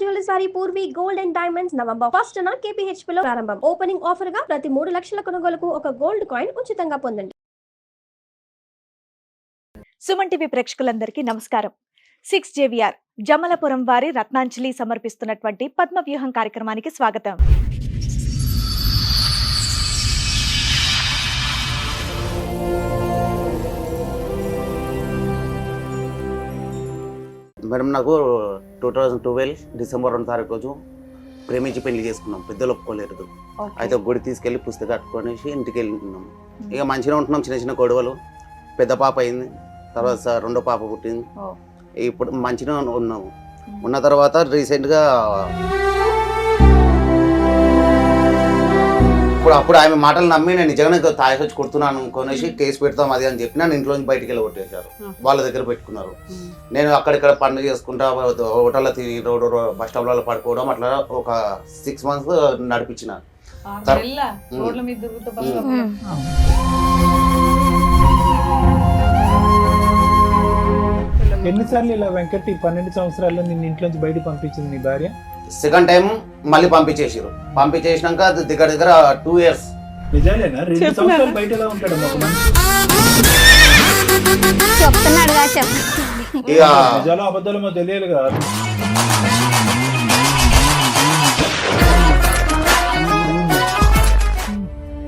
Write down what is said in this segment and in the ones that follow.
Jewellers వారి Purvi gold and diamonds November 1st KPHP లో ప్రారంభం. ఓపెనింగ్ ఆఫర్ గా ప్రతి 3 లక్షల కొనుగోలుకు ఒక గోల్డ్ కాయిన్ ఉచితంగా పొందండి. సుమన్ టీవీ ప్రేక్షకులందరికీ నమస్కారం. 6JVR జమలపురం వారి రత్నాంజలి సమర్పిస్తున్నటువంటి పద్మవ్యూహం కార్యక్రమానికి స్వాగతం. మేడం, నాకు 2012 డిసెంబర్ 2 తారీఖు రోజు ప్రేమించి పెళ్లి చేసుకున్నాం. పెద్దలు ఒప్పుకోలేదు. అయితే గుడి తీసుకెళ్లి పుస్తకం కట్టుకొనేసి ఇంటికి వెళ్ళినాం. ఇక మంచిగా ఉంటున్నాం. చిన్న చిన్న గొడవలు. పెద్ద పాప అయింది, తర్వాత రెండో పాప పుట్టింది. ఇప్పుడు మంచిగా ఉన్నాము. ఉన్న తర్వాత రీసెంట్గా అప్పుడు ఆమె మాటలు నమ్మి నేను నిజంగానే తాగొచ్చి కొడుతున్నాను కొనేసి కేసు పెడతాం అది అని చెప్పి నన్ను ఇంట్లోంచి బయటికి వెళ్ళి కొట్టేశారు. వాళ్ళ దగ్గర పెట్టుకున్నారు. నేను అక్కడిక్కడ పనులు చేసుకుంటా హోటల్లో తిరిగి బస్ స్టాప్లలో పడుకోవడం అట్లా ఒక 6 months నడిపించిన. ఎన్నిసార్లు ఇలా వెంకట్ 12 సంవత్సరాల్లో నిన్ను ఇంట్లోంచి బయట పంపించింది నీ భార్య? సెకండ్ టైం మళ్ళీ పంపించేసారు. పంపించేసినాక దగ్గర దగ్గర 2 years. నిజాలేనా? 2 సంవత్సరాలు బయట ఎలా ఉంటాడు ఒక మనిషి? నిజాలు అబద్ధాలు తెలియాలి కదా.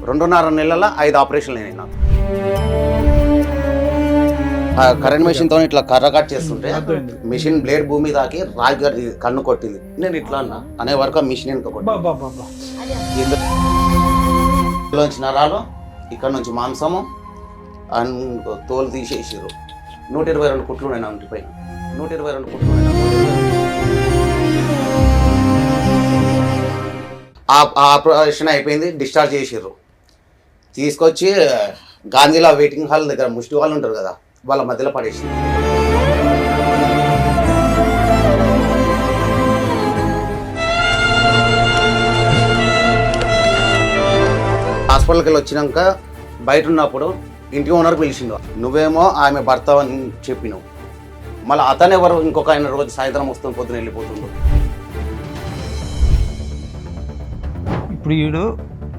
2.5 నెలల 5 ఆపరేషన్లు అయినాయి నాకు. కరెంట్ మెషిన్ తో ఇట్లా కర్ర కట్ చేస్తుంటే మిషన్ బ్లేడ్ భూమి తాకి రాగి కన్ను కొట్టింది. నేను ఇట్లా అనే వరకు మిషన్ వెనుక కొట్టింది. నరాలు ఇక్కడ నుంచి మాంసము తోలు తీసేసారు. 122 కుట్లు ఉన్నాయి నా ఇంటి పైన. 122 కుట్లు ఆపరేషన్ అయిపోయింది. డిశ్చార్జ్ చేసారు. తీసుకొచ్చి గాంధీలో వెయిటింగ్ హాల్ దగ్గర ముష్టి వాళ్ళు ఉంటారు కదా, వాళ్ళ మధ్యలో పడేసింది. హాస్పిటల్కి వెళ్ళి వచ్చినాక బయట ఉన్నప్పుడు ఇంటి ఓనర్ పిలిచిండు. నువ్వేమో ఆమె భర్త అని చెప్పినావు. మళ్ళీ అతను ఎవరు ఇంకొక ఆయన రోజు సాయంత్రం వస్తుంది, పొద్దున వెళ్ళిపోతుండు. ఇప్పుడు వీడు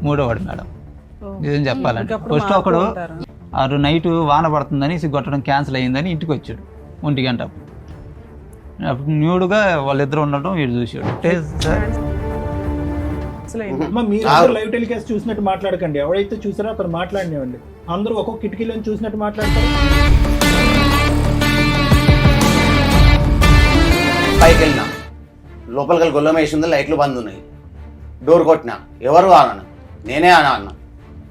3వవాడు మేడం. నిజం చెప్పాలంటే ఫస్ట్ ఒకడు నైట్ వాన పడుతుందని కొట్టడం క్యాన్సిల్ అయ్యిందని ఇంటికి వచ్చాడు 1 గంట. అప్పుడు న్యూడ్గా వాళ్ళిద్దరు ఉండటం వీడు చూసాడు. లైవ్ టెలికాస్ట్ చూసినట్టు మాట్లాడకండి. ఎవరైతే చూసారో అతను మాట్లాడినేవండి. అందరూ ఒక్కొక్క కిటికీలో చూసినట్టు మాట్లాడతారు. పైకి వెళ్ళినా లోపలికి వెళ్ళి గొల్లం వేసింది. లైట్లు బంద్ ఉన్నాయి. డోర్ కొట్టినా. ఎవరు అన్న? నేనే అన్న.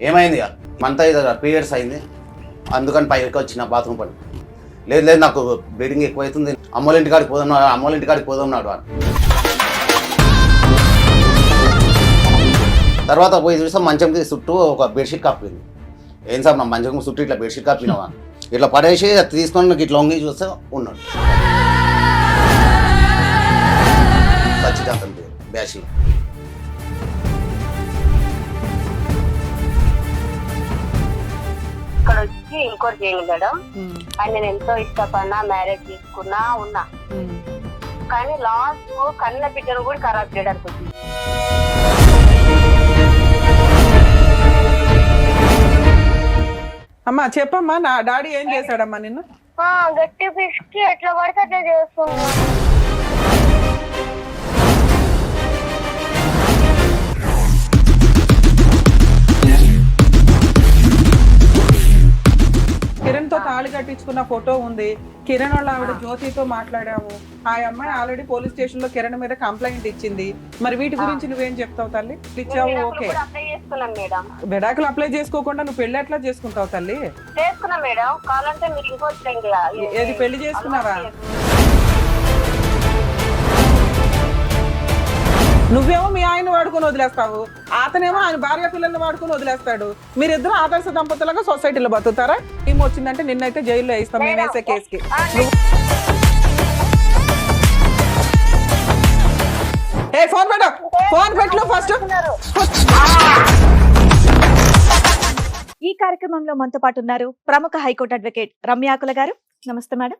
ఏమైంది? మంత్ పీరియడ్స్ అయింది, అందుకని పైకి వచ్చిన బాత్రూమ్ పని. లేదు నాకు బ్లీడింగ్ ఎక్కువైతుంది, అమ్మోళ్ళ ఇంటికాడికి పోదాం అని. తర్వాత పోయి చూసాం మంచంకి చుట్టూ ఒక బెడ్షీట్ కప్పింది. ఏం సార్ మా మంచం చుట్టూ ఇట్లా బెడ్షీట్ కప్పినావా? ఇట్లా పడేసి తీసుకొని ఇట్లా వంగి చూస్తే ఉన్నాడు. సచ్చిదాంతం బ్యాచి. ఇక్కడ వచ్చి ఇంకోటి చేయండి మేడం. ఆయన నేను ఎంతో ఇష్టపడినా, మ్యారేజ్ చేసుకున్నా ఉన్నా, కానీ లాస్ట్ కన్న బిడ్డను కూడా ఖరాబ్ చేయడానికి వచ్చింది. అమ్మా చెప్పమ్మా, నా డాడీ ఏం చేశాడమ్మా నిన్ను? గట్టి పిసికి ఎట్లా పడితే అట్లా చేస్తున్నా. కిరణ్ తో తాళి కట్టించుకున్న ఫోటో ఉంది. కిరణ్ వాళ్ళ ఆవిడ జ్యోతితో మాట్లాడాము. ఆ అమ్మాయి ఆల్రెడీ పోలీస్ స్టేషన్ లో కిరణ్ మీద కంప్లైంట్ ఇచ్చింది. మరి వీటి గురించి నువ్వేం చెప్తావు తల్లి? ఇచ్చావు, ఓకే. విడాకులు అప్లై చేసుకోకుండా నువ్వు పెళ్లి ఎట్లా చేసుకుంటావు తల్లి? చేసుకున్నా మేడం. కావాలంటే మీరు ఇంకో ఏది పెళ్లి చేసుకున్నావా? నువ్వేమో మీ ఆయన వాడుకొని వదిలేస్తావు, అతనేమో ఆయన భార్య పిల్లల్ని వాడుకొని వదిలేస్తాడు. మీరిద్దరు ఆదర్శ దంపతులుగా సొసైటీలో బతుకుతారా? ఏం వచ్చిందంటే నిన్నైతే జైల్లో వేస్తాం మేము వేసే కేసుకి. ఫోన్ పెట్టు ఫస్ట్. ఈ కార్యక్రమంలో మనతో పాటు ఉన్నారు ప్రముఖ హైకోర్టు అడ్వకేట్ రమ్యాకుల గారు. నమస్తే మేడం.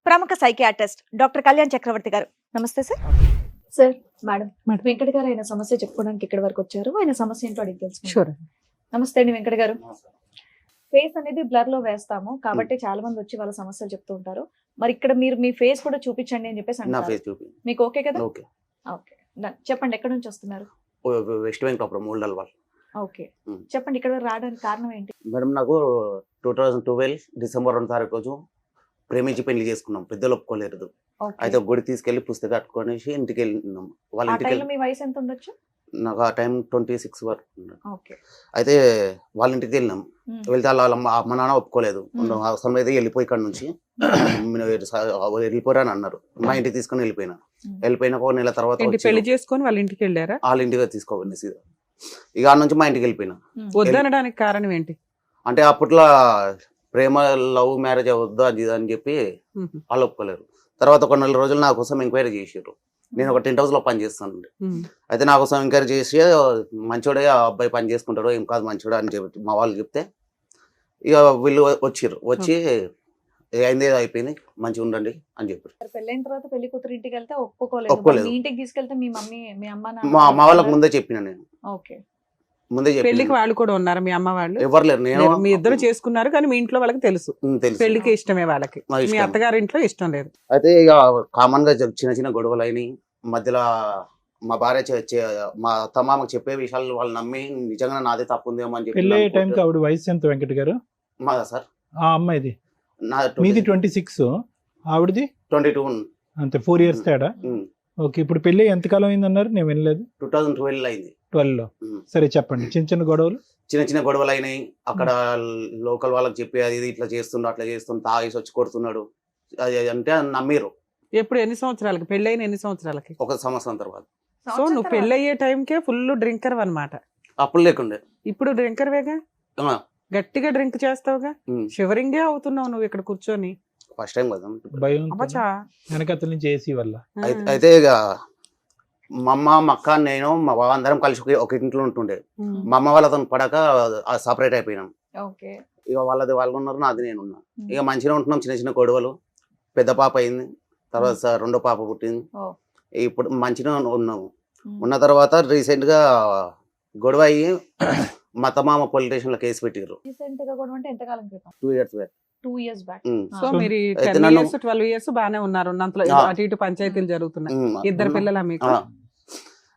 ప్రముఖ సైకియాట్రిస్ట్ డాక్టర్ కళ్యాణ్ చక్రవర్తి గారు. నమస్తే sir. Sir madam madam. Venkata గారు ఆయన సమస్య చెప్పుకోవడానికి ఇక్కడ వరకు వచ్చారు. ఆయన సమస్య ఏంటో అడిగి తెలుసుకుందాం. షూర్. నమస్తే అండి వెంకట గారు. ఫేస్ అనేది బ్లర్ లో వేస్తాము కాబట్టి చాలా మంది వచ్చి వాళ్ళ సమస్యలు చెప్తూ ఉంటారు. మరి ఇక్కడ మీరు మీ ఫేస్ కూడా చూపించండి అని చెప్పేసి నా అంటారు. ఫేస్ చూపి. మీకు ఓకే కదా? ఓకే. ఓకే చెప్పండి ఎక్కడ నుంచి వస్తున్నారు? వెస్ట్ వెంకటాపురం మూడల్ వాళ్ళు. ఓకే చెప్పండి ఇక్కడ వరకు రావడానికి కారణం ఏంటి? మేడం నాకు 2012 డిసెంబర్ 2 తారీఖు రోజు ప్రేమించి పెళ్లి చేసుకున్నాం. పెద్దలు ఒప్పుకోలేదు. ఓకే. అయితే గుడి తీసుకెళ్లి పుస్తకం కట్టుకొనేసి ఇంటికి వెళ్ళినాం. వాళ్ళ ఆ ఇంటికి టైంలో మీ వయసు ఎంత ఉండొచ్చు? నాకు ఆ టైం 26 వరకు ఉన్నాడు. ఓకే. అయితే వాళ్ళ ఇంటికి వెళ్ళినాం. వెళ్తే వాళ్ళ మా నాన్న ఒప్పుకోలేదు. అవసరం అయితే వెళ్ళిపోయి ఇక్కడ నుంచి వెళ్ళిపోరా అని అన్నారు. మా ఇంటికి తీసుకొని వెళ్ళిపోయినా. వెళ్ళిపోయినాక ఒక నెల తర్వాత పెళ్లి చేసుకొని వాళ్ళ ఇంటికి వెళ్ళారా? వాళ్ళ ఇంటికి తీసుకోవాలి సీదా. ఇక ఆ నుంచి మా ఇంటికి వెళ్ళిపోయినా. వద్దనడానికి కారణం ఏంటి? అంటే అప్పట్లో ప్రేమ లవ్ మ్యారేజ్ వద్దా అది అని చెప్పి వాళ్ళు ఒప్పుకోలేరు. తర్వాత ఒక 4 రోజులు నా కోసం ఎంక్వైరీ చేసారు. నేను ఒక టెంట్ హౌస్ లో పని చేస్తాను. అయితే నా కోసం ఎంక్వైరీ చేసి మంచోడే ఆ అబ్బాయి పని చేసుకుంటాడు, ఏం కాదు మంచోడే అని చెప్పి మా వాళ్ళు చెప్తే ఇక వీళ్ళు వచ్చిర్రు. వచ్చి అయింది అయిపోయింది మంచిగా ఉండండి అని చెప్పారు. పెళ్ళైన తర్వాత పెళ్లి కూతురు ఇంటికి వెళ్తే ఒప్పుకోలేదు. మీ ఇంటికి తీసుకెళ్తే మీ మమ్మీ మీ అమ్మ మా వాళ్ళకి ముందే చెప్పిన నేను. ఓకే. ముందే పెళ్లికి వాళ్ళు కూడా ఉన్నారు మీ అమ్మ వాళ్ళు? ఎవరు లేరు. నేను మీ ఇద్దరు చేసుకున్నారు కానీ మీ ఇంట్లో వాళ్ళకి తెలుసు తెలుసు పెళ్లికి ఇష్టమే వాళ్ళకి, మీ అత్తగారి ఇంట్లో ఇష్టం లేదు. అయితే ఇక కామన్ గా చిన్న చిన్న గొడవలు అయినాయి మధ్యలో. మా భార్య మా అత్తమామకు చెప్పే విషయాలు వాళ్ళు నమ్మి నిజంగా నాదే తప్పు ఉందేమో అని పెళ్ళి అయ్యే చెప్పి. టైంకి ఆవిడ వయసు ఎంత వెంకట గారు? మాదా సార్? ఆ అమ్మాయిది నా మీది 26, ఆవిడది 22. అంతే 4 years తేడా. ఓకే. ఇప్పుడు పెళ్లి ఎంతకాలం అయింది అన్నారు? నేను వినలేదు. 2012 అయింది. 12 లో. సరే చెప్పండి. చిన్న చిన్న గొడవలు చిన్న చిన్న గొడవలు అయినాయి. అక్కడ లోకల్ వాళ్ళకి చెప్పి అది ఇది ఇట్లా చేస్తుండు అట్లా చేస్తుండు, తాగేసి వచ్చి కొడుతున్నాడు అది అంటే నమ్మిరు. ఎప్పుడు ఎన్ని సంవత్సరాలకి పెళ్ళైన ఎన్ని సంవత్సరాలకి? 1 సంవత్సరం తర్వాత. సో నువ్వు పెళ్ళయ్యే టైంకే ఫుల్ డ్రింకర్ అన్నమాట. అప్పుడు లేకుండే. ఇప్పుడు డ్రింకర్ వేగా, ఆ, గట్టిగా డ్రింక్ చేస్తావుగా, షివరింగే అవుతున్నావు నువ్వు ఇక్కడ కూర్చొని. ఫస్ట్ టైం కదా. భయం అబ్బా వెనకతల నుంచి ఏసీ వల్ల. అయితే ఇక మా అమ్మ మా అక్క నేను మా బావ అందరం కలిసి ఒక ఇంట్లో ఉంటుండే. మా అమ్మ వాళ్ళతో పడక సపరేట్ అయిపోయినాం. ఓకే. ఇక వాళ్ళది వాళ్ళు ఉన్నారు, నాది నేను ఉన్నా. ఇక మంచిగా ఉంటున్నాం. చిన్న చిన్న గొడవలు. పెద్ద పాప అయింది, తర్వాత రెండో పాప పుట్టింది. ఇప్పుడు మంచిగా ఉన్నాము. ఉన్న తర్వాత రీసెంట్ గా గొడవ అయ్యి మా అత్తమామ పోలీస్ స్టేషన్ లో కేసు పెట్టారు. రీసెంట్ గా కూడా అంటే ఎంత కాలం క్రితం? 2 years back. 2 years back. So మీరు అయితే 10 నన్ను- years 12 years బానే ఉన్నారు. ఉన్నంతలో అటు ఇటు పంచాయతీలు జరుగుతున్నాయి. ఇద్దరు పిల్లలా మీకు?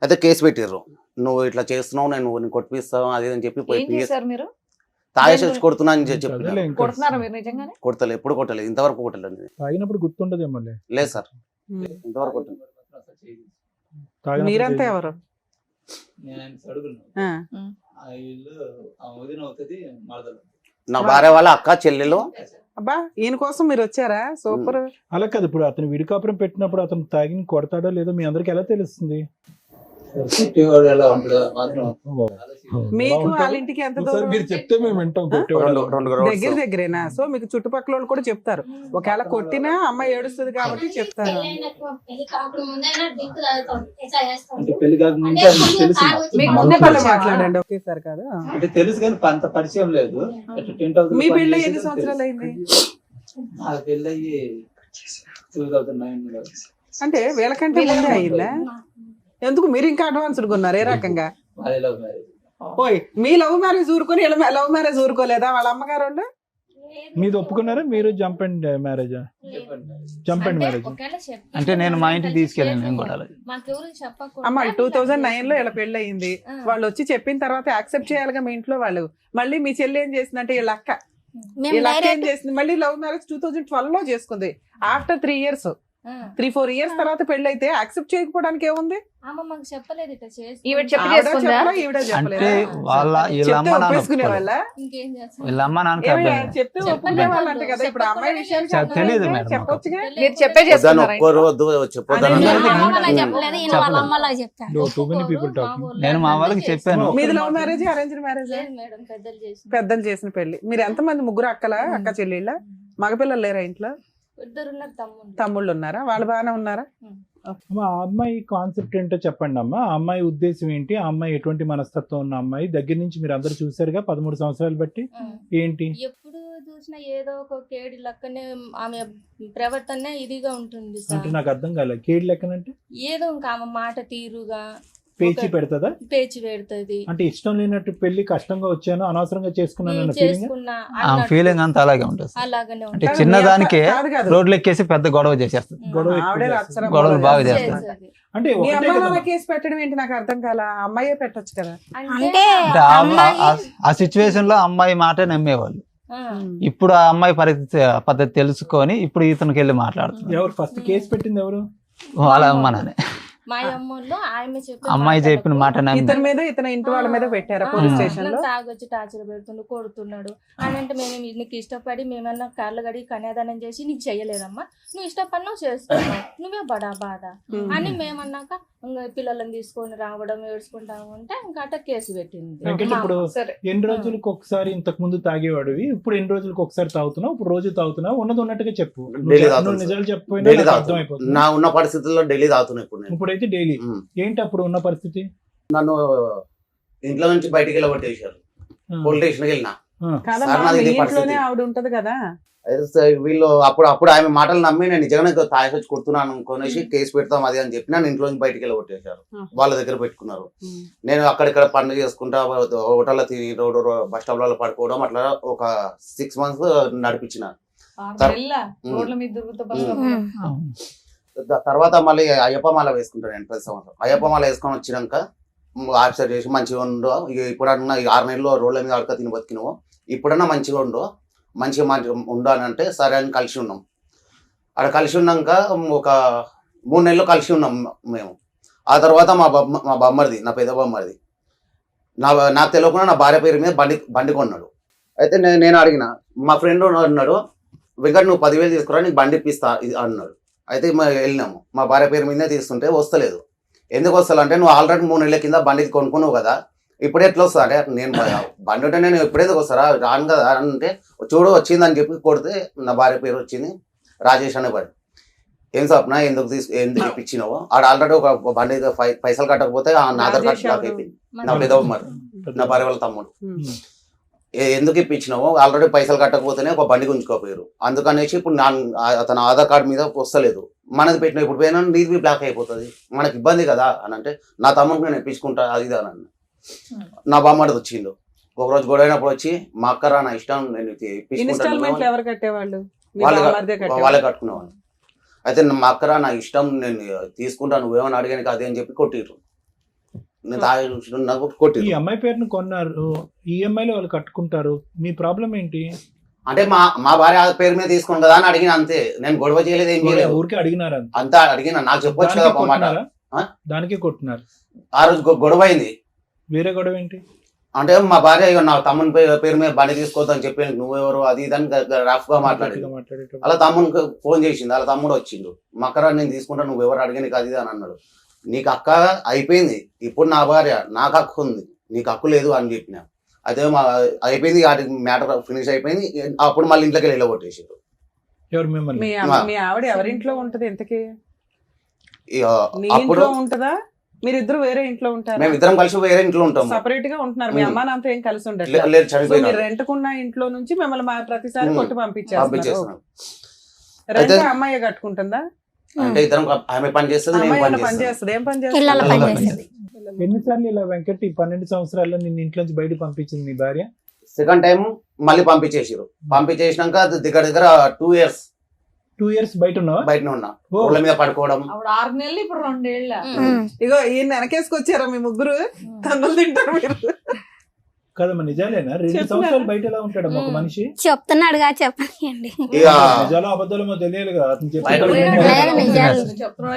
అయితే కేసు పెట్టారు. నువ్వు ఇట్లా చేస్తున్నావు, నేను కొట్టిస్తావు అది అని చెప్పి పోయి ఏం చేశారు మీరు? తాగేసి వచ్చి కొడుతున్నా అని చెప్పి కొడుతున్నారా మీరు నిజంగానే? కొడతలే, ఎప్పుడు కొట్టలేదు, ఇంతవరకు కొట్టలేదు. తాగినప్పుడు గుర్తుండదేమో. లేదు సార్, ఇంతవరకు కొట్టలేదు. మీరంతా ఎవరు? ఆ. నా భార్య వాళ్ళ అక్క చెల్లెలు. అబ్బా ఈయన కోసం మీరు వచ్చారా? సూపర్. అలా కాదు. ఇప్పుడు అతను విడికాపురం పెట్టినప్పుడు అతను తాగి కొడతాడో లేదో మీ అందరికి ఎలా తెలుస్తుంది? మీకు వాళ్ళ ఇంటికి ఎంత దూరం? మీరు చెప్తే మేము వింటాం. దగ్గర దగ్గరేనా? సో మీకు చుట్టుపక్కల వాళ్ళు కూడా చెప్తారు. ఒకవేళ కొట్టినా అమ్మాయి ఏడుస్తుంది కాబట్టి చెప్తారు. మీకు ముందే పళ్ళు మాట్లాడండి ఒకేసారి కాదు. అంటే తెలుసు కానీ అంత పరిచయం లేదు. మీ పెళ్ళి ఎన్ని సంవత్సరాలు అయింది? నాకు పెళ్ళయ్యి 2009. అంటే వీళ్ళకంటే ముందే అయిందా? ఎందుకు మీరు ఇంకా అడ్వాన్స్డ్ ఉన్నారు? ఏ రకంగా? ఓయ్ మీ లవ్ మ్యారేజ్ ఊరుకొని లవ్ మ్యారేజ్ ఊరుకోలేదా వాళ్ళ అమ్మగారు వాళ్ళు? మీరు ఒప్పుకున్నారా? మీరు jump and marriage? Jump and marriage అంటే నేను మా ఇంటికి తీసుకెళ్ళాను. నేను కూడా అమ్మ 2009 లో ఇలా పెళ్లి అయింది. వాళ్ళు వచ్చి చెప్పిన తర్వాత యాక్సెప్ట్ చేయాలిగా మీ ఇంట్లో వాళ్ళు. మళ్ళీ మీ చెల్లి ఏం చేసిందంటే వీళ్ళ అక్క ఏం చేసింది, మళ్ళీ లవ్ మ్యారేజ్ 2012 లో చేసుకుంది. ఆఫ్టర్ 3 years 3-4 years తర్వాత పెళ్లి అయితే యాక్సెప్ట్ చేయకపోవడానికి ఏముంది? అంటే వాళ్ళ వీళ్ళ అమ్మ నాన్న ఒప్పేసుకునే వాళ్ళ వీళ్ళ అమ్మ నాన్నకి అబ్బాయి చెప్తే ఒప్పుకునే వాళ్ళంట కదా. ఇప్పుడు అమ్మాయి విషయానికి తెలియదు మేడం. చెప్పొచ్చుగా. మీరు చెప్పే ఒక్కరు చెప్పొద్దు. నేను మా వాళ్ళకి చెప్పాను. మీది లవ్ మ్యారేజ్ అరేంజ్డ్ మ్యారేజ్? పెద్దలు చేసిన పెళ్లి. మీరు ఎంతమంది? ముగ్గురు అక్కలా? అక్క చెల్లెళ్ళ? మగపిల్లలు లేరా ఇంట్లో? తమ్ముళ్ళు ఉన్నారా? వాళ్ళు బాగానే ఉన్నారా? ఆ అమ్మాయి కాన్సెప్ట్ ఏంటో చెప్పండి అమ్మా. ఆ అమ్మాయి ఉద్దేశం ఏంటి? ఆ అమ్మాయి ఎటువంటి మనస్తత్వం ఉన్న అమ్మాయి? దగ్గర నుంచి మీరు అందరు చూసారుగా 13 సంవత్సరాలు బట్టి. ఏంటి? ఎప్పుడు చూసినా ఏదో ఒక కేడి లెక్కనే ఆమె ప్రవర్తన ఇదిగా ఉంటుంది అంటే సార్. నాకు అర్థం కాలేదు, కేడి లెక్కనంటే ఏదో ఇంకా ఆమె మాట తీరుగా పేచి పెడతదా? పేచి పెడుతుంది. అంటే ఇష్టం లేనట్టు పెళ్లి కష్టంగా వచ్చాను అనవసరంగా చేసుకున్నాను అన్న ఫీలింగ్. చేసుకున్నా ఆ ఫీలింగ్ అంతా అలాగే ఉంటుంది. అలాగనే అంటే ఉంటుంది. చిన్నదానికే కాదు కాదు. రోడ్లు ఎక్కేసి పెద్ద గొడవ చేసేస్తుంది. గొడవ ఎక్కువ ఆవిడే చేస్తుంది. అక్షరం గొడవలు బాగా గొడవ చేస్తారు. చేసేది. అంటే మీ ఒకటే అమ్మ కదా. నాన్న కేసు పెట్టడం ఏంటి నాకు అర్థం కాల, అమ్మాయే పెట్టొచ్చు కదా. అంటే అంటే ఆ సిచ్యువేషన్ లో అమ్మాయి మాట నమ్మేవాళ్ళు. ఆ, ఇప్పుడు ఆ అమ్మాయి పద్ధతి తెలుసుకొని ఇప్పుడు ఇతనికి వెళ్ళి మాట్లాడుతున్నారు. ఎవరు ఫస్ట్ కేసు పెట్టింది ఎవరు? వాళ్ళ అమ్మ నానే. మా అమ్మలో ఆమె చెప్పిన అమ్మాయి చెప్పిన మాట నమ్మి ఇతని మీద ఇతని ఇంటి వాళ్ళ మీద పెట్టారా పోలీస్ స్టేషన్ లో? తాగొచ్చి టార్చర్ పెడుతుండు, కొడుతున్నాడు అని అంటే మేము నీకు ఇష్టపడి మేమన్నా కార్లు గడి కన్యాదానం చేసి నీకు చెయ్యలేదమ్మా, నువ్వు ఇష్టపడినావు చేస్తున్నావు, నువ్వే బడా బాధ అని మేమన్నాక ఇంకా పిల్లలను తీసుకొని రావడం ఏడ్చుకుంటా ఉంటే ఇంకా అట్ట కేసు పెట్టింది. వెంకట్ మా ఇప్పుడు అమ్మ. సరే. ఎన్ని రోజులకు ఒకసారి ఇంతకు ముందు తాగేవాడివి, ఇప్పుడు ఎన్ని రోజులకు ఒకసారి తాగుతున్నావు? ఇప్పుడు రోజు తాగుతున్నావు? ఉన్నది ఉన్నట్టుగా చెప్పు. Daily తాగుతాను నువ్వు నిజాలు చెప్పిపోయినా డైలీ నాకు తాగుతాను. అర్థమైపోతుంది. నా ఉన్న పరిస్థితుల్లో డైలీ తాగుతున్నాను ఇప్పుడు నేను. ఇప్పుడైతే డైలీ. ఉమ్. ఏంటి అప్పుడు ఉన్న పరిస్థితి? నన్ను ఇంట్లో నుంచి బయటికి వెళ్ళగొట్టేశారు. ఆ, పోలీస్ స్టేషన్కి వెళ్ళినా. ఆ, కాదమ్మా, సార్, నాది మీ ఇదే ఇంట్లోనే పరిస్థితి. ఆవిడ ఉంటది కదా. అయితే వీళ్ళు అప్పుడు ఆమె మాటలు నమ్మి నేను నిజంగానే తాగేసి వచ్చి కొడుతున్నాను అనుకునేసి కేసు పెడతాం అది అని చెప్పి నన్ను ఇంట్లో నుంచి బయటికి వెళ్ళగొట్టేశారు. వాళ్ళ దగ్గర పెట్టుకున్నారు. నేను అక్కడిక్కడ పనులు చేసుకుంటా హోటల్లో తిని రోడ్డు బస్ స్టాప్లలో పడుకోవడం అట్లా ఒక 6 months నడిపించిన. రోడ్ల మీద తిరుగుతూ బస్ తర్వాత మళ్ళీ అయ్యప్ప మాల వేసుకుంటాను నేను ప్రతి సంవత్సరం. అయ్యప్ప మాల వేసుకొని వచ్చినాక ఆఫీసర్ చేసి మంచిగా ఉండు, ఇప్పుడన్నా 6 నెలలు రోడ్ల మీద అడక తిని బతికినావు, ఇప్పుడన్నా మంచిగా మంచిగా ఉండు అని అంటే సరే అని కలిసి ఉన్నాం. అక్కడ కలిసి ఉన్నాక ఒక 3 నెలలు కలిసి ఉన్నాం మేము. ఆ తర్వాత మా బొమ్మరిది, నా పెద్ద బొమ్మరిది, నాకు తెలియకుండా నా భార్య పేరు మీద బండి కొన్నాడు. అయితే నేను అడిగిన, మా ఫ్రెండ్ అన్నాడు, వెంకట్ నువ్వు 10,000 తీసుకురా నీకు బండి ఇప్పిస్తా అన్నాడు. అయితే వెళ్ళినాము. మా భార్య పేరు మీదనే తీస్తుంటే వస్తలేదు. ఎందుకు వస్తా అంటే నువ్వు ఆల్రెడీ 3 నెలల కింద బండి కొనుక్కున్నావు కదా, ఇప్పుడు ఎట్లా వస్తా అంటే నేను బండి ఉంటే నేను ఎప్పుడేందుకు వస్తారా రాను కదా అంటే చూడు వచ్చిందని చెప్పి కొడితే నా భార్య పేరు వచ్చింది రాజేష్ అనే బండి. ఏం స్వప్న ఎందుకు ఇప్పించినావు? ఆడ ఆల్రెడీ ఒక బండి పైసలు కట్టకపోతే నా ఆధార్ కార్డు బ్లాక్ అయిపోయింది. నా పెద్ద మరి నా భార్య వాళ్ళ తమ్ముడు. ఎందుకు ఇప్పించినావు? ఆల్రెడీ పైసలు కట్టకపోతేనే ఒక బండి గుంజుకోపోయారు, అందుకనేసి ఇప్పుడు అతని ఆధార్ కార్డు మీద వస్తలేదు, మనది పెట్టిన ఇప్పుడు పోయినా నీది బ్లాక్ అయిపోతుంది, మనకి ఇబ్బంది కదా అని అంటే నా తమ్ముడికి నేను ఇప్పించుకుంటా అది ఇది అని అన్న. నా బామ్మడిది వచ్చిండు. ఒకరోజు గొడవైనప్పుడు వచ్చి మా అక్క రా నా ఇష్టం నేను ఇన్స్టాల్మెంట్ ఎవరు కట్టేవాళ్ళు? మీ వాళ్ళే బామ్మర్దే కట్టేవాళ్ళు? వాళ్ళే కట్టుకునేవాళ్ళు. అయితే మా అక్క రా నా ఇష్టం నేను తీసుకుంటా నువ్వేమని అడిగాను అదే అని చెప్పి కొట్టిర్రు. నేను తాగి నాకు ఈ కొట్టిర్రు. అమ్మాయి పేరును కొన్నారు, ఈఎంఐలో వాళ్ళు కట్టుకుంటారు, మీ ప్రాబ్లం ఏంటి? అంటే మా భార్య పేరు మీద తీసుకున్నాను కదా అని అడిగిన అంతే, నేను గొడవ చేయలేదు ఏం చేయలేదు. ఊరికి అడిగినారు అంతే. అంతా అడిగిన నాకు చెప్పొచ్చు కదా ఒక మాట. దానికి కొట్టినారు. ఆ రోజు గొడవ అయింది. వేరే గొడవ ఏంటి? అంటే మా భార్య నా తమ్ముని పేరు మీద బండి తీసుకోవద్దని చెప్పి నువ్వెవరు అది ఇదని రఫ్ గా మాట్లాడింది. అలా తమ్మునికి ఫోన్ చేసింది, అలా తమ్ముడు వచ్చిండు, మక్కరా నేను తీసుకుంటా నువ్వెవరు అడిగాను అది ఇది అని అన్నాడు. నీకు అక్క అయిపోయింది, ఇప్పుడు నా భార్య నాకు హక్కు ఉంది, నీకు హక్కు లేదు అని చెప్పిన. అదే అయిపోయింది, వాటికి మ్యాటర్ ఫినిష్ అయిపోయింది. అప్పుడు మళ్ళీ ఇంట్లోకి వెళ్ళగొట్టేసారు. ఎవరు మిమ్మల్ని? మీ ఆవిడ ఎవరింట్లో ఉంటది ఇంతకీ? నీ అప్పుడు ఇంట్లో ఉంటదా? మీరిద్దరు వేరే ఇంట్లో ఉంటారు? మేము ఇద్దరం కలిసి వేరే ఇంట్లో ఉంటాము. సపరేట్ గా ఉంటున్నారు. మీ అమ్మా నాన్నతో ఏం కలిసి ఉండదు. లేదు చనిపోయినా మీరు రెంట్కున్న ఇంట్లో నుంచి మిమ్మల్ని ప్రతిసారి కొట్టి పంపించేస్తారు. పంపించేస్తున్నాం. రెంట్ అమ్మాయి కట్టుకుంటుందా? అంటే ఇద్దరం ఆమె పని చేస్తుంది, నేను అమ్మాయి పని పని చేస్తాను. చేస్తుంది. ఏం పని పిల్లల పని చేస్తుంది? చేస్తుంది. ఎన్నిసార్లు ఇలా వెంకట్ ఈ 12 సంవత్సరాల్లో నిన్ను ఇంట్లోంచి బయట పంపించింది మీ భార్య? సెకండ్ టైం మళ్ళీ పంపించేసారు. పంపించేసినాక దగ్గర 2 years 2 years బయట ఉన్నావా? బయటనే ఉన్నా, రోడ్ల మీద పడుకోవడం. అప్పుడు 6 నెలలు, ఇప్పుడు 2 ఏళ్ళ. ఇగో ఈయన వెనకేసుకొచ్చారా మీ ముగ్గురు? తన్నులు తింటారు మీరు కదమ్మా, నిజాలేనా? 2 సంవత్సరాలు బయట ఎలా ఉంటాడు ఒక మనిషి? చెప్తున్నాడుగా చెప్పండి. ఇక నిజాలో అబద్ధాలు తెలియాలి కదా. అతను బయట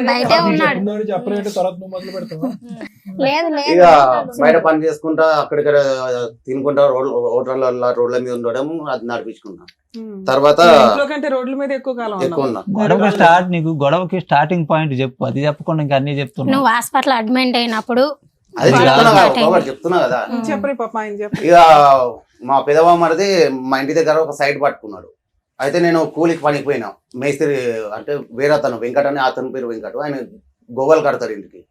బయటే ఉన్నాడు. చెప్పలేడు, తర్వాత నువ్వు మొదలు పెడతావా? ఇక బయట పని చేసుకుంటా అక్కడిక్కడ తినుకుంటా రోడ్ల మీద ఉండడం అది నడిపించుకున్నా. తర్వాత ఇంట్లో కంటే రోడ్ల మీద ఎక్కువ కాలం ఎక్కువ ఉన్నా. గొడవకి స్టార్టింగ్ పాయింట్ చెప్పు, అది చెప్పకుండా ఇంకా అన్ని చెప్తున్నా. నువ్వు హాస్పిటల్ అడ్మిట్ అయినప్పుడు అది చెప్తున్నా కదా. చెప్పరు పాప ఆయన చెప్పు. ఇక మా పెదబామ్మది మా ఇంటి దగ్గర ఒక సైడ్ పట్టుకున్నాడు. అయితే నేను కూలికి పనికి పోయినా, మేస్త్రి అంటే వేరే అతను వెంకట్ అని, అతని పేరు వెంకట్, ఆయన గోగల్ కడతారు ఇంటికి.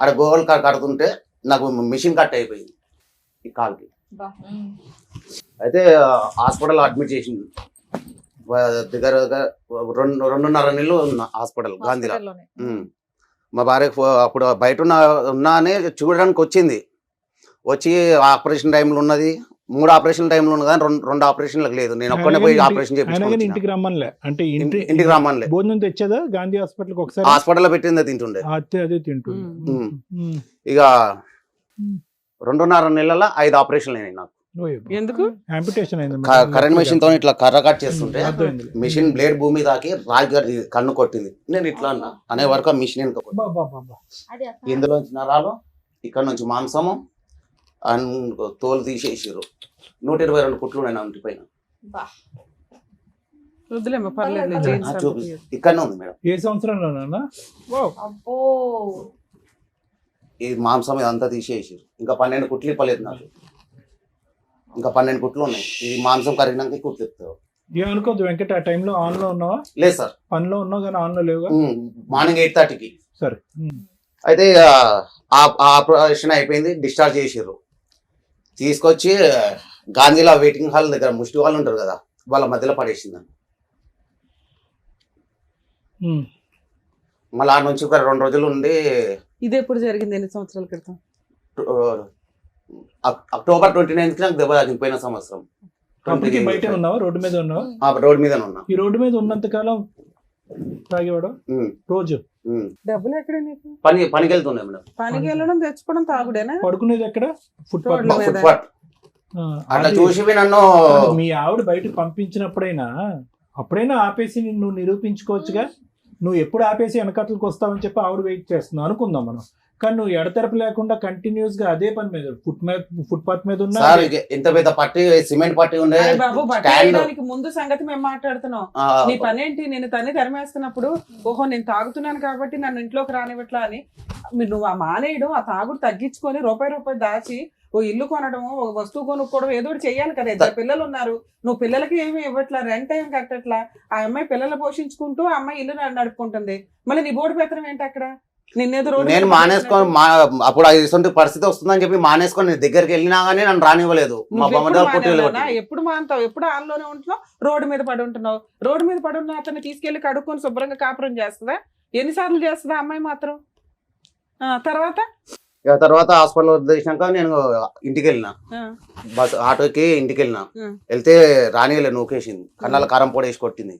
ఆడ గోగల్ కడుతుంటే నాకు మిషన్ కట్ అయిపోయింది ఈ కాలుకి. అయితే హాస్పిటల్ అడ్మిట్ చేసింది. దగ్గర 2.5 నెలలు ఉన్నా హాస్పిటల్ గాంధీలో. హాస్పిటల్లోనే. మా భార్య అప్పుడు బయట ఉన్నా అని చూడడానికి వచ్చింది. వచ్చి ఆపరేషన్ టైంలో ఉన్నది, 3 ఆపరేషన్ టైంలో ఉన్నది కానీ 2 ఆపరేషన్లకు లేదు. నేను ఒక్కనే పోయి ఆపరేషన్ ఆయన కానీ చేయించుకుని ఇంటికి రమ్మనిలే అంటే ఇంటికి రమ్మనిలే. భోజనం తెచ్చేదా గాంధీ హాస్పిటల్కి ఒకసారి? హాస్పిటల్లో పెట్టిందే తింటుండే. అదే తింటుంది. ఇక 2.5 నెలల 5 ఆపరేషన్లు అయినాయి నాకు. ఎందుకు? ఆంపిటేషన్ అయింది. కరెంట్ మెషిన్ తో ఇట్లా కర్ర కట్ చేస్తుంటే అర్థమైంది. మిషన్ బ్లేడ్ భూమి తాకి రాగి కన్ను కొట్టింది. నేను ఇట్లా అన్నా అనే వరకు ఆ మిషన్ వెనుక కొట్టింది. అది ఇందులోంచి నరాలు, ఇక్కడ నుంచి మాంసము అండ్ తోలు తీసేసారు. 122 కుట్లు ఉన్నాయి నా ఒంటి పైన. వద్దులేమ్మా, పర్లేదు, జీన్స్ చూపి ఇక్కడనే ఉంది మేడం. ఏ సంవత్సరంలోనా? అబ్బో ఈ మాంసం ఇదంతా తీసేసారు. ఇంకా 12 కుట్లు ఇప్పలేదు నాకు. ఇంకా 12 కుట్లు ఉన్నాయి. ఈ మాంసం కరిగినాక కుట్లు ఇస్తారు. ఏమనుకోద్దు వెంకట, ఆ టైంలో ఆన్ లో ఉన్నావా? లేదు సార్, పనిలో ఉన్నావు కానీ ఆన్ లో లేవుగా. మార్నింగ్ 8:30కి. సరే. అయితే ఆ ఆపరేషన్ అయిపోయింది, డిశ్చార్జ్ చేసారు. తీసుకొచ్చి గాంధీలో వెయిటింగ్ హాల్ దగ్గర ముష్టి వాళ్ళు ఉంటారు కదా, వాళ్ళ మధ్యలో పడేసింది. మళ్ళీ ఆ నుంచి ఒక 2 రోజులు ఉండి. ఇది ఎప్పుడు జరిగింది? ఎన్ని సంవత్సరాల క్రితం? అక్టోబర్ 29కి నాకు దెబ్బ తగ్గిపోయిన సంవత్సరం. అప్పటికి బయట ఉన్నావా? రోడ్డు మీద ఉన్నావా? రోడ్డు మీద ఉన్నా. ఈ రోడ్డు మీద ఉన్నంత కాలం తాగేవాడు రోజు? డబ్బులు ఎక్కడ నీకు? పనికి వెళ్తుండే మేడం. పనికి వెళ్ళడం, తెచ్చుకోవడం, తాగుడేనా? పడుకునేది ఎక్కడ? ఫుట్పాత్. రోడ్ల మీద. ఫుట్పాత్. అట్లా చూసి నన్ను మీ ఆవిడ బయటకు పంపించినప్పుడైనా అప్పుడైనా ఆపేసి నువ్వు నిరూపించుకోవచ్చుగా. నువ్వు ఎప్పుడు ఆపేసి వెనకట్లకు వస్తావని చెప్పి ఆవిడ వెయిట్ చేస్తున్నావు అనుకుందాం మనం. కానీ నువ్వు ఎడతెరపు లేకుండా కంటిన్యూస్ గా అదే పని మీద ఫుట్పాత్ మీద ఉన్నా. సార్ ఇంత పెద్ద పట్టి, సిమెంట్ పట్టి ఉండే అరే బాబు, బట్టలు స్టాండ్. వేయడానికి ముందు సంగతి మేము మాట్లాడుతున్నాం. నీ పని ఏంటి? నేను తన్ని తరిమేస్తున్నప్పుడు ఓహో నేను తాగుతున్నాను కాబట్టి నన్ను ఇంట్లోకి రానివ్వట్లా అని నువ్వు ఆ మానేయడం, ఆ తాగుడు తగ్గించుకొని రూపాయి దాచి ఓ ఇల్లు కొనడం, ఒక వస్తువు కొనుక్కోవడం, ఏదో ఒకటి చెయ్యాలి కదా. 2 పిల్లలు ఉన్నారు, నువ్వు పిల్లలకి ఏమి ఇవ్వట్లా, రెంట్ ఏం కట్టట్లా. ఆ అమ్మాయి పిల్లలు పోషించుకుంటూ ఆ అమ్మాయి ఇల్లు నడుపుకుంటుంది. మళ్ళీ నీ బోర్డు పెత్తనం ఏంటి అక్కడ? నిన్నేదో రోడ్డు నేను మానేసుకొని అప్పుడు ఇటువంటి పరిస్థితి వస్తుందని చెప్పి మానేసుకొని నేను దగ్గరికి వెళ్ళినా కానీ నన్ను రానివ్వలేదు. మా ఎప్పుడు మానుతావు? ఎప్పుడు ఆన్లోనే ఉంటున్నావు, రోడ్డు మీద పడి ఉంటున్నావు. రోడ్డు మీద పడి ఉన్న అతన్ని తీసుకెళ్లి కడుక్కొని శుభ్రంగా కాపురం చేస్తుందా? ఎన్నిసార్లు చేస్తుందా అమ్మాయి మాత్రం? తర్వాత హాస్పిటల్ వదిలేసినాక నేను ఇంటికి వెళ్ళిన, బస్ ఆటోకి ఇంటికి వెళ్ళిన. వెళ్తే రానియలే, నూకేసింది, కన్నాల కారం పొడి వేసి కొట్టింది.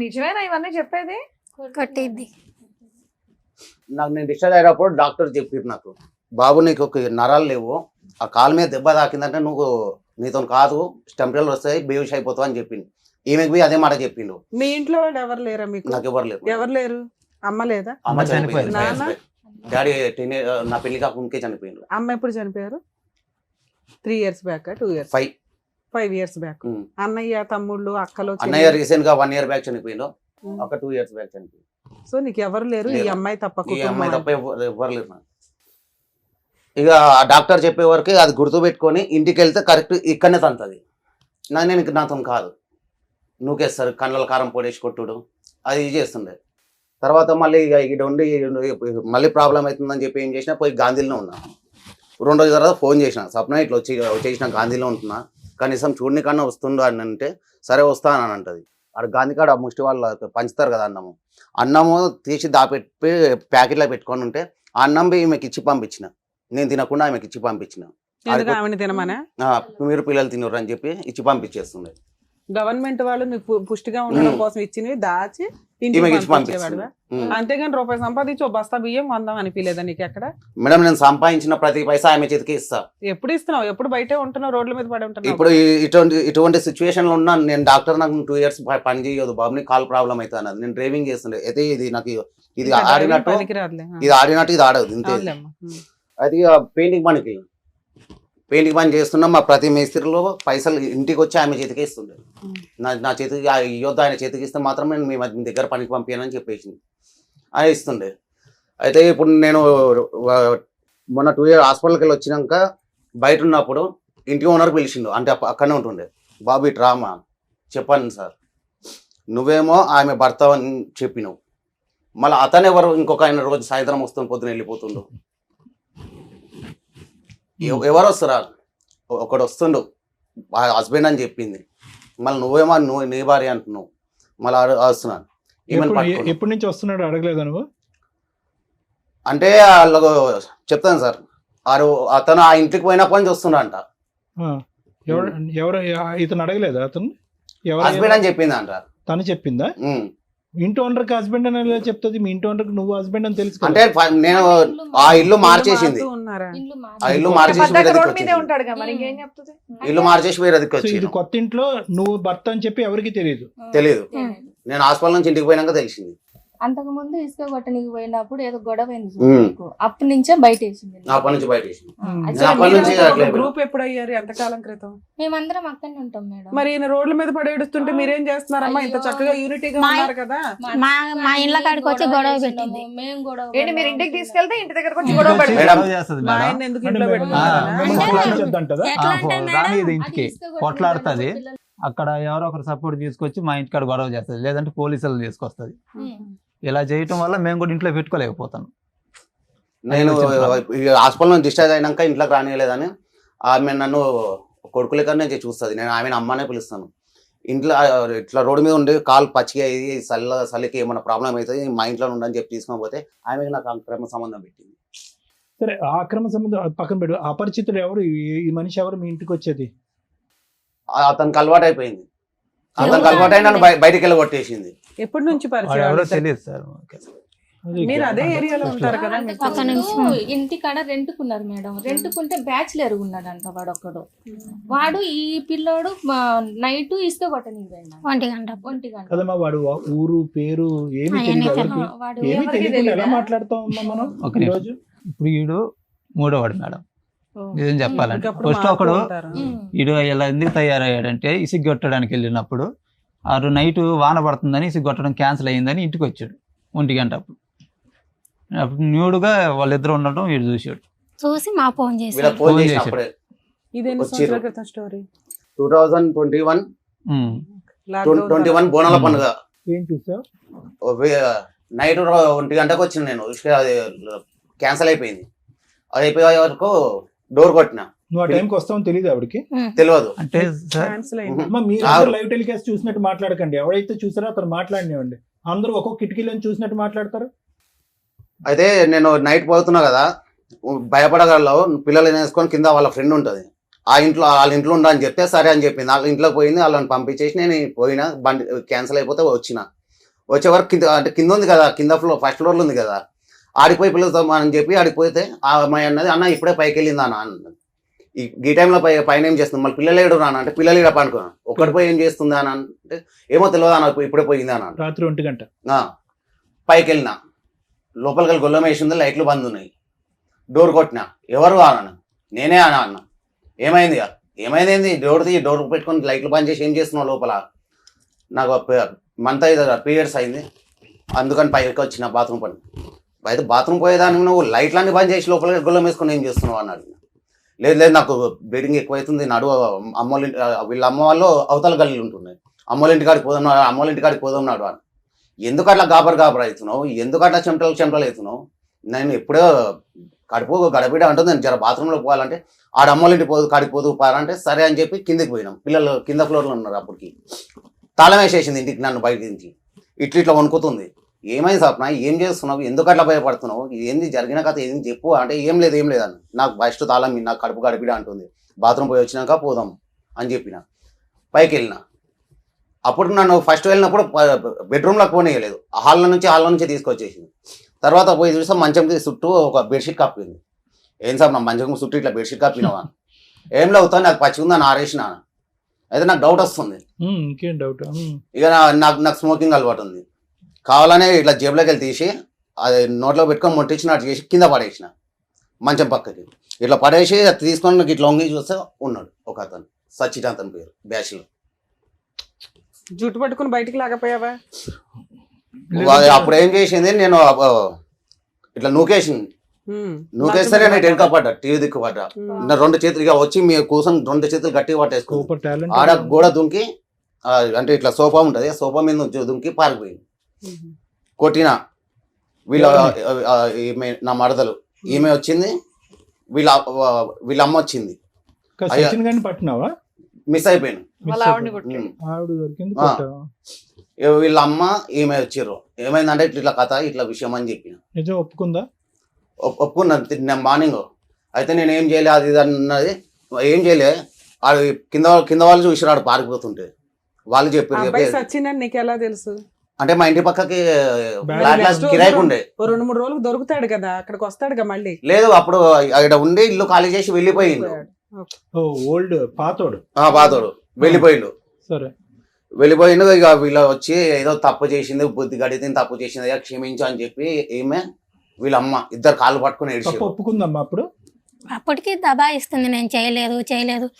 నిజమేనా ఇవన్నీ చెప్పేది? కొట్టింది. నాకు నేను డిశ్చార్జ్ అయినప్పుడు డాక్టర్ చెప్పారు నాకు, బాబు నీకు ఒక నరాలు లేవు, ఆ కాలు మీద దెబ్బ తాకిందంటే నువ్వు నీతో కాదు, స్టెంపరల్ వస్తాయి, బేవిష్ అయిపోతావు అని చెప్పిండు. ఈమెకి పోయి అదే మాట చెప్పిండు. మీ ఇంట్లో వాళ్ళు ఎవరు లేరా మీకు? నాకు ఎవరు లేరు. ఎవరు లేరు? అమ్మ లేదా? అమ్మ చనిపోయింది. నాన్న? డాడీ నా పెళ్లి కాకముందుకే చనిపోయిండు. అమ్మ ఎప్పుడు చనిపోయారు? 3 years back, 2 years? 5 years back. అన్నయ్య, తమ్ముళ్ళు, అక్కలు? అన్నయ్య రీసెంట్ గా 1 year బ్యాక్ చనిపోయిండు, ఒక 2 years బ్యాక్ చనిపోయిండు. సో నీకు ఎవరు లేరు? ఈ అమ్మాయి తప్ప? ఈ అమ్మాయి తప్ప ఎవరు లేరు నాకు. ఇక డాక్టర్ చెప్పే వరకు అది గుర్తు పెట్టుకొని ఇంటికి వెళ్తే కరెక్ట్ ఇక్కడనే తంతది. నేను నాతో కాదు, నూకేస్తారు, కళ్ళల కారం పొడేసి కొట్టుడు అది చేస్తుండే. తర్వాత మళ్ళీ ఇక ఇక్కడ ఉండి మళ్ళీ ప్రాబ్లం అవుతుందని చెప్పి ఏం చేసినా పోయి గాంధీలో ఉన్నా. 2 రోజుల తర్వాత ఫోన్ చేసిన, సప్న ఇట్లా వచ్చేసిన గాంధీలో ఉంటున్నా, కనీసం చూడని కన్నా వస్తుండు అని అంటే సరే వస్తానని అంటది. అక్కడ గాంధీ కాడ ముష్టి వాళ్ళు పంచుతారు కదా అన్నము తీసి దాపెట్టి ప్యాకెట్లో పెట్టుకొని ఉంటే ఆ అన్నం ఈమెకి ఇచ్చి పంపించిన, నేను తినకుండా ఆమెకి ఇచ్చి పంపించిన. మీరు పిల్లలు తినరు అని చెప్పి ఇచ్చి పంపించేస్తుండే. గవర్నమెంట్ వాళ్ళు మీకు పుష్టిగా ఉండడం కోసం ఇచ్చినవి దాచి ఇంటికి పంపించేవాడు. అంతేగాని రూపాయి సంపాదించి 1 బస్తా బియ్యం కొందాం అనిపించలేదా నీకు ఎక్కడ? మేడం నేను సంపాదించిన ప్రతి పైసా ఆమె చేతికి ఇస్తా. ఎప్పుడు ఇస్తున్నావు? ఎప్పుడు బయటే ఉంటున్నావు, రోడ్ల మీద పడి ఉంటున్నావు? ఇప్పుడు ఇటువంటి సిచ్యువేషన్ లో ఉన్నా నేను డాక్టర్, నాకు 2 years పని చేయదు బాబుని, కాల్ ప్రాబ్లం అవుతుంది అన్నది. నేను డ్రైవింగ్ చేస్తుండే అయితే ఇది నాకు ఇది ఆడినట్టు ఇది ఆడదు ఇంతే. అది పెయింటింగ్ పని చేస్తున్నాం. మా ప్రతి మేస్త్రిలో పైసలు ఇంటికి వచ్చి ఆమె చేతికి ఇస్తుండే. నా చేతికి ఇవ్వద్దు, ఆయన చేతికి ఇస్తే మాత్రం నేను మీ దగ్గర పనికి పంపానని చెప్పేసింది, ఆయన ఇస్తుండే. అయితే ఇప్పుడు నేను మొన్న 2 years హాస్పిటల్కి వెళ్ళి వచ్చినాక బయట ఉన్నప్పుడు ఇంటి ఓనర్ పిలిచిండు, అంటే అక్కడనే ఉంటుండే. బాబు ఇటు రామా, చెప్పాను సార్, నువ్వేమో ఆమె భర్త అని చెప్పినావు, మళ్ళీ అతను ఎవరు ఇంకొక ఆయన రోజు సాయంత్రం వస్తుంది, పొద్దున వెళ్ళిపోతుండు. ఎవరు వస్తారా? ఒకడు వస్తుండు, హస్బెండ్ అని చెప్పింది. మళ్ళీ నువ్వేమో నీ భార్య అంటున్నావు, మళ్ళీ వస్తున్నాను ఎప్పటి నుంచి వస్తున్నాడు అడగలేదా నువ్వు? అంటే వాళ్ళకు చెప్తాను సార్, అతను ఆ ఇంటికి పోయినప్పటి నుంచి వస్తున్నాడంట. ఎవరు ఇతను అడగలేదా? అతను హస్బెండ్ అని చెప్పింది అంట. తను చెప్పిందా? ఇంటి ఓనర్కి హస్బెండ్ అని ఎలా చెప్తుంది? మీ ఇంటి ఓనర్కి నువ్వు హస్బెండ్ అని తెలుసు. అంటే నేను ఆ ఇల్లు మార్చేసింది, ఆ ఇల్లు మార్చేసి రోడ్ మీదే ఉంటాడుగా, మరి ఇంకేం చెప్తుంది? ఇల్లు మార్చేసి వేరేదికి వచ్చి ఇది కొత్త ఇంట్లో నువ్వు భర్త అని చెప్పి ఎవరికి తెలియదు. నేను హాస్పిటల్ నుంచి ఇంటికి పోయినాక తెలిసింది. అంతకు ముందు ఇసుక కొట్టనికి పోయినప్పుడు ఏదో గొడవ అయింది, అప్పటి నుంచే బయట వేసింది. అప్పటి నుంచి బయట వేసింది. గ్రూప్ ఎప్పుడు అయ్యారు? ఎంతకాలం క్రితం? మేమందరం అక్కడనే ఉంటాం మేడం. మరి ఈయన రోడ్ల మీద పడేడుస్తుంటే మీరేం చేస్తున్నారమ్మా? ఇంత చక్కగా యూనిటీగా ఉన్నారు కదా. మా ఇళ్ళ కాడికి వచ్చి గొడవ పెట్టింది. మేము గొడవ ఏంటి మీరు ఇంటికి తీసుకెళ్తే ఇంటి దగ్గరకు వచ్చి గొడవ పెడతారు? మా ఆయన ఎందుకు ఇంట్లో ఇంటికి కొట్లాడుతుంది, అక్కడ ఎవరో ఒకరు సపోర్ట్ తీసుకొచ్చి మా ఇంటికాడ గొడవ చేస్తుంది, లేదంటే పోలీసులను తీసుకొస్తుంది. ఇలా చేయటం వల్ల మేము కూడా ఇంట్లో పెట్టుకోలేకపోతాను. నేను హాస్పిటల్ నుంచి డిశ్చార్జ్ అయినాక ఇంట్లోకి రానియలేదని ఆమె నన్ను కొడుకు లెక్కనే చూస్తుంది. నేను ఆమెను అమ్మనే పిలుస్తాను. ఇంట్లో ఇట్లా రోడ్డు మీద ఉండి కాలు పచ్చిగా అయ్యి చలికి ఏమైనా ప్రాబ్లం అవుతుంది, మా ఇంట్లో ఉండని చెప్పి తీసుకొని పోతే ఆమెకి నాకు అక్రమ సంబంధం పెట్టింది. సరే, ఆ అక్రమ సంబంధం పక్కన పెట్టు. అపరిచితుడు ఎవరు? ఈ మనిషి ఎవరు మీ ఇంటికి వచ్చేది? అతనికి అలవాటు అయిపోయింది. అతనికి అలవాటు అయి నన్ను బయటికి వెళ్ళి కొట్టేసింది. ఎప్పటి నుంచి ఎవరో తెలియదు సార్. మీరు అదే ఏరియాలో ఉంటారు కదా? ఇంటి కాడ రెంట్కున్నారు మేడం. రెంట్కుంటే బ్యాచులర్ ఉన్నాడంట వాడొక్కడు. వాడు ఈ పిల్లోడు నైట్ ఇసుక కొట్టని ఒంటి గంట కదమ్మా. వాడు ఊరు పేరు ఏమి తెలియదు. ఎలా మాట్లాడతాం మనం ఈరోజు? ఇప్పుడు వీడు మూడోవాడు మేడం. నిజం చెప్పాలంటే ఫస్ట్ ఒకడు వీడు ఇలా ఎందుకు తయారయ్యాడంటే ఇసుక కొట్టడానికి వెళ్ళినప్పుడు ఆ నైట్ వాన పడుతుందని ఇసుక కొట్టడం క్యాన్సిల్ అయ్యిందని ఇంటికి వచ్చాడు 1 గంట. అప్పుడు న్యూడ్గా వాళ్ళిద్దరు ఉండటం వీడు చూసి మా ఫోన్ చేసి 2021 బోనాల పండుగ ఏం చూసావు? నైట్ 1 గంటకు వచ్చిన నేను, అది క్యాన్సిల్ అయిపోయింది. అది అయిపోయే వరకు డోర్ కొట్టినా. నువ్వు ఆ టైంకి వస్తావని తెలియదు ఆవిడకి? తెలియదు. అంటే మీరు లైవ్ టెలికాస్ట్ చూసినట్టు మాట్లాడకండి. ఎవరైతే చూసారో అతను మాట్లాడినివ్వండి. అందరూ ఒక్కొక్క కిటికీలో చూసినట్టు మాట్లాడతారు. అయితే నేను నైట్ పోతున్నా కదా, భయపడగలలో పిల్లలు వేసుకొని కింద వాళ్ళ ఫ్రెండ్ ఉంటుంది, వాళ్ళ ఇంట్లో ఉండా అని చెప్తే సరే అని చెప్పింది. వాళ్ళ ఇంట్లోకి పోయింది, వాళ్ళని పంపించేసి నేను పోయినా. బండి క్యాన్సిల్ అయిపోతే వచ్చే వరకు కింద ఉంది కదా, కింద ఫస్ట్ ఫ్లోర్లో ఉంది కదా, ఆడిపోయి పిల్లలతో అని చెప్పి ఆడిపోతే ఆ అమ్మాయి అన్నది, అన్న ఇప్పుడే పైకి వెళ్ళిందా అన్నది. ఈ టైంలో పైన ఏం చేస్తుంది, మళ్ళీ పిల్లలు ఏడు రాను అంటే పిల్లలు ఇక్కడ పనుకున్నాను. ఒక్కటి పోయి ఏం చేస్తుంది అని అంటే ఏమో తెలియదు అన్న, ఇప్పుడే పోయింది అన్న. రాత్రి 1 గంట పైకి వెళ్ళినా, లోపలికి వెళ్ళి గొల్లం వేసింది, లైట్లు బంద్ ఉన్నాయి. డోర్ కొట్టినా, ఎవరు అన్న, నేనే అన్న. ఏమైంది ఏమైంది? డోర్ పెట్టుకొని లైట్లు బంద్ చేసి ఏం చేస్తున్నావు లోపల? నాకు మంత్ అయితే పీరియడ్స్ అయింది, అందుకని పైకి వచ్చిన బాత్రూమ్ పని. అయితే బాత్రూమ్ పోయేదానికి నువ్వు లైట్లన్నీ బంద్ చేసి లోపలికి గొల్లం వేసుకొని ఏం చేస్తున్నావు అన్నాడు. లేదు నాకు బ్లీడింగ్ ఎక్కువైతుంది, నడువు అమ్మోళ్ళ వీళ్ళ అమ్మ వాళ్ళు అవతల గల్లీలు ఉంటున్నాయి, అమ్మోళ్ళ ఇంటికాడికి పోదాం నాడు అని. ఎందుకు అట్లా గాబర్ అవుతున్నావు? ఎందుకు అట్లా చెమటలు అవుతున్నావు? నేను ఎప్పుడో గడబిడ అంటుంది, నేను జర బాత్రూంలో పోవాలంటే ఆడ అమ్మోళ్ళ ఇంటి కాడికి పోదు పారంటే సరే అని చెప్పి కిందికి పోయినాం. పిల్లలు కింద ఫ్లోర్లో ఉన్నారు. అప్పటికి తాళం వేసేసింది ఇంటికి, నన్ను బయట నుంచి ఇట్లా వణుకుతుంది. ఏమైంది సప్న, ఏం చేస్తున్నావు, ఎందుకు అట్లా భయపడుతున్నావు, ఏంది జరిగిన కథ ఏం చెప్పు అంటే ఏం లేదు అని. నాకు ఫస్ట్ తాళం నాకు కడుపు గడిపిడ అంటుంది, బాత్రూమ్ పోయి వచ్చినాక పోదాం అని చెప్పిన. పైకి వెళ్ళిన. అప్పుడు నన్ను ఫస్ట్ వెళ్ళినప్పుడు బెడ్రూమ్లోకి పోనీయలేదు, హాల్ నుంచి తీసుకొచ్చేసింది. తర్వాత పోయి చూస్తే మంచం చుట్టూ ఒక బెడ్షీట్ కప్పింది. ఏం సార్ నా మంచం చుట్టూ ఇట్లా బెడ్షీట్ కప్పినావా? ఏం లేవుతావు, నాకు పచ్చి ఉందని ఆరేసిన. అయితే నాకు డౌట్ వస్తుంది. ఇక నాకు స్మోకింగ్ అలవాటు ఉంది. కావాలనే ఇట్లా జేబులోకి వెళ్ళి తీసి అది నోట్లో పెట్టుకొని మొట్టించినట్టు చేసి కింద పడేసిన, మంచం పక్కకి ఇట్లా పడేసి తీసుకొని ఇట్లా వంగి చూస్తే ఉన్నాడు ఒక అతను, సచిన్ అతని పేరు, బ్యాచులర్. జుట్టు పట్టుకుని బయటికి లాగపోయావా? అప్పుడు ఏం చేసింది, నేను ఇట్లా నూకేస్తే నేను వెనక పడ్డా, టీవీ దిక్కు పడ్డా. 2 చేతులు ఇక వచ్చి మీ కూర్చొని 2 చేతులు గట్టిగా పట్టేసుకో, ఆడ గోడ దుంకి అంటే ఇట్లా సోఫా ఉంటుంది, సోఫా మీద దుంకి పారిపోయింది. కొట్టిన ఈమె నా మరదలు, ఈమె వచ్చింది, వీళ్ళ అమ్మ వచ్చింది. పట్టినావా? మిస్ అయిపోయాను. వాళ్ళ ఆవిడని కొట్టాడు. ఆవిడ దొరికింది ఆ. కొట్టావు. వీళ్ళ అమ్మ ఈమె వచ్చారు, ఏమైందంటే ఇట్లా కథ ఇట్లా విషయం అని చెప్పిన. నిజం ఒప్పుకుందా? ఒప్పుకున్నాను నేను మార్నింగ్. అయితే నేను ఏం చేయలే అది ఇది అన్నది, ఏం చేయలే. ఆడు కింద వాళ్ళు చూసినాడు పారిపోతుంటే, వాళ్ళు అబ్బాయి చెప్పారు. సచిన్ నీకు ఎలా తెలుసు? అంటే మా ఇంటి పక్కకి నెక్స్ట్ కిరాయికి ఉండే. 2-3 రోజులకు దొరుకుతాడు కదా, అక్కడికి వస్తాడుగా మళ్ళీ. లేదు అప్పుడు అక్కడ ఉండి ఇల్లు ఖాళీ చేసి వెళ్ళిపోయిండు. ఓ ఓల్డ్ పాతోడు. బాధోడు వెళ్ళిపోయిండు. సరే. వెళ్ళిపోయిండు. ఇక వీళ్ళు వచ్చి ఏదో తప్పు చేసింది, బుద్ధి గడితే తప్పు చేసింది, అయ్యా క్షమించు అని చెప్పి ఈమె వీళ్ళ అమ్మ ఇద్దరు కాళ్ళు పట్టుకుని తప్పు ఏడ్చారు. ఒప్పుకుందమ్మా అప్పుడు? అప్పటికి దబాయిస్తుంది, నేను చేయలేదు.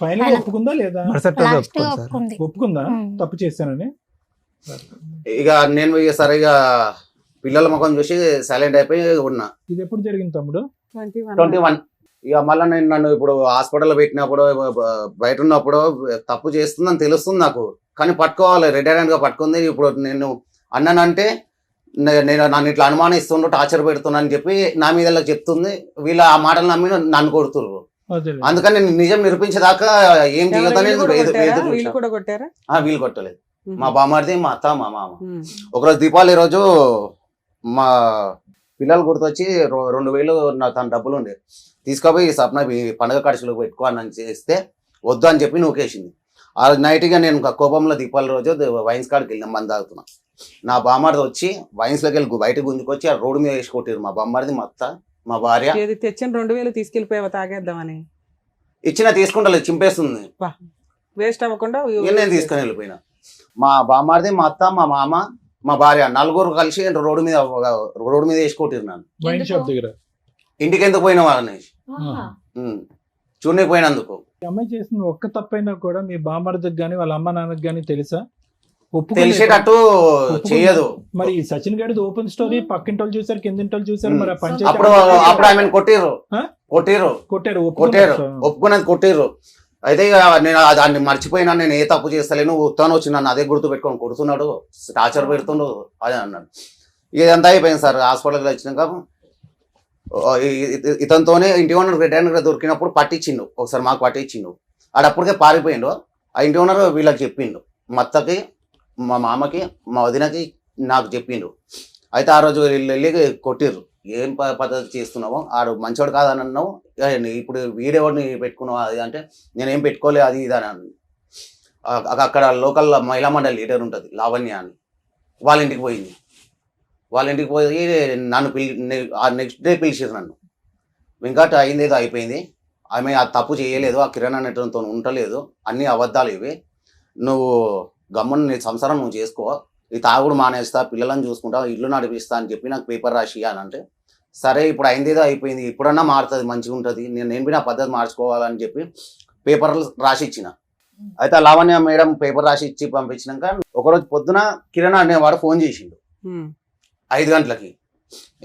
ఫైనల్ ఆయన- ఒప్పుకుందా లేదా? లాస్ట్ ఒప్పుకుంది. ఒప్పుకుందా ఉమ్. తప్పు చేశానని? ఇక నేను ఇక సరే ఇక పిల్లల ముఖం చూసి సైలెంట్ అయిపోయి ఉన్నా. ఇది ఎప్పుడు జరిగింది తమ్ముడు? 21. ఇక మళ్ళీ నేను నన్ను ఇప్పుడు హాస్పిటల్లో పెట్టినప్పుడు బయట ఉన్నప్పుడు తప్పు చేస్తుందని తెలుస్తుంది నాకు, కానీ పట్టుకోవాలి, రెడ్ హ్యాండ్ గా పట్టుకుంది. ఇప్పుడు నేను అన్నానంటే నేను నన్ను ఇట్లా అనుమానిస్తుండ్రు, టార్చర్ పెడుతున్నా అని చెప్పి నా మీద చెప్తుంది. వీళ్ళు ఆ మాటలు నమ్మి నన్ను కొడుతుర్రు. అదే. అందుకని నేను నిజం నిరూపించేదాకా ఏం చేయొద్దని వీళ్ళు కూడా కొట్టారా? వీళ్ళు కొట్టలేదు. మా బామ్మడిది, మా అత్త, మా మామ. ఒకరోజు దీపావళి రోజు మా పిల్లలు గుర్తొచ్చి 2,000 తన డబ్బులు ఉండే తీసుకుపోయి సప్న పండుగ ఖర్చులకు పెట్టుకో అని చేస్తే వద్దు అని చెప్పి నూకేసింది. ఆ నైట్గా నేను కోపంలో దీపావళి రోజు వైన్స్ కాడికి వెళ్ళిన మంది తాగుతున్నా. నా బామ్మడిది వచ్చి వైన్స్లోకి వెళ్ళి బయటకు గుంజుకొచ్చి ఆ రోడ్డు మీద వేసి కొట్టారు. మా బామ్మడిది, మా అత్త, మా భార్య. తెచ్చిన 2,000 తీసుకెళ్లిపోయావా తాగేద్దామని? ఇచ్చిన తీసుకుంటలేదు, చింపేస్తుంది. వేస్ట్ అవ్వకుండా నేను తీసుకొని వెళ్ళిపోయినా. మా బామ్మడిది, మా అత్త, మా మామ, మా భార్య నలుగురు కలిసి రోడ్డు మీద వేసి కొట్టిరు నన్ను. వైన్ షాప్ దగ్గర. ఇంటికి ఎందుకు పోయినా వాళ్ళని చూడనికి పోయినందుకు. ఈ అమ్మాయి చేసిన ఒక్క తప్పైనా కూడా మీ బామ్మర్దికి గానీ వాళ్ళ అమ్మ నాన్నకి గానీ తెలుసా? తెలిసేటట్టు చేయదు. మరి ఈ సచిన్ గడిది ఓపెన్ స్టోరీ, పక్కింటి వాళ్ళు చూసారు, కిందింటి వాళ్ళు చూసారు, మరి ఆ అప్పుడు ఆమెను కొట్టిర్రు. కొట్టారు. ఒప్పుకునేది కొట్టిర్రు. అయితే ఇక నేను దాన్ని మర్చిపోయినా, నేను ఏ తప్పు చేస్తలేను, ఉత్తాను వచ్చి నన్ను అదే గుర్తు పెట్టుకొని కొడుతున్నాడు, టార్చర్ పెడుతుండు అని అన్నాడు. ఇదంతా అయిపోయింది సార్. హాస్పిటల్కి వచ్చినాక ఇతనితోనే ఇంటి ఓనర్ రెడ్ హ్యాండ్ దొరికినప్పుడు పట్టించిండు, ఒకసారి మాకు పట్టించిండు. ఆడప్పటికే పారిపోయిండు. ఆ ఇంటి ఓనర్ వీళ్ళకి చెప్పిండు, మా అత్తకి, మా మామకి, మా వదినకి, నాకు చెప్పిండు. అయితే ఆ రోజు వెళ్ళి కొట్టిర్రు. ఏం పద్ధతి చేస్తున్నావు, ఆడు మంచోడు కాదని అన్నావు, ఇప్పుడు వీడేవాడిని పెట్టుకున్నావు అది అంటే నేనేం పెట్టుకోలే అది ఇది అని. అక్కడ లోకల్ మహిళా మండలి లీడర్ ఉంటుంది లావణ్య అని, వాళ్ళ ఇంటికి పోయింది. వాళ్ళ ఇంటికి పోయి నన్ను నెక్స్ట్ డే పిలిచిరు నన్ను. వెంకట అయిందేదో అయిపోయింది, ఆమె ఆ తప్పు చేయలేదు, ఆ కిరణ్ అనేటతో ఉండలేదు, అన్ని అబద్ధాలు ఇవి, నువ్వు గమ్మున నీ సంసారం నువ్వు చేసుకో, ఈ తాగుడు మానేస్తా, పిల్లలను చూసుకుంటా, ఇల్లు నడిపిస్తా అని చెప్పి నాకు పేపర్ రాసి అని అంటే, సరే ఇప్పుడు అయిందేదో అయిపోయింది, ఇప్పుడన్నా మారుతుంది, మంచిగా ఉంటుంది, నేను నా పద్ధతి మార్చుకోవాలని చెప్పి పేపర్లు రాసి ఇచ్చిన. అయితే లావణ్య మేడం పేపర్ రాసి ఇచ్చి పంపించినాక ఒకరోజు పొద్దున కిరణ్ అనేవాడు ఫోన్ చేసిండు 5 గంటలకి.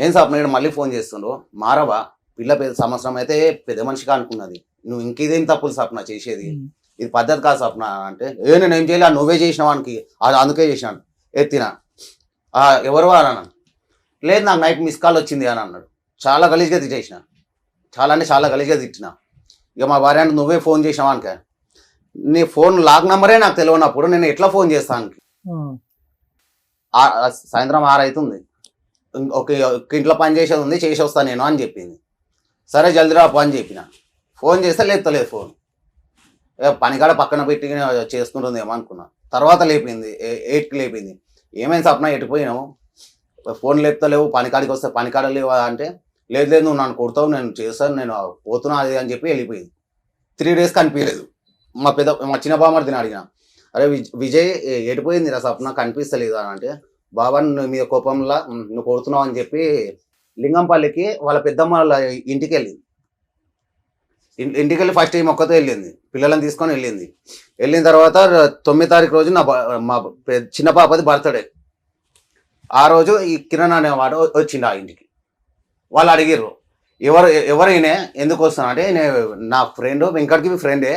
ఏం సార్ మేడం మళ్ళీ ఫోన్ చేస్తుండో, మారవా, పిల్ల సంవత్సరం అయితే పెద్ద మనిషిగా అనుకున్నది, నువ్వు ఇంకేదేం తప్పులు సప్న చేసేది, ఇది పద్ధతి కాదు సప్న అంటే, నేను ఏం చేయలే, నువ్వే చేసినావు వానికి, అందుకే చేసినాను, ఎత్తిన. ఎవరు అని అన్నాను. లేదు నాకు నైట్ మిస్ కాల్ వచ్చింది అని అన్నాడు. చాలా గలీజ్గా తిట్టేసిన, చాలా అంటే చాలా గలీజ్గా తిట్టిన. ఇక మా భార్య అంటే నువ్వే ఫోన్ చేసినావు అనుక, నీ ఫోన్ లాక్ నెంబరే నాకు తెలియనప్పుడు నేను ఎట్లా ఫోన్ చేస్తాను? సాయంత్రం 6 అవుతుంది, ఒక ఇంట్లో పని చేసేది ఉంది, చేసి వస్తాను నేను అని చెప్పింది. సరే జల్దీ రా అని చెప్పిన. ఫోన్ చేస్తే లేపుతలేదు ఫోన్, పనికాడ పక్కన పెట్టి చేసుకుంటుంది ఏమో అనుకున్నా. తర్వాత లేపింది, 8కి లేపింది. ఏమైంది సప్న ఎటుపోయినావు, ఫోన్ లేపుతలేవు, పనికాడికి వస్తే పనికాడ లేవు అంటే, లేదు లేదు నువ్వు నన్ను కొడతావు, నేను చేస్తాను, నేను పోతున్నా అది అని చెప్పి వెళ్ళిపోయింది. 3 days కనిపించలేదు. మా చిన్న బామ్మర్దిని అడిగిన, అరే విజయ్ ఎటుపోయింది రా సప్న కనిపిస్తలేదు అని అంటే, బాబా నువ్వు మీద కోపంలా నువ్వు కొడుతున్నావు అని చెప్పి లింగంపల్లికి వాళ్ళ పెద్దమ్మ వాళ్ళ ఇంటికి వెళ్ళింది. ఇంటికి వెళ్ళి ఫస్ట్ టైం ఒక్కతో వెళ్ళింది, పిల్లలను తీసుకొని వెళ్ళింది. వెళ్ళిన తర్వాత 9వ తారీఖు రోజు మా చిన్న పాపది బర్త్డే. ఆ రోజు ఈ కిరణ్ అనేవాడు వచ్చిండు ఆ ఇంటికి. వాళ్ళు అడిగిర్రు, ఎవరైనా ఎందుకు వస్తున్నా అంటే, నా ఫ్రెండ్ వెంకట్కి ఫ్రెండే,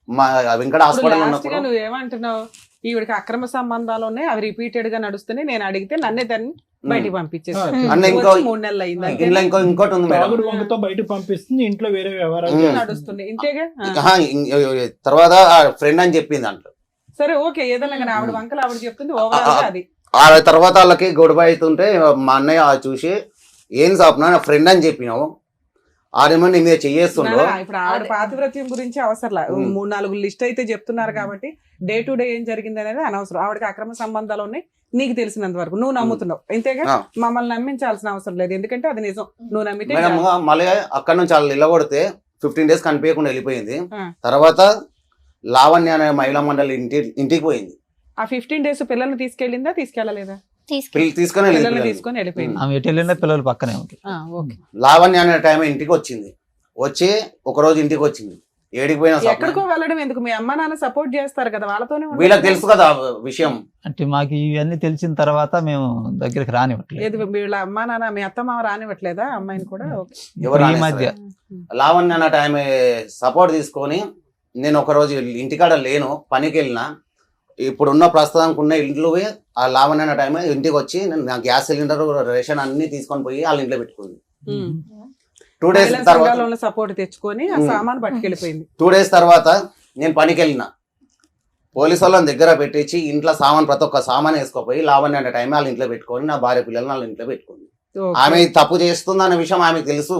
మా వెంకట హాస్పిటల్ ఉన్నప్పుడు. నువ్వు ఏమంటున్నావు, ఈవిడికి అక్రమ సంబంధాలు ఉన్నాయి, అవి రిపీటెడ్ గా నడుస్తున్నాయి, నేను అడిగితే నన్నే దాన్ని బయటికి పంపించేసి అన్న ఇంకో 3 నెలలు అయింది అంతే. ఇంట్లో ఇంకోటి ఉంది మేడం. తాగుడు వంకతో బయటకు పంపిస్తుంది, ఇంట్లో వేరే వ్యవహారాలు చేస్తుంది. నడుస్తుంది ఇంతేగా. తర్వాత ఫ్రెండ్ అని చెప్పింది అంట. సరే ఓకే, ఏదైనా కానీ ఆవిడ వంకలు ఆవిడ చెప్తుంది, ఓవరాల్ గా అది. ఆ తర్వాత వాళ్ళకి గొడవ అవుతుంటే మా అన్నయ్య చూసి ఏం సాపునా నా ఫ్రెండ్ అని చెప్పినావు, ఆడేమో నీ మీద చెయ్యేస్తుండో. ఇప్పుడు ఆవిడ పాతివ్రత్యం గురించి అవసరం 3-4 లిస్ట్ అయితే చెప్తున్నారు కాబట్టి డే టు డే ఏం జరిగింది అనేది అనవసరం. ఆవిడకి అక్రమ సంబంధాలు ఉన్నాయి నీకు తెలిసినంత వరకు, నువ్వు నమ్ముతున్నావు ఇంతేగా. మమ్మల్ని నమ్మించాల్సిన అవసరం లేదు, ఎందుకంటే అది నిజం, నువ్వు నమ్మితే. మేడం మళ్ళీ అక్కడ నుంచి వాళ్ళు నిలబడితే 15 days కనిపించకుండా వెళ్ళిపోయింది. తర్వాత లావణ్య అనే మహిళా మండలి ఇంటికి పోయింది. ఆ 15 days పిల్లల్ని తీసుకెళ్ళిందా తీసుకెళ్ళలేదా? తీసుకొని పిల్లల్ని తీసుకొని వెళ్ళిపోయింది. ఆమె ఎటు వెళ్ళినా పిల్లలు పక్కనే ఉంటారు. ఓకే. లావణ్య అనే టైం ఇంటికి వచ్చింది, వచ్చి ఒక రోజు ఇంటికి వచ్చింది. ఏడికి పోయినా ఎక్కడికో వెళ్ళడం ఎందుకు? మీ అమ్మ నాన్న సపోర్ట్ చేస్తారు కదా, వాళ్ళతోనే ఉండాలి. వీళ్ళకి తెలుసు కదా విషయం. అంటే మాకు ఇవన్నీ తెలిసిన తర్వాత మేము దగ్గరికి రానివ్వట్లేదు. ఏది వీళ్ళ అమ్మ నాన్న మీ అత్త మామ రానివ్వట్లేదా అమ్మాయిని కూడా? ఎవరు ఈ మధ్య లావణ్య అన్న టైం సపోర్ట్ తీసుకొని నేను ఒక రోజు ఇంటికాడ లేను, పనికి వెళ్ళిన. ఇప్పుడున్న ప్రస్తుతానికి ఉన్న ఇంట్లో ఆ లావణ్య అన్న టైం ఇంటికి వచ్చి నా గ్యాస్ సిలిండర్ రేషన్ అన్ని తీసుకొని పోయి వాళ్ళ ఇంట్లో పెట్టుకుంది. 2 days తర్వాత సపోర్ట్ తెచ్చుకొని ఆ సామాన్ పట్టుకెళ్ళిపోయింది. 2 days తర్వాత నేను పనికి వెళ్ళిన, పోలీసు వాళ్ళని దగ్గర పెట్టించి ఇంట్లో సామాన్ ప్రతి ఒక్క సామాన్ వేసుకోపోయి లావణ్య అనే టైం వాళ్ళ ఇంట్లో పెట్టుకొని నా భార్య పిల్లల్ని వాళ్ళ ఇంట్లో పెట్టుకుంది. ఆమె తప్పు చేస్తుంది అనే విషయం ఆమెకు తెలుసు,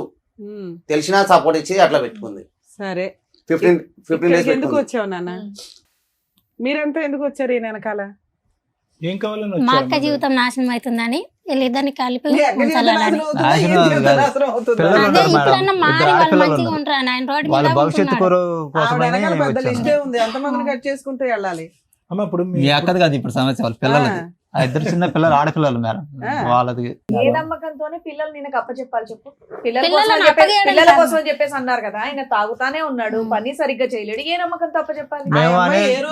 తెలిసినా సపోర్ట్ ఇచ్చి అట్లా పెట్టుకుంది. సరే 15 days ఎందుకు వచ్చావు నాన్న? మీరంతా ఎందుకు వచ్చారు ఈ వెనకాల? ఏం కావాలని మా అక్క జీవితం నాశనం అవుతుందని వీళ్ళిద్దరిని కలిపి మీ అక్క జీవితం ఉంచాలని. నాశనం అవుతుందా? ఏం జీవితం నాశనం అవుతుందా? పిల్లలు అదే ఉన్నారు మేడం, ఇప్పుడన్నా మారి ఇద్దరు వాళ్ళు ఆడపిల్లలు మంచిగా ఉన్నారు. ఉంటారు, ఆయన రోడ్డు వాళ్ళ మీద భవిష్యత్తు ఉంటున్నాడు. ఆవిడ కోసమని వెనకాల పెద్ద వచ్చాను. లిస్టే ఉంది, ఎంతమందిని కట్ చేసుకుంటూ వెళ్ళాలి. అమ్మ ఇప్పుడు మీ అక్కది కాదు ఇప్పుడు సమస్య, వాళ్ళ పిల్లలది. ఆ ఇద్దరు చిన్న పిల్లలు, ఆడపిల్లలు మేడం. వాళ్ళది ఏ నమ్మకంతోనే పిల్లలు నేను అప్పచెప్పాలి చెప్పు? పిల్లలను పిల్లల అప్పగియడం కోసం చెప్పేసి అన్నారు కదా, ఆయన తాగుతానే ఉన్నాడు, పని సరిగ్గా చేయలేడు, ఏ నమ్మకంతో అప్పచెప్పాలి?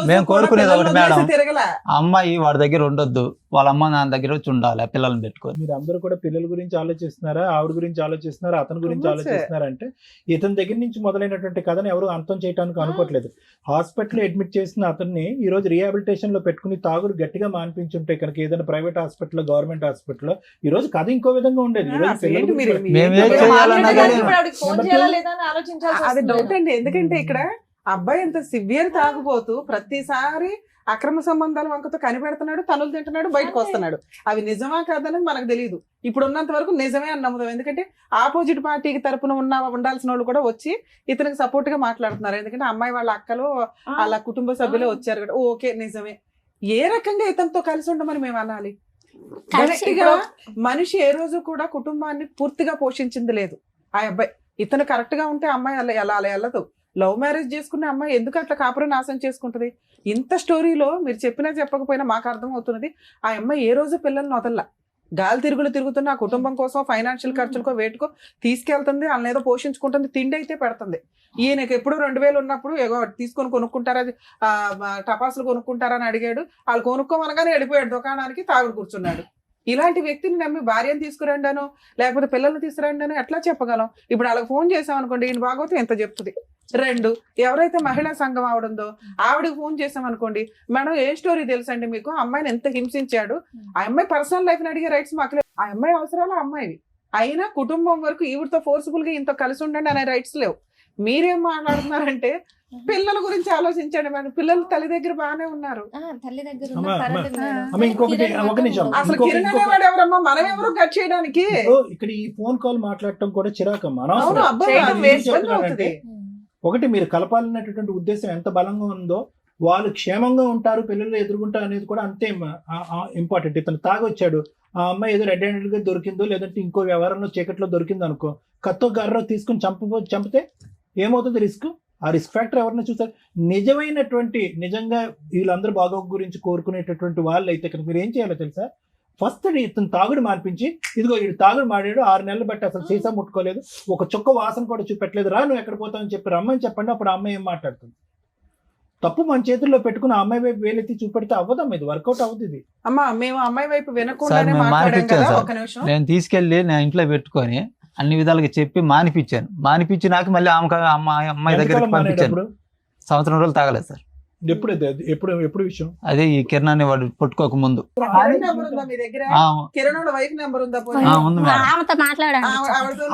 మేము కోరుకునేది ఒకటి మేడం, తిరగల ఆ అమ్మాయి వాడి దగ్గర ఉండొద్దు, వాళ్ళ అమ్మ నాన్న దగ్గర వచ్చి ఉండాలి, ఆ పిల్లల్ని పెట్టుకొని. మీరు అందరూ కూడా పిల్లల గురించి ఆలోచిస్తున్నారా, ఆవిడ గురించి ఆలోచిస్తున్నారా, అతని గురించి ఆలోచిస్తున్నారా అంటే ఇతని దగ్గర నుంచి మొదలైనటువంటి కథను ఎవరు అంతం చేయడానికి అనుకోవట్లేదు. హాస్పిటల్ అడ్మిట్ చేసిన అతన్ని ఈ రోజు రీహాబిలిటేషన్ లో పెట్టుకుని తాగుడు గట్టిగా మానిపించుంటే కనుక ఏదైనా ప్రైవేట్ హాస్పిటల్ గవర్నమెంట్ హాస్పిటల్ ఈ రోజు కథ ఇంకో విధంగా ఉండేది. ఈ రోజు పిల్లల గురించి మేమేం చేయాలన్నా కానీ ఇప్పుడు ఆవిడకి ఫోన్ చేయాలా లేదా అని ఆలోచించాల్సి అది డౌట్ వస్తుంది. అండి. ఎందుకంటే ఇక్కడ అబ్బాయి ఎంత సివియర్ తాగుపోతూ ప్రతిసారి అక్రమ సంబంధాల వంకతో కనిపెడుతున్నాడు, తనులు తింటున్నాడు, బయటకు వస్తున్నాడు. అవి నిజమా కాదనేది మనకు తెలియదు. ఇప్పుడు ఉన్నంత వరకు నిజమే అని నమ్ముతాం, ఎందుకంటే ఆపోజిట్ పార్టీకి తరపున ఉండాల్సిన వాళ్ళు కూడా వచ్చి ఇతనికి సపోర్ట్ గా మాట్లాడుతున్నారు. ఎందుకంటే అమ్మాయి వాళ్ళ అక్కలు వాళ్ళ కుటుంబ సభ్యులే వచ్చారు కదా, ఓకే నిజమే. ఏ రకంగా ఇతనితో కలిసి ఉండమని మేము అనాలి? కరెక్ట్గా మనిషి ఏ రోజు కూడా కుటుంబాన్ని పూర్తిగా పోషించింది లేదు. ఆ అబ్బాయి ఇతను కరెక్ట్ గా ఉంటే అమ్మాయి అలా వెళ్ళదు. లవ్ మ్యారేజ్ చేసుకునే అమ్మాయి ఎందుకు అట్లా కాపురం నాశనం చేసుకుంటది? ఇంత స్టోరీలో మీరు చెప్పినా చెప్పకపోయినా మాకు అర్థం అవుతున్నది, ఆ అమ్మాయి ఏ రోజు పిల్లల్ని వదల్లా. గాలి తిరుగుతున్న ఆ కుటుంబం కోసం ఫైనాన్షియల్ ఖర్చులకో వేటుకో తీసుకెళ్తుంది, వాళ్ళని ఏదో పోషించుకుంటుంది, తిండి అయితే పెడుతుంది. ఈయనకి ఎప్పుడు 2000 ఉన్నప్పుడు ఏదో తీసుకొని కొనుక్కుంటారా, టపాసులు కొనుక్కుంటారా అని అడిగాడు. వాళ్ళు కొనుక్కోమనగానే వెళ్ళిపోయాడు దుకాణానికి, తాగుడు కూర్చున్నాడు. ఇలాంటి వ్యక్తిని నమ్మి భార్యను తీసుకురండాను లేకపోతే పిల్లల్ని తీసుకురండాను ఎట్లా చెప్పగలం? ఇప్పుడు వాళ్ళకి ఫోన్ చేసాం అనుకోండి, ఈయన బాగోతే ఎంత చెప్తుంది. 2, ఎవరైతే మహిళా సంఘం ఆవిడందో ఆవిడకి ఫోన్ చేసాం అనుకోండి, మేడం ఏ స్టోరీ తెలుసండి మీకు, అమ్మాయిని ఎంత హింసించాడు, ఆ అమ్మాయి పర్సనల్ లైఫ్ ని అడిగే రైట్స్ మాకు లేవు. ఆ అమ్మాయి అవసరాలు అమ్మాయివి, అయినా కుటుంబం వరకు ఈవిడతో ఫోర్స్ఫుల్ గా ఇంత కలిసి ఉండండి అనే రైట్స్ లేవు. మీరేం మాట్లాడుతున్నారంటే పిల్లల గురించి ఆలోచించండి మేడం. పిల్లలు తల్లి దగ్గర బాగానే ఉన్నారు. తల్లి దగ్గర ఇంకొకటి ఒక నిమిషం, అసలు కిరణ్ అనేవాడు ఎవరమ్మా, మనం ఎవరు కట్ చేయడానికి? ఇక్కడ ఈ ఫోన్ కాల్ మాట్లాడటం కూడా చిరాకమ్మా. అవును, అబ్బాయి అవుతుంది. ఒకటి మీరు కలపాలనేటటువంటి ఉద్దేశం ఎంత బలంగా ఉందో, వాళ్ళు క్షేమంగా ఉంటారు, పిల్లలు ఎదుర్కొంటారు అనేది కూడా అంతే ఇంపార్టెంట్. ఇతను తాగొచ్చాడు, ఆ అమ్మాయి ఏదో రెడ్ హ్యాండెడ్ గా దొరికిందో లేదంటే ఇంకో వ్యవహారంలో చీకట్లో దొరికిందో అనుకో, కత్తో గర్ర తీసుకుని చంపితే ఏమవుతుంది రిస్క్? ఆ రిస్క్ ఫ్యాక్టర్ ఎవరిని చూసారు? నిజంగా వీళ్ళందరూ బాగోగు గురించి కోరుకునేటటువంటి వాళ్ళు అయితే కనుక మీరు ఏం చేయాలో తెలుసా? ఫస్ట్ ఇతను తాగుడు మార్పించి, ఇదిగో వీడు తాగుడు మాడాడు, 6 నెలలు బట్టి అసలు సీసా ముట్టుకోలేదు, ఒక చుక్క వాసన కూడా చూపెట్టలేదు, రా నువ్వు ఎక్కడ పోతావని చెప్పి రమ్మని చెప్పండి. అప్పుడు ఆ అమ్మాయి ఏం మాట్లాడుతుంది? తప్పు మన చేతుల్లో పెట్టుకుని ఆ అమ్మాయి వైపు వేలెత్తి చూపెడితే అవ్వదమ్మా, ఇది వర్కౌట్ అవుతుంది. అమ్మా మేము అమ్మాయి వైపు వినకుండానే మాట్లాడాం కదా. ఒక నిమిషం, నేను తీసుకెళ్లి నా ఇంట్లో పెట్టుకొని అన్ని విధాలుగా చెప్పి మానిపించాను. మానిపించి నాకు మళ్ళీ అమ్మాయి దగ్గర పంపించాను. సంవత్సరం రోజులు తాగలేదు సార్. ఎప్పుడు విషయం? అదే ఈ కిరణాన్ని వాడు పట్టుకోక ముందు. కిరణ్ నెంబర్ ఉందా మీ దగ్గర? ఆ, కిరణ్ వాళ్ళ వైఫ్ నెంబర్ ఉందా? ఆ, ఉంది మేడం. ఆమెతో మాట్లాడాను.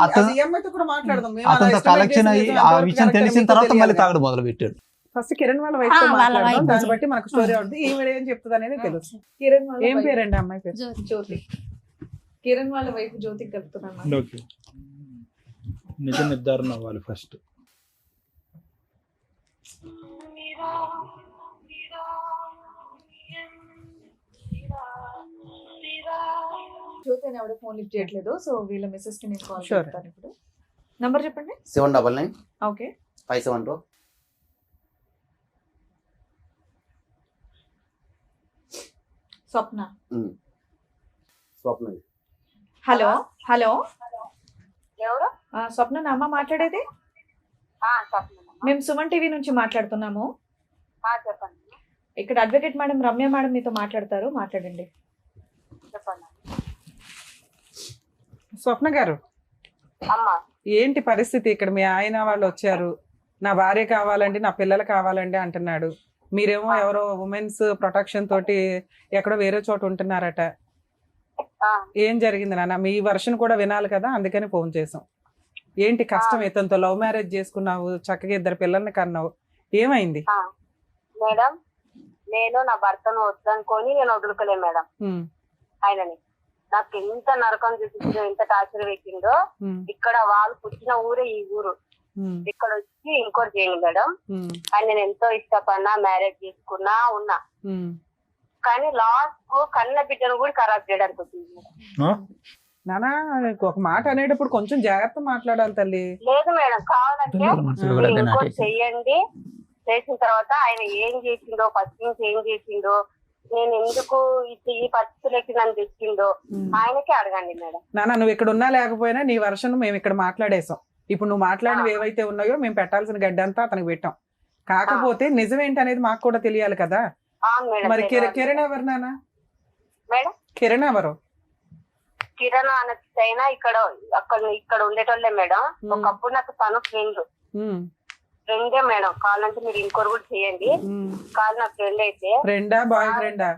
అది EMI కూడా మాట్లాడదాం. మేము అలా అతనితో estimate కలెక్షన్ అయ్యి చేసిన ఆ ఎంతవరకు విషయం correct తెలిసిన అని తర్వాత మీకు మళ్ళీ తెలియాలి. తాగడం మొదలు పెట్టాడు. ఫస్ట్ కిరణ్ వాళ్ళ వైఫ్ తో వాళ్ళ మాట్లాడదాం, wife. దాన్ని బట్టి మనకు స్టోరీ ఉంటుంది. ఈవిడ ఏం చెప్తుంది అనేది తెలుసు. కిరణ్ వాళ్ళ ఏం wife పేరండి అమ్మాయి పేరు? జ్యోతి. కిరణ్ వాళ్ళ వైఫ్ జ్యోతికి కలుపుతున్నాను. ఓకే, నిజ నిర్ధారణ అవ్వాలి ఫస్ట్. జ్యోతి అని ఎవడో ఫోన్ లిఫ్ట్ చేయట్లేదు. సో వీళ్ళ మెసేజ్ కి నేను కాల్ Sure. చేస్తాను ఇప్పుడు. నంబర్ చెప్పండి. 799 ఓకే. 572. స్వప్న. స్వప్న. హలో హలో, ఎవరు? స్వప్న అమ్మ మాట్లాడేది? చెప్పండి. మేము సుమన్ టీవీ నుంచి మాట్లాడుతున్నాము. చెప్పండి. ఇక్కడ అడ్వకేట్ మేడం రమ్య మేడం మీతో మాట్లాడతారు, మాట్లాడండి. చెప్పండి స్వప్న గారు, అమ్మా. ఏంటి పరిస్థితి? ఇక్కడ మీ ఆయన వాళ్ళు వచ్చారు, నా భార్య కావాలండి, నా పిల్లలు కావాలండి అంటున్నాడు. మీరేమో ఎవరో ఉమెన్స్ ప్రొటెక్షన్ తోటి ఎక్కడో వేరే చోట ఉంటున్నారట. ఏం జరిగింది నాన్న? మీ వర్షన్ కూడా వినాలి కదా, అందుకని ఫోన్ చేసాం. ఏంటి కష్టం? ఇతనితో లవ్ మ్యారేజ్ చేసుకున్నావు, చక్కగా 2 పిల్లల్ని కన్నావు, ఏమైంది? మేడం, నేను నా భర్తను వద్దనుకొని నేను వదులుకోలే మేడం. ఆయనని నాకు ఎంత నరకం చూపించిందో, ఎంత టార్చర్ పెట్టిందో. ఇక్కడ వాళ్ళు పుట్టిన ఊరే ఈ ఊరు. ఇక్కడ వచ్చి ఇంకోటి చేయండి మేడం. ఆయన నేను ఎంతో ఇష్టపడినా, మ్యారేజ్ చేసుకున్నా ఉన్నా. కానీ లాస్ట్ కు కన్న బిడ్డను కూడా ఖరాబ్ చేయడానికి వచ్చింది. నానా ఒక మాట అనేటప్పుడు కొంచెం జాగ్రత్త మాట్లాడాలి తల్లి. లేదు మేడం, కావాలంటే మీరు ఇంకోటి చెయ్యండి. చేసిన తర్వాత ఆయన ఏం చేసిండో, ఫస్ట్ నుంచి ఏం చేసిండో, నేను ఎందుకు ఈ పరిస్థితులకి నన్ను తెచ్చిండో ఆయనకే అడగండి మేడం. నానా నువ్వు ఇక్కడ ఉన్నా లేకపోయినా నీ వర్షన్ మేము ఇక్కడ మాట్లాడేసాం. ఇప్పుడు నువ్వు మాట్లాడినవి ఏవైతే ఉన్నాయో మేము పెట్టాల్సిన గడ్డ అంతా అతనికి పెట్టాం. కాకపోతే నిజం ఏంటి అనేది మాకు కూడా తెలియాలి కదా. మరి కిరణ్ ఎవరు నానా? మేడం కిరణ్ ఎవరు? కిరణ్ అనైనా ఇక్కడ ఉండేటోళ్ళే మేడం. ఒకప్పుడు నాకు తను ఫ్రెండే మేడం. కావాలంటే మీరు ఇంకోటి కూడా చేయండి. కాదు నా ఫ్రెండ్ అయితే. ఫ్రెండా బాయ్ ఫ్రెండా?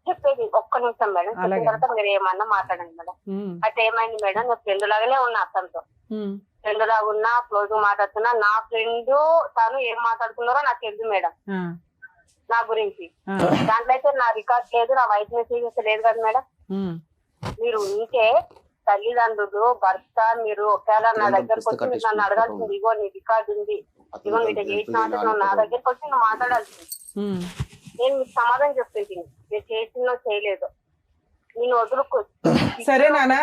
చెప్పేది ఒక్క నిమిషం మేడం. చెప్పిన తర్వాత మీరు ఏమన్నా మాట్లాడండి మేడం. అయితే ఏమైంది మేడం, నా ఫ్రెండ్ లాగానే ఉన్నా, అతనితో ఫ్రెండ్ లాగా ఉన్నా, క్లోజ్ గా మాట్లాడుతున్నా. నా ఫ్రెండ్ తను ఏం మాట్లాడుతున్నారో నాకు తెలుసు మేడం నా గురించి. దాంట్లో అయితే నా రికార్డ్ లేదు, నా వాయిస్ మెసేజ్ లేదు కదా మేడం. మీరు ఉంటే తల్లిదండ్రులు, భర్త, మీరు ఒకవేళ నా దగ్గరకు వచ్చి మీరు నన్ను అడగాల్సింది, ఇగో నీ రికార్డు ఉంది, ఇగో నీట చేసిన నువ్వు నా దగ్గరకు వచ్చి నువ్వు మాట్లాడాల్సింది. నేను మీకు సమాధానం చెప్తుంది, నేను చేసినో చేయలేదు, నేను వదులుకో. సరే నాన్న,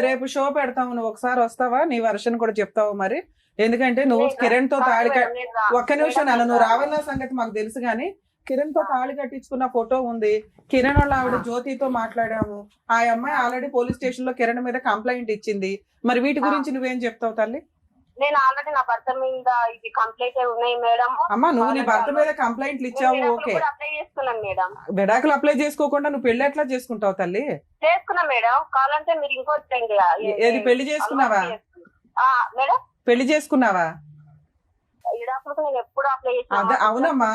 రేపు షో పెడతావు, నువ్వు ఒకసారి వస్తావా? నీ వర్షన్ కూడా చెప్తావు మరి. ఎందుకంటే నువ్వు కిరణ్ తో తాళి ఒక్క నిమిషం నాన్న, నువ్వు రావాలన్న సంగతి మాకు తెలుసు కానీ కిరణ్ తో తాళి కట్టించుకున్న ఫోటో ఉంది. కిరణ్ వాళ్ళ ఆవిడ జ్యోతితో మాట్లాడాము. ఆ అమ్మాయి ఆల్రెడీ పోలీస్ స్టేషన్ లో కిరణ్ మీద కంప్లైంట్ ఇచ్చింది. మరి వీటి గురించి నువ్వేం చెప్తావు తల్లి? నేను ఆల్రెడీ నా భర్త మీద ఇది కంప్లైంట్ ఉన్నాయి మేడం. అమ్మా నువ్వు నీ భర్త మీద కంప్లైంట్లు ఇచ్చావు, ఓకే. అప్లై చేసుకున్నాను మేడం. విడాకులు అప్లై చేసుకోకుండా నువ్వు పెళ్లి ఎట్లా చేసుకుంటావు తల్లి? చేసుకున్నా మేడం. కావాలంటే మీరు ఇంకోటి ఏది పెళ్లి చేసుకున్నావా మేడం? పెళ్లి చేసుకున్నావా? విడాకులకు నేను ఎప్పుడు అప్లై అదే అవునమ్మా,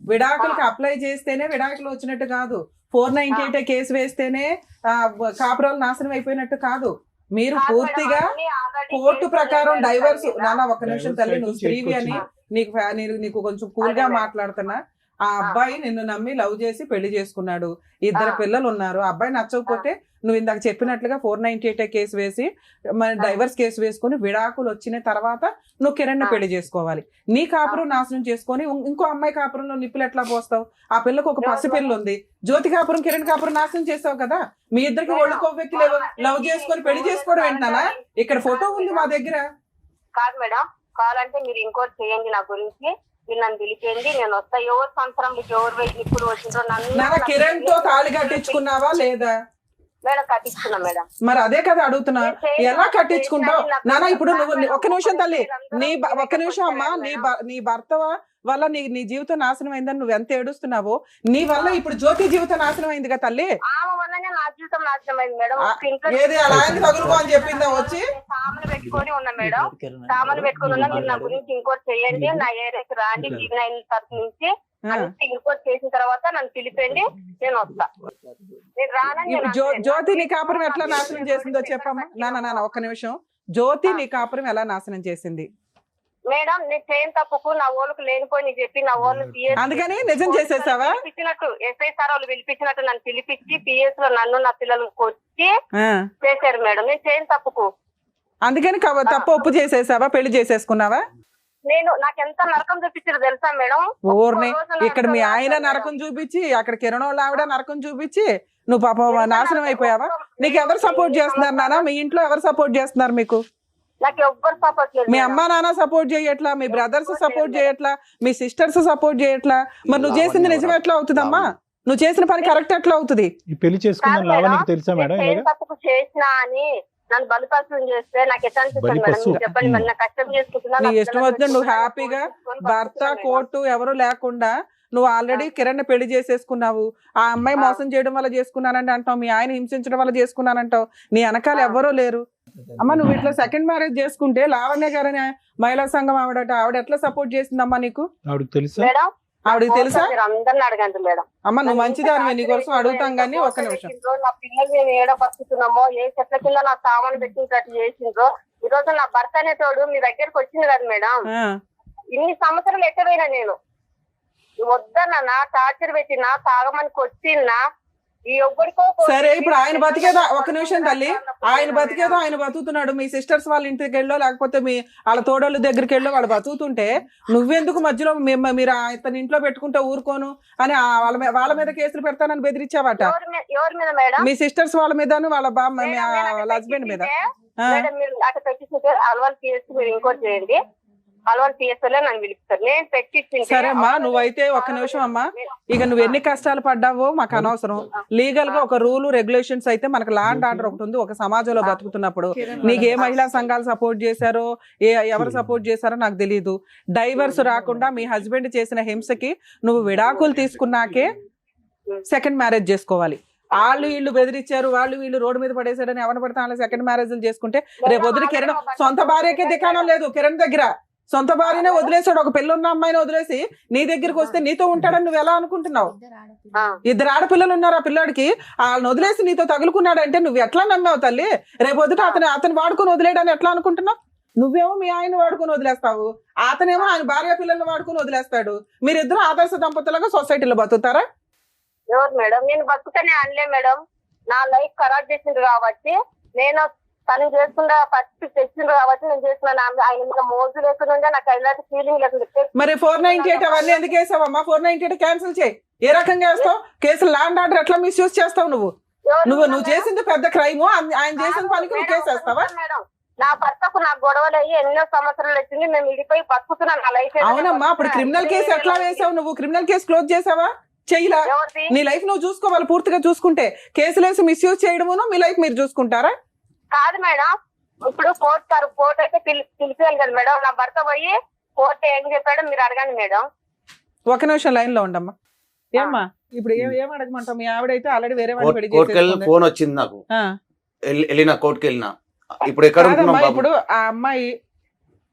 విడాకులకి అప్లై చేస్తేనే విడాకులు వచ్చినట్టు కాదు. 498 కేసు వేస్తేనే కాపురాలు నాశనం అయిపోయినట్టు కాదు. మీరు పూర్తిగా కోర్టు ప్రకారం డైవర్స్. నాన్న ఒక్క నిమిషం తల్లి, నువ్వు స్త్రీవి అని నీకు కొంచెం కూల్ గా మాట్లాడుతున్నా. ఆ అబ్బాయి నిన్ను నమ్మి లవ్ చేసి పెళ్లి చేసుకున్నాడు, 2 పిల్లలు ఉన్నారు. అబ్బాయి నచ్చకపోతే నువ్వు ఇందాక చెప్పినట్లుగా 498 కేసు వేసి డైవర్స్ కేసు వేసుకుని విడాకులు వచ్చిన తర్వాత నువ్వు కిరణ్ పెళ్లి చేసుకోవాలి. నీ కాపురం నాశనం చేసుకొని ఇంకో అమ్మాయి కాపురంలో నిప్పులు ఎట్లా పోస్తావు? ఆ పిల్లకు ఒక పసి పిల్ల ఉంది. జ్యోతి కాపురం కిరణ్ కాపురం నాశనం చేస్తావు కదా. మీ ఇద్దరికి ఒళ్ళు కొవ్వెక్కి లవ్ చేసుకొని పెళ్లి చేసుకోవడం ఏంటన్నా? ఇక్కడ ఫోటో ఉంది మా దగ్గర. కాదు మేడం, కావాలంటే మీరు ఇంకోటి చేయండి నా గురించి. మీరు నన్ను పిలిచేయండి, నేను వస్తా. ఎవరు సంవత్సరం ఎవరు వెయ్యి ఇప్పుడు వచ్చిందో నన్ను. కిరణ్ తో తాళి కట్టించుకున్నావా లేదా? మేడం కట్టించుకున్నా మేడం. మరి అదే కదా అడుగుతున్నా, ఎలా కట్టించుకుంటావు నాన్న? ఇప్పుడు నువ్వు ఒక్క నిమిషం తల్లి, ఒక్క నిమిషం అమ్మా, నీ భర్త వల్ల నీ జీవితం నాశనం అయిందని నువ్వు ఎంత ఏడుస్తున్నావో, నీ వల్ల ఇప్పుడు జ్యోతి జీవితం నాశనం అయింది కదా తల్లి. ఆమె వల్లనే నా జీవితం నాశనం అయింది మేడం. ఏది అలా తగులుకో అని చెప్పిందా వచ్చి? సామాన్లు పెట్టుకొని ఉన్నా మేడం, సామాన్లు పెట్టుకొని ఉన్నా. మీరు నా గురించి ఇంకోటి చేయండి, నా ఏరియాకి రాండి. జీవన తరఫు నుంచి ఇంకోటి చేసిన తర్వాత నన్ను పిలిపండి, నేను వస్తా. నేను రానని నేను జ్యోతి నీ కాపురం ఎట్లా నాశనం చేసిందో చెప్పమ్మా. నాన్న ఒక్క నిమిషం. జ్యోతి నీ కాపురం ఎలా నాశనం చేసింది? మేడం నేను చేయని తప్పుకు నా వాళ్ళకి లేనిపోయి చెప్పి నా వాళ్ళు అందుకని నిజం చేసేసావా? పిలిపించినట్టు ఎస్ఐ సార్ వాళ్ళు పిలిపించినట్టు నన్ను పిలిపించి పిఎస్ లో నన్ను నా పిల్లలు కొట్టి చేశారు మేడం. నేను చేయని తప్పుకు అందుకని తప్పు ఒప్పు చేసేసావా? పెళ్లి చేసేసుకున్నావా? నేను నాకెంత నరకం చూపించారు తెలుసా మేడం? ఊరిని ఇక్కడ మీ ఆయన నరకం చూపించి, అక్కడ కిరణోళ్ళ ఆవిడ నరకం చూపించి నువ్వు పాపం నాశనం అయిపోయావా? నీకు ఎవరు సపోర్ట్ చేస్తున్నారు నాన్న? మీ ఇంట్లో ఎవరు సపోర్ట్ చేస్తున్నారు మీకు? నాకు ఎవ్వరు సపోర్ట్ లేదు. మీ అమ్మా నాన్న సపోర్ట్ చేయట్లా, మీ బ్రదర్స్ సపోర్ట్ చేయట్లా, మీ సిస్టర్స్ సపోర్ట్ చేయట్లా. మరి నువ్వు చేసింది నిజం ఎట్లా అవుతుందమ్మా? నువ్వు చేసిన పని కరెక్ట్ ఎట్లా అవుతుంది? ఈ పెళ్లి చేసుకున్న లావణ్యకి తెలుసా మేడం? తప్పుకు చేసినా అని నన్ను బలిపశువుని చేస్తే నాకు ఎట్లా అనిపిస్తుంది మేడం? చెప్పండి, మరి నా కష్టం చేసుకుంటున్నా. నీ ఇష్టం వచ్చిన నువ్వు హ్యాపీగా భర్త కోర్టు ఎవరు లేకుండా నువ్వు ఆల్రెడీ కిరణ్ పెళ్లి చేసేసుకున్నావు. ఆ అమ్మాయి మోసం చేయడం వల్ల చేసుకున్నానంటే అంటావు, మీ ఆయన హింసించడం వల్ల చేసుకున్నానంటావు. నీ వెనకాల ఎవరో లేరు. అమ్మ నువ్వు ఇట్లా సెకండ్ మ్యారేజ్ చేసుకుంటే లావణ్య గారని మహిళా సంఘం ఆవిడ ఎట్లా సపోర్ట్ చేసిందమ్మా నీకు? ఆవిడకి తెలుసా? ఆవిడకి తెలుసా? అందరిని అడగండి మేడం. అమ్మ నువ్వు మంచిదానివే, నీ కోసం అడుగుతాం కానీ ఒక్క నిమిషం. నా పిల్లలు మేము ఏడపరుస్తున్నామో, ఏ చెట్ల కింద నా సామాను పెట్టినట్టు చేసిండ్రో. ఈ రోజు నా భర్త అనే తోడు మీ దగ్గరకు వచ్చింది కదా మేడం. ఇన్ని సంవత్సరాలు ఎక్కడైనా నేను వద్దన్నా టార్చర్ పెట్టినా, తాగమని కొట్టినా, ఈ ఒక్కడికో. సరే ఇప్పుడు ఆయన బతికేదో, ఒక్క నిమిషం తల్లి, ఆయన బతికేదో ఆయన బతుకుతున్నాడు. మీ సిస్టర్స్ వాళ్ళ ఇంటికి వెళ్ళో లేకపోతే మీ వాళ్ళ తోడోళ్ళ దగ్గరికి వెళ్ళో వాళ్ళు బతుకుతుంటే నువ్వెందుకు మధ్యలో మీరు ఇతని ఇంట్లో పెట్టుకుంటే ఊరుకోను అని వాళ్ళ మీద కేసులు పెడతానని బెదిరించావట? ఎవరి మీద మేడం? మీ సిస్టర్స్ వాళ్ళ మీద, వాళ్ళ హస్బెండ్ మీద. మీరు అక్కడ పెట్టించుంటే అలవాటు పిఎస్ మీరు ఇంకోటి చేయండి, అలవాటు పిఎస్లో నన్ను పిలుపుతారు. నేను పెట్టించింది. సరే అమ్మా నువ్వైతే ఒక్క నిమిషం అమ్మా, ఇక నువ్వు ఎన్ని కష్టాలు పడ్డావో మాకు అనవసరం. లీగల్ గా ఒక రూల్ రెగ్యులేషన్స్ అయితే మనకు లా అండ్ ఆర్డర్ ఒకటి ఉంది. ఒక సమాజంలో బతుకుతున్నప్పుడు నీకు ఏ మహిళా సంఘాలు సపోర్ట్ చేశారో, ఎవరు సపోర్ట్ చేశారో నాకు తెలియదు. డైవర్స్ రాకుండా మీ హస్బెండ్ చేసిన హింసకి నువ్వు విడాకులు తీసుకున్నాకే సెకండ్ మ్యారేజ్ చేసుకోవాలి. వాళ్ళు వీళ్ళు బెదిరించారు, వాళ్ళు వీళ్ళు రోడ్డు మీద పడేశారని ఎవరు పడితే వాళ్ళు సెకండ్ మ్యారేజ్లు చేసుకుంటే రేపు వదిలి కిరణ్ సొంత భార్యకే దికాణం లేదు. కిరణ్ దగ్గర సొంత భార్యనే వదిలేసాడు. ఒక పెళ్ళున్న అమ్మాయిని వదిలేసి నీ దగ్గరికి వస్తే నీతో ఉంటాడని నువ్వు ఎలా అనుకుంటున్నావు? ఇద్దరు ఆడపిల్లలు ఉన్నారు. ఆ పిల్లాడికి వాళ్ళని వదిలేసి నీతో తగులుకున్నాడంటే నువ్వు ఎట్లా నమ్మావు తల్లి? రేపు వద్దుట అతను వాడుకొని వదిలేయడాన్ని ఎట్లా అనుకుంటున్నావు? నువ్వేమో మీ ఆయన వాడుకొని వదిలేస్తావు, అతనేమో ఆయన భార్య పిల్లల్ని వాడుకొని వదిలేస్తాడు. మీరిద్దరు ఆదర్శ దంపతులుగా సొసైటీలో బతుకుతారా? ఎవరు మేడం? నేను బతుకుతానే అనలే మేడం. నా లైఫ్ ఖరాబ్ చేసిండ్రు కాబట్టి, నేను తను చేసుకున్న ఫస్ట్ తెచ్చిండ్రు కాబట్టి నేను చేస్తున్నాను. ఆయన మీద మోజు లేకుండా నాకు ఎలాంటి ఫీలింగ్ లేకుండా. మరి 498 అవన్నీ ఎందుకు వేసావమ్మా? 498 క్యాన్సిల్ చేయి. ఏ రకంగా వేస్తావు? కేసులు ల్యాండ్ ఆర్డర్ ఎట్లా మిస్యూజ్ చేస్తావు? నువ్వు చేసింది పెద్ద క్రైమ్, ఆయన చేసిన పనికి నువ్వు కేసు వేస్తావా? మేడం నా భర్తకు నాకు గొడవలు అయ్యి ఎన్నో సంవత్సరాలు వచ్చింది. మేము విడిపోయి బతుకుతున్నాను. నా లైఫ్. అవునమ్మా, అప్పుడు క్రిమినల్ కేసు ఎట్లా వేసావు? నువ్వు క్రిమినల్ కేసు క్లోజ్ చేసావా? చెయ్యలా? నీ లైఫ్ నువ్వు చూసుకోవాలి. పూర్తిగా చూసుకుంటే కేసులు వేసి మిస్యూజ్ చేయడమును మీ లైఫ్ మీరు చూసుకుంటారా? కాదు మేడం, ఇప్పుడు కోర్టు అయితే పిలిపియాలి కదా మేడం. నా భర్త పోయి కోర్టు ఏం చెప్పాడో మీరు అడగండి మేడం. ఒక నిమిషం లైన్ లో ఉండమ్మా. ఏమ్మా ఇప్పుడు ఏం అడగమంటావు? మీ ఆవిడైతే ఆల్రెడీ వేరే ఫోన్ వచ్చింది నాకు, వెళ్ళిన కోర్టుకి వెళ్ళిన. ఇప్పుడు ఎక్కడ ఇప్పుడు ఆ అమ్మాయి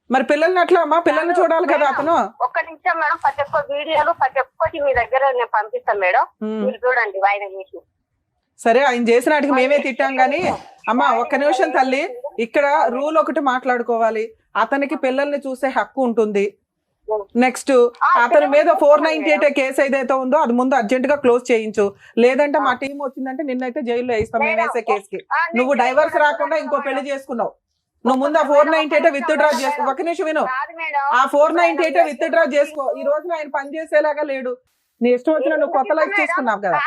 మరి పిల్లల్ని అట్లా అమ్మా, పిల్లల్ని చూడాలి కదా అతను. ఒక్క నిమిషం మేడం, ప్రతి ఒక్క వీడియోలు ప్రతి ఒక్కటి మీ దగ్గర నేను పంపిస్తాను మేడం, మీరు చూడండి వాయిదా చేసి. సరే ఆయన చేసిన వాటికి మేమే తిట్టాం గానీ అమ్మా ఒక్క నిమిషం తల్లి, ఇక్కడ రూల్ ఒకటి మాట్లాడుకోవాలి. అతనికి పిల్లల్ని చూసే హక్కు ఉంటుంది. నెక్స్ట్ అతని మీద 498 కేసు ఏదైతే ఉందో అది ముందు అర్జెంట్ గా క్లోజ్ చేయించు. లేదంటే మా టీం వచ్చిందంటే నిన్నైతే జైల్లో వేస్తాం మేము వేసే కేసుకి. నువ్వు డైవర్స్ రాకుండా ఇంకో పెళ్లి చేసుకున్నావు. నువ్వు ముందు ఆ 498 విత్ డ్రా చేసుకో. ఒక నిమిషం విను, ఆ 498 విత్ డ్రా చేసుకో. ఈ రోజున ఆయన పని చేసేలాగా లేడు. నీ ఇష్టం వచ్చిన నువ్వు కొత్త లైఫ్ చేసుకున్నావు కదా.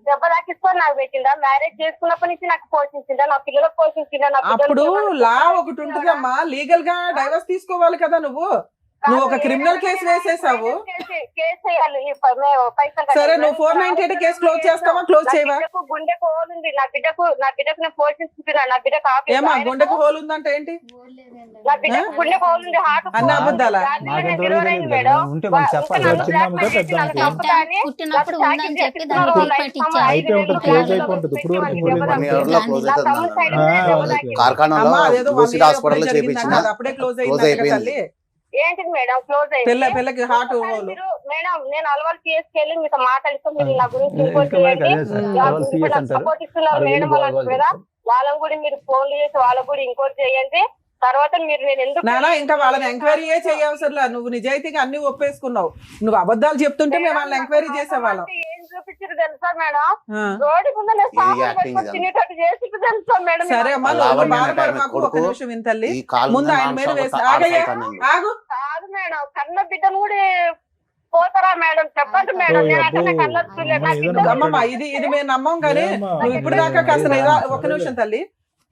దెబ్బ తాకిసుకొని నాకు పెట్టిందా? మ్యారేజ్ చేసుకున్నప్పటి నుంచి నాకు పోషించిందా? నా పిల్లలకు పోషించిందా? అప్పుడు లా ఒకటి ఉంటుందమ్మా, లీగల్ గా డైవర్స్ తీసుకోవాలి కదా. నువ్వు ఒక క్రిమినల్ కేసు వేసేసావు. సరే నువ్వు 498 కేసు క్లోజ్ చేస్తావా, క్లోజ్ చేయవా? గుండెకు హోల్ ఉంది. నా బిడ్డకు నేను పోషిస్తున్నా. నా బిడ్డకు ఏమా గుండెకు హోల్ ఉందంటే ఏంటి? నా బిడ్డకు గుండెకు హోల్ ఉంది. హార్ట్ అన్ని అబద్ధాలా? పుట్టినప్పుడు ఉందని చెప్పి దాన్ని ట్రీట్మెంట్ ఇచ్చారు. అప్పుడే క్లోజ్ అయింది. ఏంటిది మేడం క్లోజ్ అయింది? పిల్లకి హార్ట్ మేడం నేను అలవాటు చేసుకెళ్ళి మీతో మాట్లాడిస్తే మీరు నా గురించి ఇంకోటి ఇంకా మనకి చేయండి. అదే సార్, నాకు అలవాటు ఇప్పుడు CS నాకు అంటారు. సపోర్ట్ ఇస్తున్నారు అది మేడం వెళ్ళి వాళ్ళు గోల కదా, వాళ్ళని కూడా మీరు ఫోన్లు చేసి వాళ్ళకు కూడా ఇంకోటి చేయండి. తర్వాత మీరు నేను ఎందుకు నానా ఇంకా వాళ్ళని ఎంక్వైరీ చేయవసరంలా, నువ్వు నిజాయితీగా అన్ని ఒప్పేసుకున్నావు. నువ్వు అబద్ధాలు చెప్తుంటే మేము వాళ్ళని ఎంక్వైరీ చేసేవాళ్ళం. ఏం చూపించారు తెలుసా మేడం? ఆ. రోడ్డు ముందు acting ఇది. తినేటట్టు చేసి తెలుసా మేడం? సరే అమ్మా, లాభం నువ్వు ఏంటంటే బాధపడ ఆమె మాకు. ఒక కొడుకు నిమిషం వింతల్లి, ఈ కాలు ముందు ఆయన మీద వేసి ఆగయ్యా, ఆగు. కాదు మేడం, కన్న బిడ్డను కూడా పోతారా మేడం? చెప్పండి మేడం. ఓ, నేను అబ్బో. అట్లనే కళ్ళకు చూడలేదు. నాకు ఏదైనా ఇద్దరు అమ్మమ్మ ఇది మేము నమ్మం కానీ ఏమ్మా, నువ్వు ఇప్పుడు దాకా కాస్త ఒక నిమిషం తల్లి,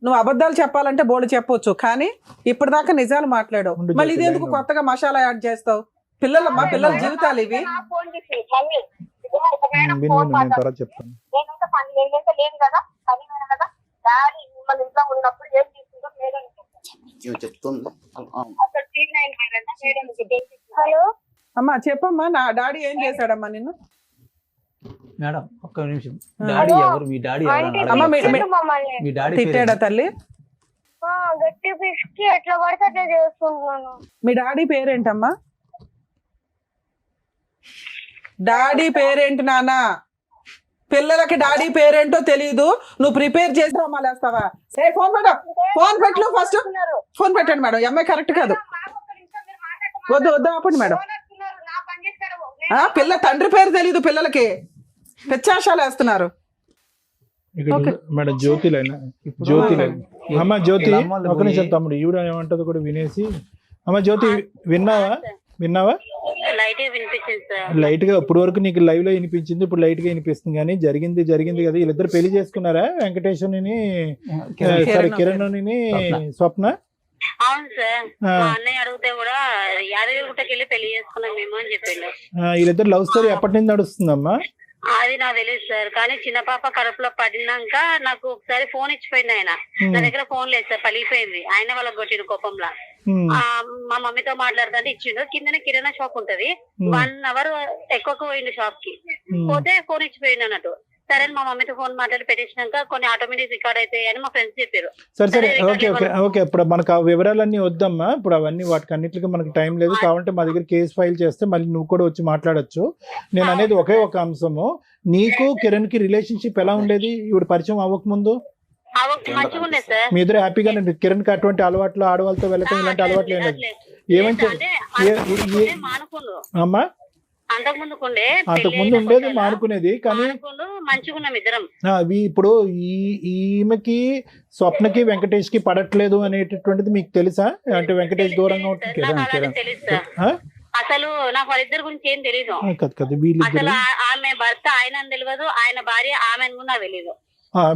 నువ్వు అబద్ధాలు చెప్పాలంటే బోర్డు చెప్పొచ్చు, కానీ ఇప్పుడు దాకా నిజాలు మాట్లాడావు. ఉండు మళ్ళీ ఇది జ్యోతి, ఎందుకు లైన్లో కొత్తగా మసాలా యాడ్ చేస్తావు? పిల్లలమ్మా, పిల్లల జీవితాలు ఇవి. నా ఫోన్ చేసి మమ్మీ ఇదిగో ఒక మేడం విను ఫోన్ నేను మాట్లాడు. తర్వాత చెప్తాను. నేనంటే పని నేనంటే లేను కదా, పని వేరు కదా. డాడీ మిమ్మల్ని ఇంట్లో ఉన్నప్పుడు ఏం చేస్తుందో మేడం చెప్తుంది. అసలు సీన్ అయిన మేడం. హలో అమ్మా చెప్పమ్మా, నా డాడీ ఏం చేశాడమ్మా నిన్ను? మేడం ఒక్క నిమిషం, డాడీ ఎవరు, మీ డాడీ ఎవరు అని అమ్మ, అడగండి. మీ- మమ్మల్ని మీ డాడీ తిట్టాడా పేరు తల్లి? గట్టి పిసికి ఎట్లా పడితే అట్లా చేసుకుంటున్నాను. మీ డ్యాడీ పేరేంటమ్మా? డాడీ పేరేంటి నాన్న? పిల్లలకి డాడీ పేరేంటో తెలియదు, నువ్వు ప్రిపేర్ చేసి రమ్మాలేస్తావా? ఏ ఫోన్ పెట్టు, ఫోన్ పెట్టు ఫస్ట్. ఫోన్ పెట్టండి మేడం, ఈ అమ్మాయి కరెక్ట్ కాదు. వద్దు వద్దు ఆపండి మేడం. పిల్ల తండ్రి పేరు తెలీదు పిల్లలకి, పెచ్చాశాలు వేస్తున్నారు. ఇక్కడ ఓకే. మేడం జ్యోతి లైన్, ఇప్పుడు జ్యోతి లైన్. అమ్మ జ్యోతి, ఇలా అమ్మాయిలు ఒక నిమిషం పోయి- తమ్ముడు, ఈవిడ ఏమంటదో కూడా వినేసి. అమ్మ జ్యోతి, విన్నావా? లైట్ వినిపించింది సార్. లైట్ గా ఇప్పుడు వరకు నీకు లైవ్ లో వినిపించింది, ఇప్పుడు లైట్ గా వినిపిస్తుంది. కానీ జరిగింది కదా. వీళ్ళిద్దరు పెళ్లి చేసుకున్నారా? వెంకటేశ్వరుని సారీ కిరణ్ స్వప్న. అవును సార్, మా అన్నయ్య అడిగితే కూడా యాదగిరిగుట్టకి వెళ్ళి పెళ్లి చేసుకున్నాం మేము అని చెప్పిండు. వీళ్ళిద్దరు లవ్ స్టోరీ ఎప్పటి నుంచి నడుస్తుందమ్మా? అది నాకు తెలియదు సార్, కానీ చిన్న పాప కడుపులో పడినాక నాకు ఒకసారి ఫోన్ ఇచ్చిపోయింది ఆయన. నా దగ్గర ఫోన్ లేదు సార్, పలిగిపోయింది. ఆయన వాళ్ళకి కొట్టిన కోపంలో మా మమ్మీతో మాట్లాడుతుంటే ఇచ్చిండు. కిందనే కిరాణా షాప్ ఉంటది, 1 hour ఎక్కువ పోయిండు షాప్ కి. పోతే ఫోన్ ఇచ్చిపోయింది అన్నట్టు. సరే మా మమ్మీతో ఫోన్ మాట్లాడి పెట్టేసినాక కొన్ని ఆటోమేటిక్ రికార్డ్ అవుతాయి అని మా ఫ్రెండ్స్ చెప్పారు. సరే ఓకే. ఇప్పుడు మనకు ఆ వివరాలన్నీ వద్దమ్మా. ఇప్పుడు అవన్నీ వాటికి అన్నిటికీ మనకి టైం లేదు. కావాలంటే మా దగ్గర కేసు ఫైల్ చేస్తే మళ్ళీ నువ్వు కూడా వచ్చి మాట్లాడొచ్చు. నేను అనేది ఒకే ఒక అంశము, నీకు కిరణ్ కి రిలేషన్షిప్ ఎలా ఉండేది ఈవిడ పరిచయం అవ్వక ముందు? మంచిగా ఉండే సార్. మీ ఇద్దరు హ్యాపీగా కిరణ్ కి అటువంటి అలవాట్లు, ఆడవాళ్ళతో వెళ్ళటం ఇలాంటి అలవాట్లు ఏం లేదు? ఏమంటే మానుకుండు అమ్మా, అంతకు ముందు ఉండేది మానుకునేది, కానీ మంచిగా ఉన్నాం ఇద్దరం. ఇప్పుడు ఈమెకి స్వప్నకి వెంకటేష్ కి పడట్లేదు అనేటటువంటిది మీకు తెలుసా? అంటే వెంకటేష్ దూరంగా ఉంటుంది. తెలుసు సార్, అసలు నాకు వాళ్ళిద్దరి గురించి ఏం తెలీదు. కదా వీళ్ళిద్దరు, అసలు ఆమె భర్త ఆయన తెలియదు, ఆయన భార్య ఆమె కూడా తెలీదు.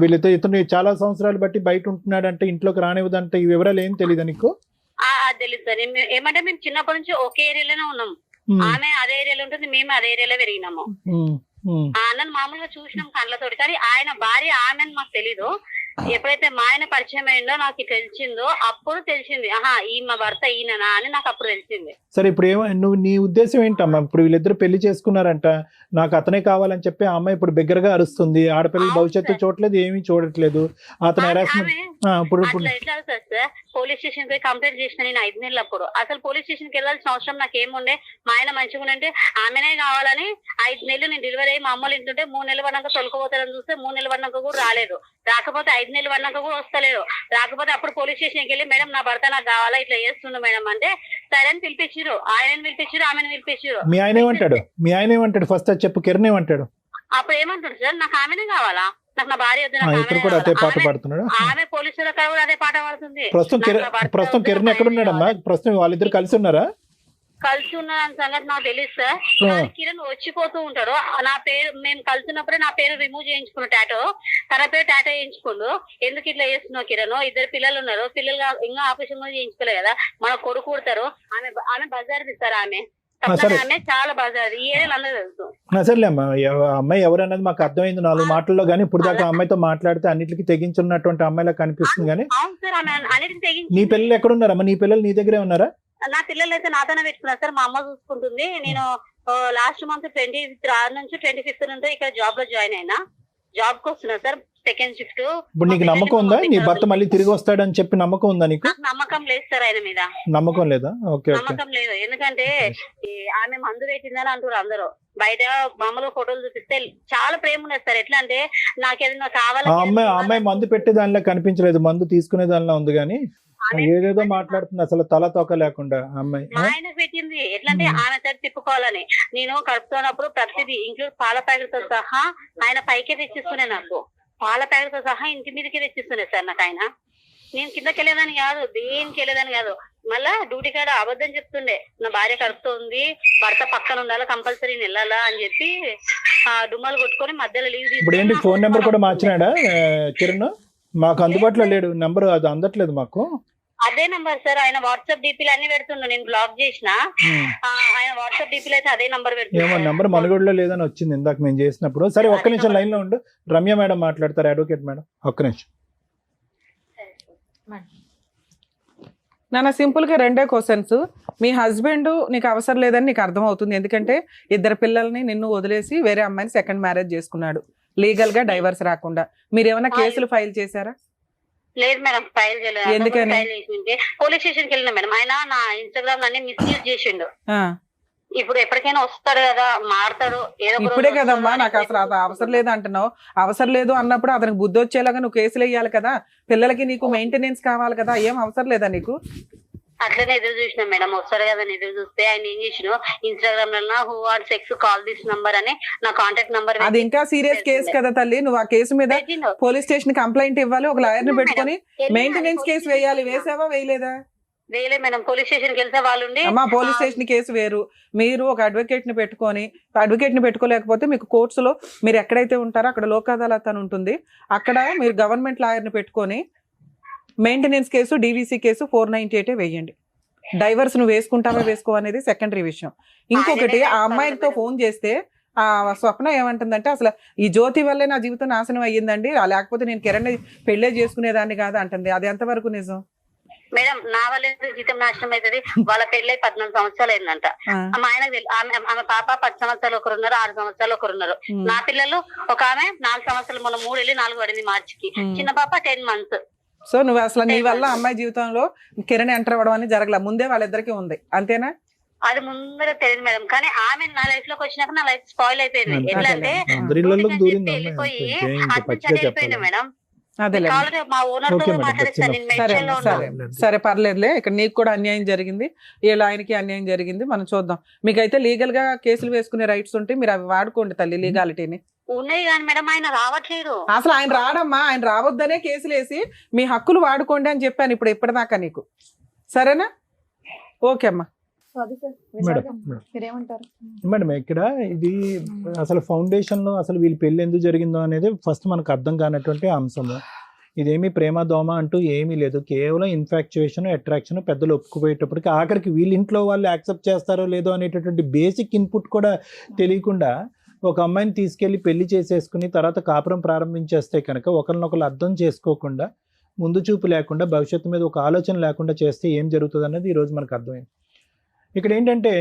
వీళ్ళతో ఇతను చాలా సంవత్సరాలు బట్టి బయట ఉంటున్నాడంటే, ఇంట్లోకి రానివ్వదంటే, ఈ వివరాలు ఏం తెలియదు నీకు? తెలీదు సార్. ఏమంటే మేము చిన్నప్పటి నుంచి ఒకే ఏరియాలోనే ఉన్నాం. ఆమె అదే ఏరియాలో ఉంటుంది, మేము అదే ఏరియాలో పెరిగినాము. అన్నను మామూలుగా చూసినాం కళ్ళతోటి, కానీ ఆయన భార్య ఆమె అని మాకు తెలీదు. ఎప్పుడైతే మా ఆయన పరిచయం అయిందో నాకు తెలిసిందో అప్పుడు తెలిసింది, ఈమె భర్త ఈయననా అని నాకు అప్పుడు తెలిసింది. సరే, ఇప్పుడు నువ్వు నీ ఉద్దేశం ఏంటమ్మా? ఇప్పుడు వీళ్ళిద్దరు పెళ్లి చేసుకున్నారంట, నాకు అతనే కావాలని చెప్పి ఆ అమ్మాయి ఇప్పుడు బిగ్గరగా అరుస్తుంది. ఆడపిల్లల భవిష్యత్తు చూడట్లేదు, ఏమీ చూడట్లేదు. అతను హెరాస్మెంట్ ఇప్పుడు ఎట్లా సార్, పోలీస్ స్టేషన్ పోయి కంప్లైంట్ చేసిన నేను 5 నెలలు అప్పుడు. అసలు పోలీస్ స్టేషన్ కి వెళ్ళాల్సిన అవసరం నాకు ఏముండే? మా ఆయన మంచిగా ఉంటే ఆమెనే కావాలని 5 నెలలు నేను డెలివరీ అయ్యి మా అమ్మలు ఇంటుంటే 3 నెలలు పడినాక తొలకపోతారని చూస్తే 3 నెలలు పడినాక కూడా రాలేదు. రాకపోతే 5 నెలలు పడినాక కూడా వస్తలేదు. రాకపోతే అప్పుడు పోలీస్ స్టేషన్కి వెళ్ళి మేడం నా భర్త నాకు కావాలా, ఇట్లా చేస్తుండు మేడం అంటే సరే అని పిలిపించారు. ఆయనని పిలిపించారు, ఆమెను పిలిపించారు. మీ ఆయన ఏమంటాడు ఫస్ట్ చెప్పు. కిరణ్ ఏమంటాడు? అప్పుడు ఏమంటాడు సార్, నాకు ఆమెనే కావాలా, నాకు నా భార్య వద్దు, ఇతను కూడా అదే పాట పాడుతున్నాడు. ఆమె పోలీసుల కాడ కూడా అదే పాట పాడుతుంది. ప్రస్తుతం కిరణ్ ఎక్కడ ఉన్నాడమ్మా? ప్రస్తుతం వాళ్ళిద్దరు కలిసి ఉన్నారా? కలిసి ఉన్నారని సంగతి నాకు తెలియదు సార్. కానీ కిరణ్ వచ్చిపోతూ ఉంటాడు. నా పేరు మేము కలిసినప్పుడే నా పేరు రిమూవ్ చేయించుకున్నాడు, టాటో. తన పేరు టాటో చేయించుకోండు. ఎందుకు ఇట్లా చేస్తున్నావు కిరణ్? 2 పిల్లలు ఉన్నారు, పిల్లలు ఇంకా ఆపరేషన్ కూడా చేయించుకోలేదు కదా, మన కొడుకు కొడతారు. ఆమె బజార్ తీస్తారు, ఆమె చాలా బజార్, ఈ ఏరియాలో అందరూ తెలుసు. సరేలే అమ్మా, అమ్మాయి ఎవరన్నది మాకు అర్థమైంది 4 మాటల్లో. కానీ ఇప్పుడు దాకా అమ్మాయితో మాట్లాడితే అన్నిటికీ తెగించున్నటువంటి అమ్మాయిలా కనిపిస్తుంది. కానీ అవును సార్, ఆమె అన్నిటికీ తెగించి. నీ పిల్లలు ఎక్కడ ఉన్నారమ్మా? నీ పిల్లలు నీ దగ్గరే ఉన్నారా? నా పిల్లలు అయితే నాతోనే పెట్టుకున్నారు సార్, మా అమ్మ చూసుకుంటుంది. నేను లాస్ట్ మంత్ 25th నుంచి 25th నుండి ఇక్కడ జాబ్ లో జాయిన్ అయినా. జాబ్ కి వస్తున్నా సార్, సెకండ్ షిఫ్ట్. ఇప్పుడు నీకు నమ్మకం ఉందా నీ భర్త మళ్ళీ తిరిగి వస్తాడని చెప్పి నమ్మకం ఉందా నీకు? నాకు నమ్మకం లేదు సార్ ఆయన మీద. నమ్మకం లేదా? Okay okay. నమ్మకం లేదు, ఎందుకంటే ఆమె మందు పెట్టిందని అంటారు అందరూ. బయట మామూలుగా ఫోటోలు చూపిస్తే చాలా ప్రేమ ఉన్నది సార్. ఎట్లా అంటే నాకేదైనా కావాలి. అమ్మాయి మందు పెట్టే దానిలో కనిపించలేదు, మందు తీసుకునే దానిలో ఉంది కానీ ఏదేదో మాట్లాడుతుంది అసలు తల తోక లేకుండా అమ్మాయి. ఆయన పెట్టింది ఎట్లా అంటే ఆయన తడి తిప్పుకోవాలని. నేను కడుపుతున్నప్పుడు ప్రతిదీ ఇంక్లూడ్ పాల ప్యాకెట్ తో సహా ఆయన పైకే తెచ్చిస్తున్నాయి, నాకు పాల ప్యాకెట్ తో సహా ఇంటి మీదకే తెచ్చిస్తున్నాయి సార్ నాకు ఆయన. నేను కిందకి వెళ్ళేదాన్ని కాదు, దేనికి వెళ్ళేదాన్ని కాదు. మళ్ళా డ్యూటీ కాడ అబద్ధం చెప్తుండే, నా భార్య కడుపుతుంది, భర్త పక్కన ఉండాలా, కంపల్సరీ వెళ్ళాలా అని చెప్పి డుమ్మాలు కొట్టుకొని మధ్యలో లీవ్. ఇప్పుడు ఏంటి ఫోన్ నెంబర్ కూడా మార్చినాడా కిరణ్? మాకు అందుబాటులో లేడు నెంబర్, అది అందట్లేదు మాకు. అదే నంబర్ సార్, ఆయన వాట్సాప్ డీపీలు అన్ని పెడుతుండు, నేను బ్లాక్ చేసిన. ఆయన వాట్సాప్ డీపీలు అయితే అదే నంబర్ పెడుతుంది. నంబర్ మనుగడలో లేదని వచ్చింది ఇందాక మేము చేసినప్పుడు. సరే ఒక్క నిమిషం లైన్ లో ఉండు, రమ్య మేడం మాట్లాడతారు, అడ్వకేట్ మేడం. ఒక్క నిమిషం నాన్న. సింపుల్ గా రెండే క్వశ్చన్స్. మీ హస్బెండ్ నీకు అవసరం లేదని నీకు అర్థం అవుతుంది, ఎందుకంటే ఇద్దరు పిల్లల్ని నిన్ను వదిలేసి వేరే అమ్మాయిని సెకండ్ మ్యారేజ్ చేసుకున్నాడు, లీగల్ గా డైవర్స్ రాకుండా. మీరు ఏమైనా కేసులు ఫైల్ చేశారా? లేదు మేడం, ఫైల్ చేయలేదు. ఎందుకని? పోలీస్ స్టేషన్ కి వెళ్ళినా మేడం. ఆయన నా ఇన్స్టాగ్రామ్ అన్ని మిస్యూజ్ చేసిండు. ఇప్పుడు ఎప్పటికైనా వస్తాడు కదా, మారుతాడు. ఇప్పుడే కదమ్మా నాకు అసలు అవసరం లేదు అంటున్నావు. అవసరం లేదు అన్నప్పుడు అతనికి బుద్ధి వచ్చేలాగా నువ్వు కేసులు వేయాలి కదా, పిల్లలకి నీకు మెయింటెనెన్స్ కావాలి కదా. ఏం అవసరం లేదా నీకు? అట్లనే ఎదురు చూసినా మేడం, వస్తాడు కదా ఎదురు చూస్తే. ఆయన ఏం చేసిన ఇన్స్టాగ్రామ్ లో who are sex call this number అని నా కాంటాక్ట్ నంబర్. అది ఇంకా సీరియస్ కేసు కదా తల్లి. నువ్వు ఆ కేసు మీద పోలీస్ స్టేషన్ కంప్లైంట్ ఇవ్వాలి, ఒక లాయర్ ని పెట్టుకొని మెయింటెనెన్స్ కేసు వేయాలి. వేసావా వేయలేదా? వేయలే మేడం, పోలీస్ స్టేషన్ కి వెళ్తే వాళ్ళు అమ్మా పోలీస్ స్టేషన్ కేసు వేరు. మీరు ఒక అడ్వకేట్ ని పెట్టుకొని, అడ్వకేట్ ని పెట్టుకోలేకపోతే మీకు కోర్ట్స్ లో మీరు ఎక్కడైతే ఉంటారో అక్కడ లోక్ అదాలత్ అని ఉంటుంది, అక్కడ మీరు గవర్నమెంట్ లాయర్ ని పెట్టుకొని మెయింటెనెన్స్ కేసు, డీవీసీ కేసు 498 వేయండి. డైవర్స్ నువ్వు వేసుకుంటావా వేసుకో అనేది సెకండరీ విషయం. ఇంకొకటి, ఆ అమ్మాయితో ఫోన్ చేస్తే ఆ స్వప్న ఏమంటుందంటే, అసలు ఈ జ్యోతి వల్లే నా జీవితం నాశనం అయ్యిందండి, లేకపోతే నేను కిరణ్ పెళ్లే చేసుకునేదాన్ని కాదు అంటుంది. అది ఎంతవరకు నిజం మేడం? నా వల్ల జీవితం నాశనం అవుతుంది. వాళ్ళ పెళ్ళై 14 సంవత్సరాలు అయిందంట. మా ఆయనకు ఆమె పాప 10 సంవత్సరాలు ఒకరున్నారు, 6 సంవత్సరాలు ఒకరున్నారు. నా పిల్లలు ఒక ఆమె 4 సంవత్సరాలు, మొన్న 3 వెళ్ళి 4 పడింది మార్చికి. చిన్న పాప 10 months. సో నువ్వు అసలు నీ వల్ల అమ్మాయి జీవితంలో కిరణ్ ఎంటర్ అవ్వడం అని జరగల, ముందే వాళ్ళిద్దరికి ఉంది, అంతేనా? అది ముందర తెలియదు మేడం, కానీ ఆమె నా లైఫ్ లోకి వచ్చినాక నా లైఫ్ స్పాయిల్ అయిపోయింది. ఎట్లా అంటే వెళ్ళిపోయి వెళ్ళిపోయింది మేడం. అదేలే, సరే పర్లేదులే. ఇక్కడ నీకు కూడా అన్యాయం జరిగింది, వీళ్ళ ఆయనకి అన్యాయం జరిగింది. మనం చూద్దాం. మీకైతే లీగల్ గా కేసులు వేసుకునే రైట్స్ ఉంటే మీరు అవి వాడుకోండి తల్లి, లీగాలిటీని. ఉన్నాయి కానీ మేడం ఆయన రావట్లేదు. అసలు ఆయన రాడమ్మా, ఆయన రావద్దనే కేసులు వేసి మీ హక్కులు వాడుకోండి అని చెప్పాను ఇప్పుడు ఇప్పటిదాకా నీకు. సరేనా? ఓకే అమ్మా. మేడం ఇక్కడ ఇది అసలు ఫౌండేషన్ లో అసలు వీళ్ళ పెళ్లి ఎందుకు జరిగిందో అనేది ఫస్ట్ మనకు అర్థం కానటువంటి అంశము. ఇదేమి ప్రేమ దోమ అంటూ ఏమీ లేదు, కేవలం ఇన్ఫాక్చుయేషన్, అట్రాక్షన్. పెద్దలు ఒప్పుకుపోయేటప్పటికి ఆఖరికి వీళ్ళ ఇంట్లో వాళ్ళు యాక్సెప్ట్ చేస్తారో లేదో అనేటటువంటి బేసిక్ ఇన్పుట్ కూడా తెలియకుండా ఒక అమ్మాయిని తీసుకెళ్లి పెళ్లి చేసేసుకుని తర్వాత కాపురం ప్రారంభించేస్తే కనుక ఒకరినొకరు అర్థం చేసుకోకుండా, ముందు చూపు లేకుండా, భవిష్యత్తు మీద ఒక ఆలోచన లేకుండా చేస్తే ఏం జరుగుతుంది అనేది ఈరోజు మనకు అర్థమైంది. ఇక్కడ ఏంటంటే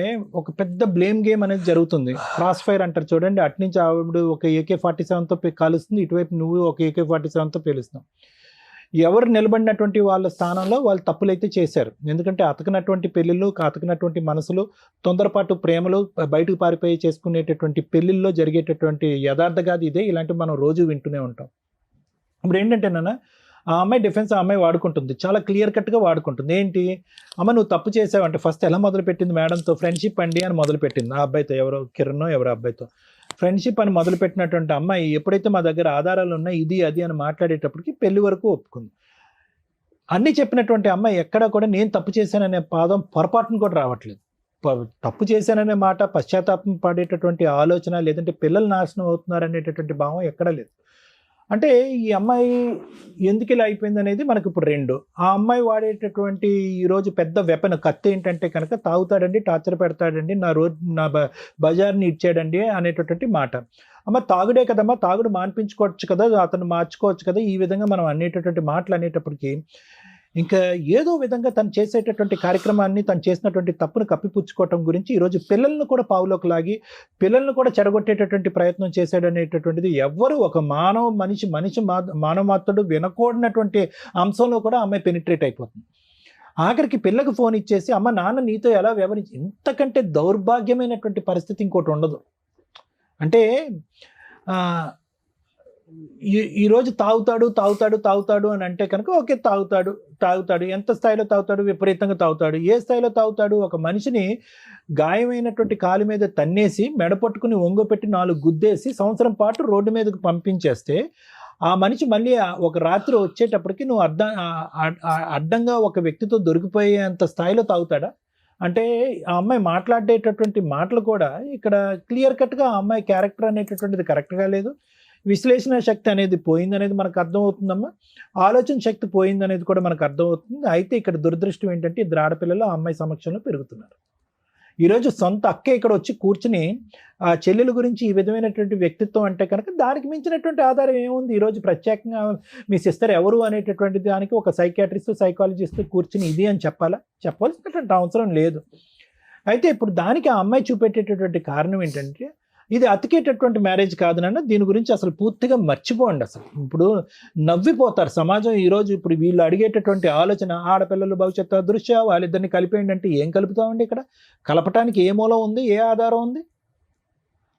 ఒక పెద్ద బ్లేమ్ గేమ్ అనేది జరుగుతుంది. క్రాస్ ఫైర్ అంటారు చూడండి, అట్నుంచి ఆవిడ ఒక AK-47తో కాలుస్తుంది, ఇటువైపు నువ్వు ఒక AK-47తో పేలుస్తున్నావు. ఎవరు నిలబడినటువంటి వాళ్ళ స్థానంలో వాళ్ళు తప్పులైతే చేశారు. ఎందుకంటే అతకనటువంటి పెళ్ళిళ్ళు, అతకనటువంటి మనసులు, తొందరపాటు ప్రేమలు, బయటకు పారిపోయి చేసుకునేటటువంటి పెళ్ళిళ్ళలో జరిగేటటువంటి యథార్థగాది ఇదే. ఇలాంటివి మనం రోజు వింటూనే ఉంటాం. ఇప్పుడు ఏంటంటే నాన్న, ఆ అమ్మాయి డిఫెన్స్ ఆ అమ్మాయి వాడుకుంటుంది, చాలా క్లియర్ కట్గా వాడుకుంటుంది. ఏంటి అమ్మ నువ్వు తప్పు చేసావంటే ఫస్ట్ ఎలా మొదలుపెట్టింది? మేడంతో ఫ్రెండ్షిప్ అండి అని మొదలుపెట్టింది. ఆ అబ్బాయితో, ఎవరో కిరణ్ ఎవరో అబ్బాయితో ఫ్రెండ్షిప్ అని మొదలుపెట్టినటువంటి అమ్మాయి ఎప్పుడైతే మా దగ్గర ఆధారాలు ఉన్నాయి ఇది అది అని మాట్లాడేటప్పటికి పెళ్లి వరకు ఒప్పుకుంది. అన్నీ చెప్పినటువంటి అమ్మాయి ఎక్కడా కూడా నేను తప్పు చేశాననే పాదం పొరపాటును కూడా రావట్లేదు. తప్పు చేశాననే మాట, పశ్చాత్తాపం పడేటటువంటి ఆలోచన, లేదంటే పిల్లలు నాశనం అవుతున్నారు అనేటటువంటి భావం ఎక్కడా లేదు. అంటే ఈ అమ్మాయి ఎందుకు ఇలా అయిపోయింది అనేది మనకి ఇప్పుడు రెండు. ఆ అమ్మాయి వాడేటటువంటి ఈరోజు పెద్ద వెపన్ కత్తి ఏంటంటే కనుక తాగుతాడండి, టార్చర్ పెడతాడండి, నా బజార్ని ఇచ్చాడండి అనేటటువంటి మాట. అమ్మ తాగుడే కదమ్మా, తాగుడు మాన్పించుకోవచ్చు కదా, అతను మార్చుకోవచ్చు కదా, ఈ విధంగా మనం అనేటటువంటి మాటలు అనేటప్పటికీ ఇంకా ఏదో విధంగా తను చేసేటటువంటి కార్యక్రమాన్ని, తను చేసినటువంటి తప్పును కప్పిపుచ్చుకోవటం గురించి ఈరోజు పిల్లలను కూడా పావులోకి లాగి పిల్లలను కూడా చెడగొట్టేటటువంటి ప్రయత్నం చేశాడనేటటువంటిది ఎవ్వరు ఒక మనిషి మానవ మాత్రుడు వినకూడనటువంటి అంశంలో కూడా అమ్మాయి పెనిట్రేట్ అయిపోతుంది. ఆఖరికి పిల్లకు ఫోన్ ఇచ్చేసి అమ్మ నాన్న నీతో ఎలా వ్యవహరించి, ఇంతకంటే దౌర్భాగ్యమైనటువంటి పరిస్థితి ఇంకోటి ఉండదు. అంటే ఈరోజు తాగుతాడు అని అంటే కనుక ఓకే, తాగుతాడు ఎంత స్థాయిలో తాగుతాడు, విపరీతంగా తాగుతాడు. ఏ స్థాయిలో తాగుతాడు? ఒక మనిషిని గాయమైనటువంటి కాలు మీద తన్నేసి మెడపట్టుకుని ఒంగోపెట్టి 4 గుద్దేసి సంవత్సరం పాటు రోడ్డు మీదకు పంపించేస్తే ఆ మనిషి మళ్ళీ ఒక రాత్రి వచ్చేటప్పటికి నువ్వు అడ్డంగా ఒక వ్యక్తితో దొరికిపోయేంత స్థాయిలో తాగుతాడా? అంటే ఆ అమ్మాయి మాట్లాడేటటువంటి మాటలు కూడా ఇక్కడ క్లియర్ కట్గా ఆ అమ్మాయి క్యారెక్టర్ అనేటటువంటిది కరెక్ట్గా లేదు. విశ్లేషణ శక్తి అనేది పోయింది అనేది మనకు అర్థమవుతుందమ్మా. ఆలోచన శక్తి పోయింది అనేది కూడా మనకు అర్థమవుతుంది. అయితే ఇక్కడ దురదృష్టం ఏంటంటే ఇద్దరు ఆడపిల్లలు ఆ అమ్మాయి సమక్షంలో పెరుగుతున్నారు. ఈరోజు సొంత అక్కే ఇక్కడ వచ్చి కూర్చుని ఆ చెల్లెల గురించి ఈ విధమైనటువంటి వ్యక్తిత్వం అంటే కనుక దానికి మించినటువంటి ఆధారం ఏముంది? ఈరోజు ప్రత్యేకంగా మీ సిస్టర్ ఎవరు అనేటటువంటి దానికి ఒక సైకాట్రిస్ట్, సైకాలజిస్ట్ కూర్చుని ఇది అని చెప్పాల్సినటువంటి అవసరం లేదు. అయితే ఇప్పుడు దానికి ఆ అమ్మాయి చూపెట్టేటటువంటి కారణం ఏంటంటే ఇది అతికేటటువంటి మ్యారేజ్ కాదు నాన్న, దీని గురించి అసలు పూర్తిగా మర్చిపోండి. అసలు ఇప్పుడు నవ్విపోతారు సమాజం ఈరోజు. ఇప్పుడు వీళ్ళు అడిగేటటువంటి ఆలోచన ఆడపిల్లలు భవిష్యత్తు అదృశ్య, వాళ్ళిద్దరిని కలిపేయండి అంటే ఏం కలుపుతామండి? ఇక్కడ కలపటానికి ఏ మూలం ఉంది, ఏ ఆధారం ఉంది?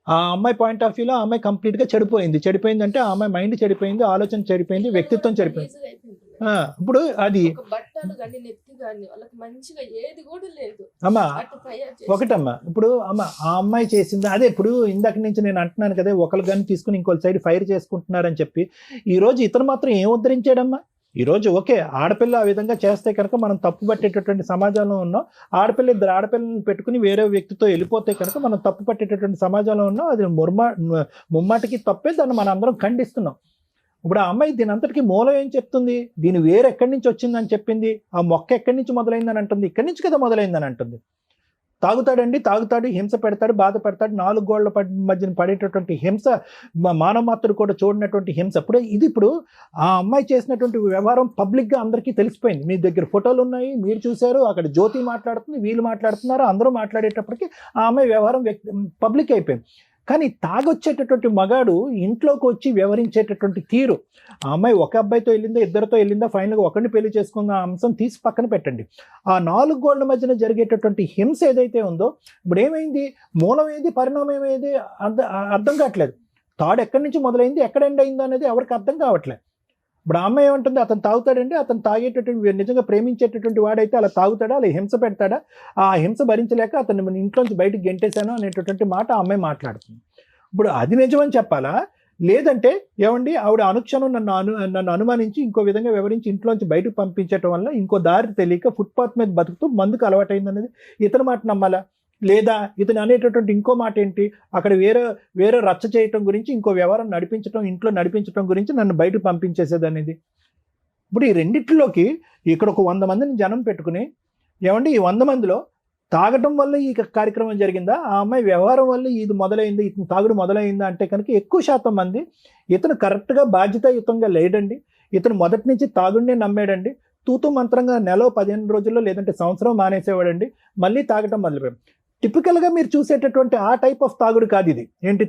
ఆ అమ్మాయి పాయింట్ ఆఫ్ వ్యూలో ఆ అమ్మాయి కంప్లీట్గా చెడిపోయింది అంటే ఆ అమ్మాయి మైండ్ చెడిపోయింది, ఆలోచన చెడిపోయింది, వ్యక్తిత్వం చెడిపోయింది. ఇప్పుడు అది అమ్మా ఒకటమ్మా. ఇప్పుడు ఆ అమ్మాయి చేసింది అదే. ఇప్పుడు ఇందాక నుంచి నేను అంటున్నాను కదా, ఒకరు కానీ తీసుకుని ఇంకో సైడ్ ఫైర్ చేసుకుంటున్నారని చెప్పి. ఈరోజు ఇతను మాత్రం ఏం ఉద్ధరించాడమ్మా? ఈరోజు ఓకే ఆడపిల్ల ఆ విధంగా చేస్తే కనుక మనం తప్పు పట్టేటటువంటి సమాజంలో ఉన్నాం. ఇద్దరు ఆడపిల్లలను పెట్టుకుని వేరే వ్యక్తితో వెళ్ళిపోతే కనుక మనం తప్పు పట్టేటటువంటి సమాజంలో ఉన్నాం. అది ముమ్మాటికి తప్పే, దాన్ని మనం అందరం ఖండిస్తున్నాం. ఇప్పుడు ఆ అమ్మాయి దీని అంతటికి మూలం ఏం చెప్తుంది? దీని వేరు ఎక్కడి నుంచి వచ్చిందని చెప్పింది. ఆ మొక్క ఎక్కడి నుంచి మొదలైందని అంటుంది, ఇక్కడి నుంచి కదా మొదలైందని అంటుంది. తాగుతాడు, హింస పెడతాడు, బాధ పెడతాడు, 4 గోళ్ల మధ్యన పడేటటువంటి హింస, మానవమాత్రుడు కూడా చూడనటువంటి హింస. ఇప్పుడు ఆ అమ్మాయి చేసినటువంటి వ్యవహారం పబ్లిక్గా అందరికీ తెలిసిపోయింది. మీ దగ్గర ఫోటోలు ఉన్నాయి, మీరు చూశారు. అక్కడ జ్యోతి మాట్లాడుతుంది, వీళ్ళు మాట్లాడుతున్నారు, అందరూ మాట్లాడేటప్పటికి ఆ అమ్మాయి వ్యవహారం పబ్లిక్ అయిపోయింది. కానీ తాగొచ్చేటటువంటి మగాడు ఇంట్లోకి వచ్చి వ్యవహరించేటటువంటి తీరు, ఆ అమ్మాయి ఒక అబ్బాయితో వెళ్ళిందా, ఇద్దరితో వెళ్ళిందా, ఫైనల్గా ఒకరిని పెళ్లి చేసుకున్న అంశం తీసి పక్కన పెట్టండి. ఆ 4 గోళ్ల మధ్యన జరిగేటటువంటి హింస ఏదైతే ఉందో, ఇప్పుడు ఏమైంది, మూలం ఏది, పరిణామం ఏది అర్థం కావట్లేదు. తాడు ఎక్కడి నుంచి మొదలైంది, ఎక్కడ ఎండ్ అయింది అనేది ఎవరికి అర్థం కావట్లేదు. ఇప్పుడు ఆ అమ్మాయి ఏమంటుంది, అతను తాగుతాడండి, అతను తాగేటటువంటి నిజంగా ప్రేమించేటటువంటి వాడైతే అలా తాగుతాడా, అలా హింస పెడతాడా, ఆ హింస భరించలేక అతన్ని మన ఇంట్లోంచి బయటకు గెంటేశాను అనేటటువంటి మాట ఆ అమ్మాయి మాట్లాడుతుంది. ఇప్పుడు అది నిజమని చెప్పాలా? లేదంటే ఏమండి ఆవిడ అనుక్షణం నన్ను అనుమానించి ఇంకో విధంగా వివరించి ఇంట్లోంచి బయటకు పంపించడం వల్ల ఇంకో దారి తెలియక ఫుట్పాత్ మీద బతుకుతూ మందుకు అలవాటైంది అనేది ఇతని మాట నమ్మాలా? లేదా ఇతను అనేటటువంటి ఇంకో మాట ఏంటి, అక్కడ వేరే రచ్చ చేయటం గురించి, ఇంకో వ్యవహారం ఇంట్లో నడిపించడం గురించి నన్ను బయటకు పంపించేసేది అనేది. ఇప్పుడు ఈ రెండిట్లోకి ఇక్కడ ఒక 100 మందిని జనం పెట్టుకుని ఏమండి ఈ 100 మందిలో తాగటం వల్ల ఈ కార్యక్రమం జరిగిందా, ఆ అమ్మాయి వ్యవహారం వల్ల ఇది మొదలైంది, ఇతను తాగుడు మొదలైందా అంటే కనుక ఎక్కువ శాతం మంది ఇతను కరెక్ట్గా బాధ్యతాయుతంగా లేడండి, ఇతను మొదటి నుంచి తాగుడినే నమ్మాడండి, తూతూ మంత్రంగా నెల 15 రోజుల్లో లేదంటే సంవత్సరం మానేసేవాడండి, మళ్ళీ తాగటం మొదలుపెట్టాడు. టిపికల్గా మీరు చూసేటటువంటి ఆ టైప్ ఆఫ్ తాగుడు కాదు ఇది. ఏంటి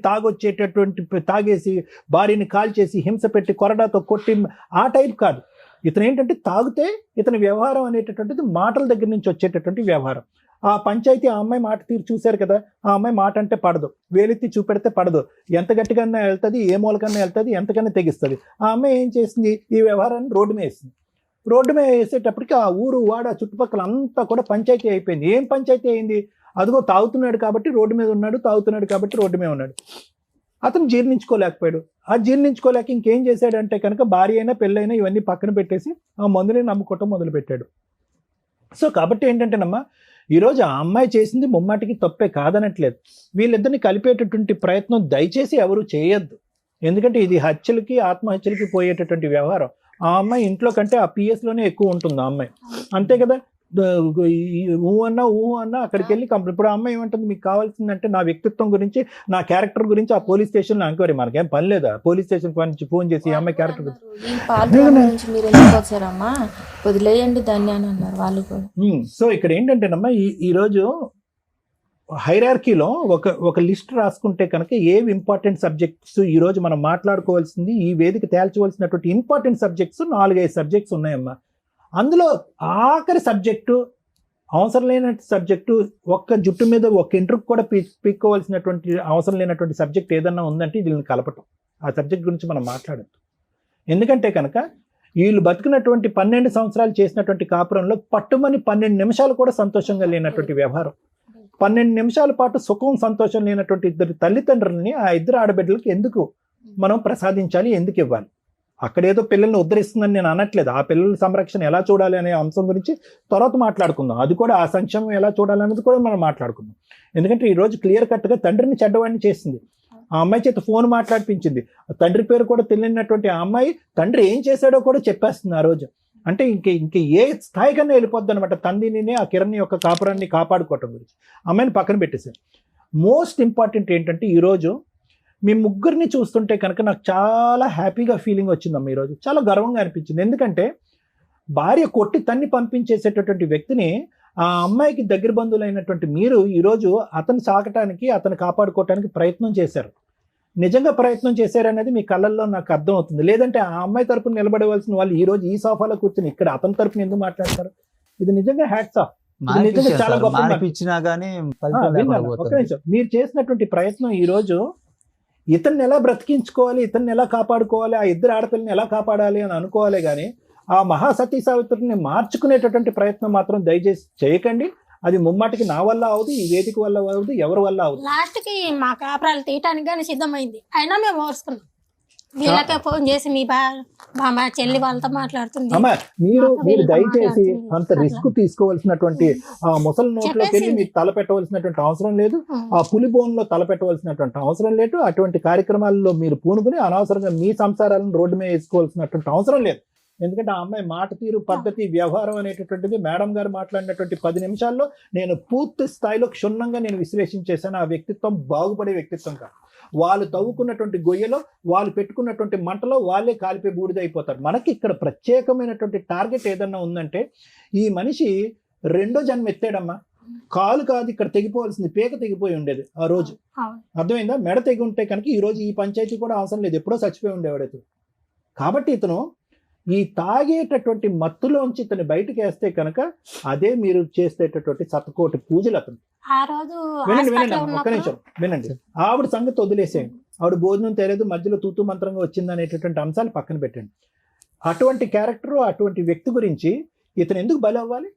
తాగేసి భార్యని కాల్చేసి హింస పెట్టి కొరడాతో కొట్టి ఆ టైప్ కాదు. ఇతను ఏంటంటే తాగితే ఇతని వ్యవహారం అనేటటువంటిది మాటల దగ్గర నుంచి వచ్చేటటువంటి వ్యవహారం. ఆ పంచాయతీ ఆ అమ్మాయి మాట తీరు చూశారు కదా, ఆ అమ్మాయి మాట అంటే పడదు, వేలెత్తి చూపెడితే పడదు, ఎంత గట్టిగానే వెళ్తుంది, ఏ మూలకన్నా వెళ్తుంది, ఎంతకన్నా తెగిస్తుంది. ఆ అమ్మాయి ఏం చేసింది, ఈ వ్యవహారాన్ని రోడ్డు మీద వేసింది. రోడ్డు మీద వేసేటప్పటికి ఆ ఊరు వాడ చుట్టుపక్కల అంతా కూడా పంచాయతీ అయిపోయింది. ఏం పంచాయతీ అయింది, అదిగో తాగుతున్నాడు కాబట్టి రోడ్డు మీద ఉన్నాడు, తాగుతున్నాడు కాబట్టి రోడ్డు మీద ఉన్నాడు. అతను జీర్ణించుకోలేకపోయాడు. ఆ జీర్ణించుకోలేక ఇంకేం చేశాడంటే కనుక భార్య అయినా పెళ్ళైనా ఇవన్నీ పక్కన పెట్టేసి ఆ మందుని నమ్ముకోవటం మొదలుపెట్టాడు. సో కాబట్టి ఏంటంటేనమ్మా, ఈరోజు ఆ అమ్మాయి చేసింది ముమ్మాటికి తప్పే కాదనట్లేదు. వీళ్ళిద్దరిని కలిపేటటువంటి ప్రయత్నం దయచేసి ఎవరు చేయొద్దు. ఎందుకంటే ఇది హత్యలకి ఆత్మహత్యలకి పోయేటటువంటి వ్యవహారం. ఆ అమ్మాయి ఇంట్లో కంటే ఆ పిఎస్లోనే ఎక్కువ ఉంటుంది ఆ అమ్మాయి, అంతే కదా. ఊ అన్నా అక్కడికి వెళ్ళి కంప్లైంట్. ఇప్పుడు ఆ అమ్మాయి ఏమంటుంది, మీకు కావాల్సిందంటే నా వ్యక్తిత్వం గురించి, నా క్యారెక్టర్ గురించి ఆ పోలీస్ స్టేషన్లో ఎంక్వైరీ. మనకేం పని లేదా పోలీస్ స్టేషన్ నుంచి ఫోన్ చేసి ఈ అమ్మాయి క్యారెక్టర్ ఈ పాల్గొన నుంచి మీరు ఎందుకు వచ్చారమ్మా, వదిలేయండి దాన్ని అని అన్నారు వాళ్ళు కూడా. సో ఇక్కడ ఏంటంటేనమ్మా, ఈరోజు హైరార్కీలో ఒక లిస్ట్ రాసుకుంటే కనుక ఏవి ఇంపార్టెంట్ సబ్జెక్ట్స్ ఈరోజు మనం మాట్లాడుకోవాల్సింది, ఈ వేదిక తేల్చవలసినటువంటి ఇంపార్టెంట్ సబ్జెక్ట్స్ 4-5 సబ్జెక్ట్స్ ఉన్నాయమ్మా. అందులో ఆఖరి సబ్జెక్టు, అవసరం లేనటువంటి సబ్జెక్టు, ఒక్క జుట్టు మీద ఒక్క ఇంటర్వ్యూ కూడా పీక్కోవాల్సినటువంటి అవసరం లేనటువంటి సబ్జెక్ట్ ఏదన్నా ఉందంటే వీళ్ళని కలపటం. ఆ సబ్జెక్ట్ గురించి మనం మాట్లాడద్దు. ఎందుకంటే కనుక వీళ్ళు బతికినటువంటి 12 సంవత్సరాలు చేసినటువంటి కాపురంలో పట్టుమని 12 నిమిషాలు కూడా సంతోషంగా లేనటువంటి వ్యవహారం, 12 నిమిషాల పాటు సుఖం సంతోషం లేనటువంటి ఇద్దరు తల్లిదండ్రులని ఆ ఇద్దరు ఆడబిడ్డలకి ఎందుకు మనం ప్రసాదించాలి, ఎందుకు ఇవ్వాలి? అక్కడేదో పిల్లల్ని ఉద్ధరిస్తుందని నేను అనట్లేదు. ఆ పిల్లల సంరక్షణ ఎలా చూడాలి అనే అంశం గురించి తర్వాత మాట్లాడుకుందాం. అది కూడా ఆ సంక్షేమం ఎలా చూడాలి అనేది కూడా మనం మాట్లాడుకుందాం. ఎందుకంటే ఈరోజు క్లియర్ కట్గా తండ్రిని చెడ్డవాడిని చేసింది. ఆ అమ్మాయి చేత ఫోన్ మాట్లాడిపించింది. తండ్రి పేరు కూడా తెలియనటువంటి ఆ అమ్మాయి తండ్రి ఏం చేశాడో కూడా చెప్పేస్తుంది ఆ రోజు. అంటే ఇంక ఏ స్థాయికన్నా వెళ్ళిపోద్ది అనమాట. తండ్రిని, ఆ కిరణ్ యొక్క కాపురాన్ని కాపాడుకోవటం గురించి అమ్మాయిని పక్కన పెట్టేశారు. మోస్ట్ ఇంపార్టెంట్ ఏంటంటే ఈరోజు మీ ముగ్గురిని చూస్తుంటే కనుక నాకు చాలా హ్యాపీగా ఫీలింగ్ వచ్చిందమ్మా. ఈరోజు చాలా గర్వంగా అనిపించింది. ఎందుకంటే భార్య కొట్టి తన్ని పంపించేసేటటువంటి వ్యక్తిని ఆ అమ్మాయికి దగ్గర బంధువులైనటువంటి మీరు ఈరోజు అతను సాకటానికి, అతను కాపాడుకోవటానికి ప్రయత్నం చేశారు. నిజంగా ప్రయత్నం చేశారనేది మీ కళ్ళల్లో నాకు అర్థం అవుతుంది. లేదంటే ఆ అమ్మాయి తరపున నిలబడవలసిన వాళ్ళు ఈరోజు ఈ సోఫాలో కూర్చొని ఇక్కడ అతని తరపున ఎందుకు మాట్లాడతారు? ఇది నిజంగా హ్యాట్స్ ఆఫ్. నిజంగా చాలా గొప్ప. ఒక నిమిషం, మీరు చేసినటువంటి ప్రయత్నం ఈరోజు ఇతన్ని ఎలా బ్రతికించుకోవాలి, ఇతన్ని ఎలా కాపాడుకోవాలి, ఆ ఇద్దరు ఆడపిల్లని ఎలా కాపాడాలి అని అనుకోవాలి. కానీ ఆ మహాసతీ సావిత్రిని మార్చుకునేటటువంటి ప్రయత్నం మాత్రం దయచేసి చేయకండి. అది ముమ్మాటికి నా వల్ల అవదు, ఈ వేదిక వల్ల అవదు, ఎవరి వల్ల అవదు. లాస్ట్ కి మా కాపురాలు తీయటానికి కానీ సిద్ధమైంది, అయినా మేము ఓర్చుకున్నాం. వీళ్ళకే ఫోన్ చేసి మీ మా చెల్లి వాళ్ళతో మాట్లాడుతుంది. అమ్మా మీరు దయచేసి అంత రిస్క్ తీసుకోవాల్సినటువంటి ఆ ముసలి నోట్లోకి వెళ్ళి మీరు తల పెట్టవలసినటువంటి అవసరం లేదు. ఆ పులి బోన్లో తల పెట్టవలసినటువంటి అవసరం లేదు. అటువంటి కార్యక్రమాల్లో మీరు పూనుకుని అనవసరంగా మీ సంసారాలను రోడ్డు మీద వేసుకోవాల్సినటువంటి అవసరం లేదు. ఎందుకంటే ఆ అమ్మాయి మాట తీరు, పద్ధతి, వ్యవహారం అనేటటువంటిది మేడం గారు మాట్లాడినటువంటి 10 నిమిషాల్లో నేను పూర్తి స్థాయిలో క్షుణ్ణంగా నేను విశ్లేషించేశాను. ఆ వ్యక్తిత్వం బాగుపడే వ్యక్తిత్వం కాదు. వాళ్ళు తవ్వుకున్నటువంటి గొయ్యలో, వాళ్ళు పెట్టుకున్నటువంటి మంటలో వాళ్ళే కాలిపోయి బూడిదైపోతారు. మనకి ఇక్కడ ప్రత్యేకమైనటువంటి టార్గెట్ ఏదన్నా ఉందంటే, ఈ మనిషి 2వ జన్మ ఎత్తాడమ్మా. కాలు కాదు ఇక్కడ తెగిపోవాల్సింది, పేక తెగిపోయి ఉండేది ఆ రోజు. అర్థమైందా? మెడ తెగి ఉంటే కనుక ఈ రోజు ఈ పంచాయతీ కూడా అవసరం లేదు, ఎప్పుడో చచ్చిపోయి ఉండేవాడు ఇతను. కాబట్టి ఇతను ఈ తాగేటటువంటి మత్తులోంచి ఇతను బయటకు వేస్తే కనుక అదే మీరు చేసేటటువంటి 100 పూజలు అతను. వినండి ఒక్క నిమిషం వినండి. ఆవిడ సంగతి వదిలేసేయండి. ఆవిడ భోజనం తెలియదు, మధ్యలో తూతు మంత్రంగా వచ్చింది అనేటటువంటి అంశాలు పక్కన పెట్టండి. అటువంటి క్యారెక్టర్, అటువంటి వ్యక్తి గురించి ఇతను ఎందుకు బలి అవ్వాలి?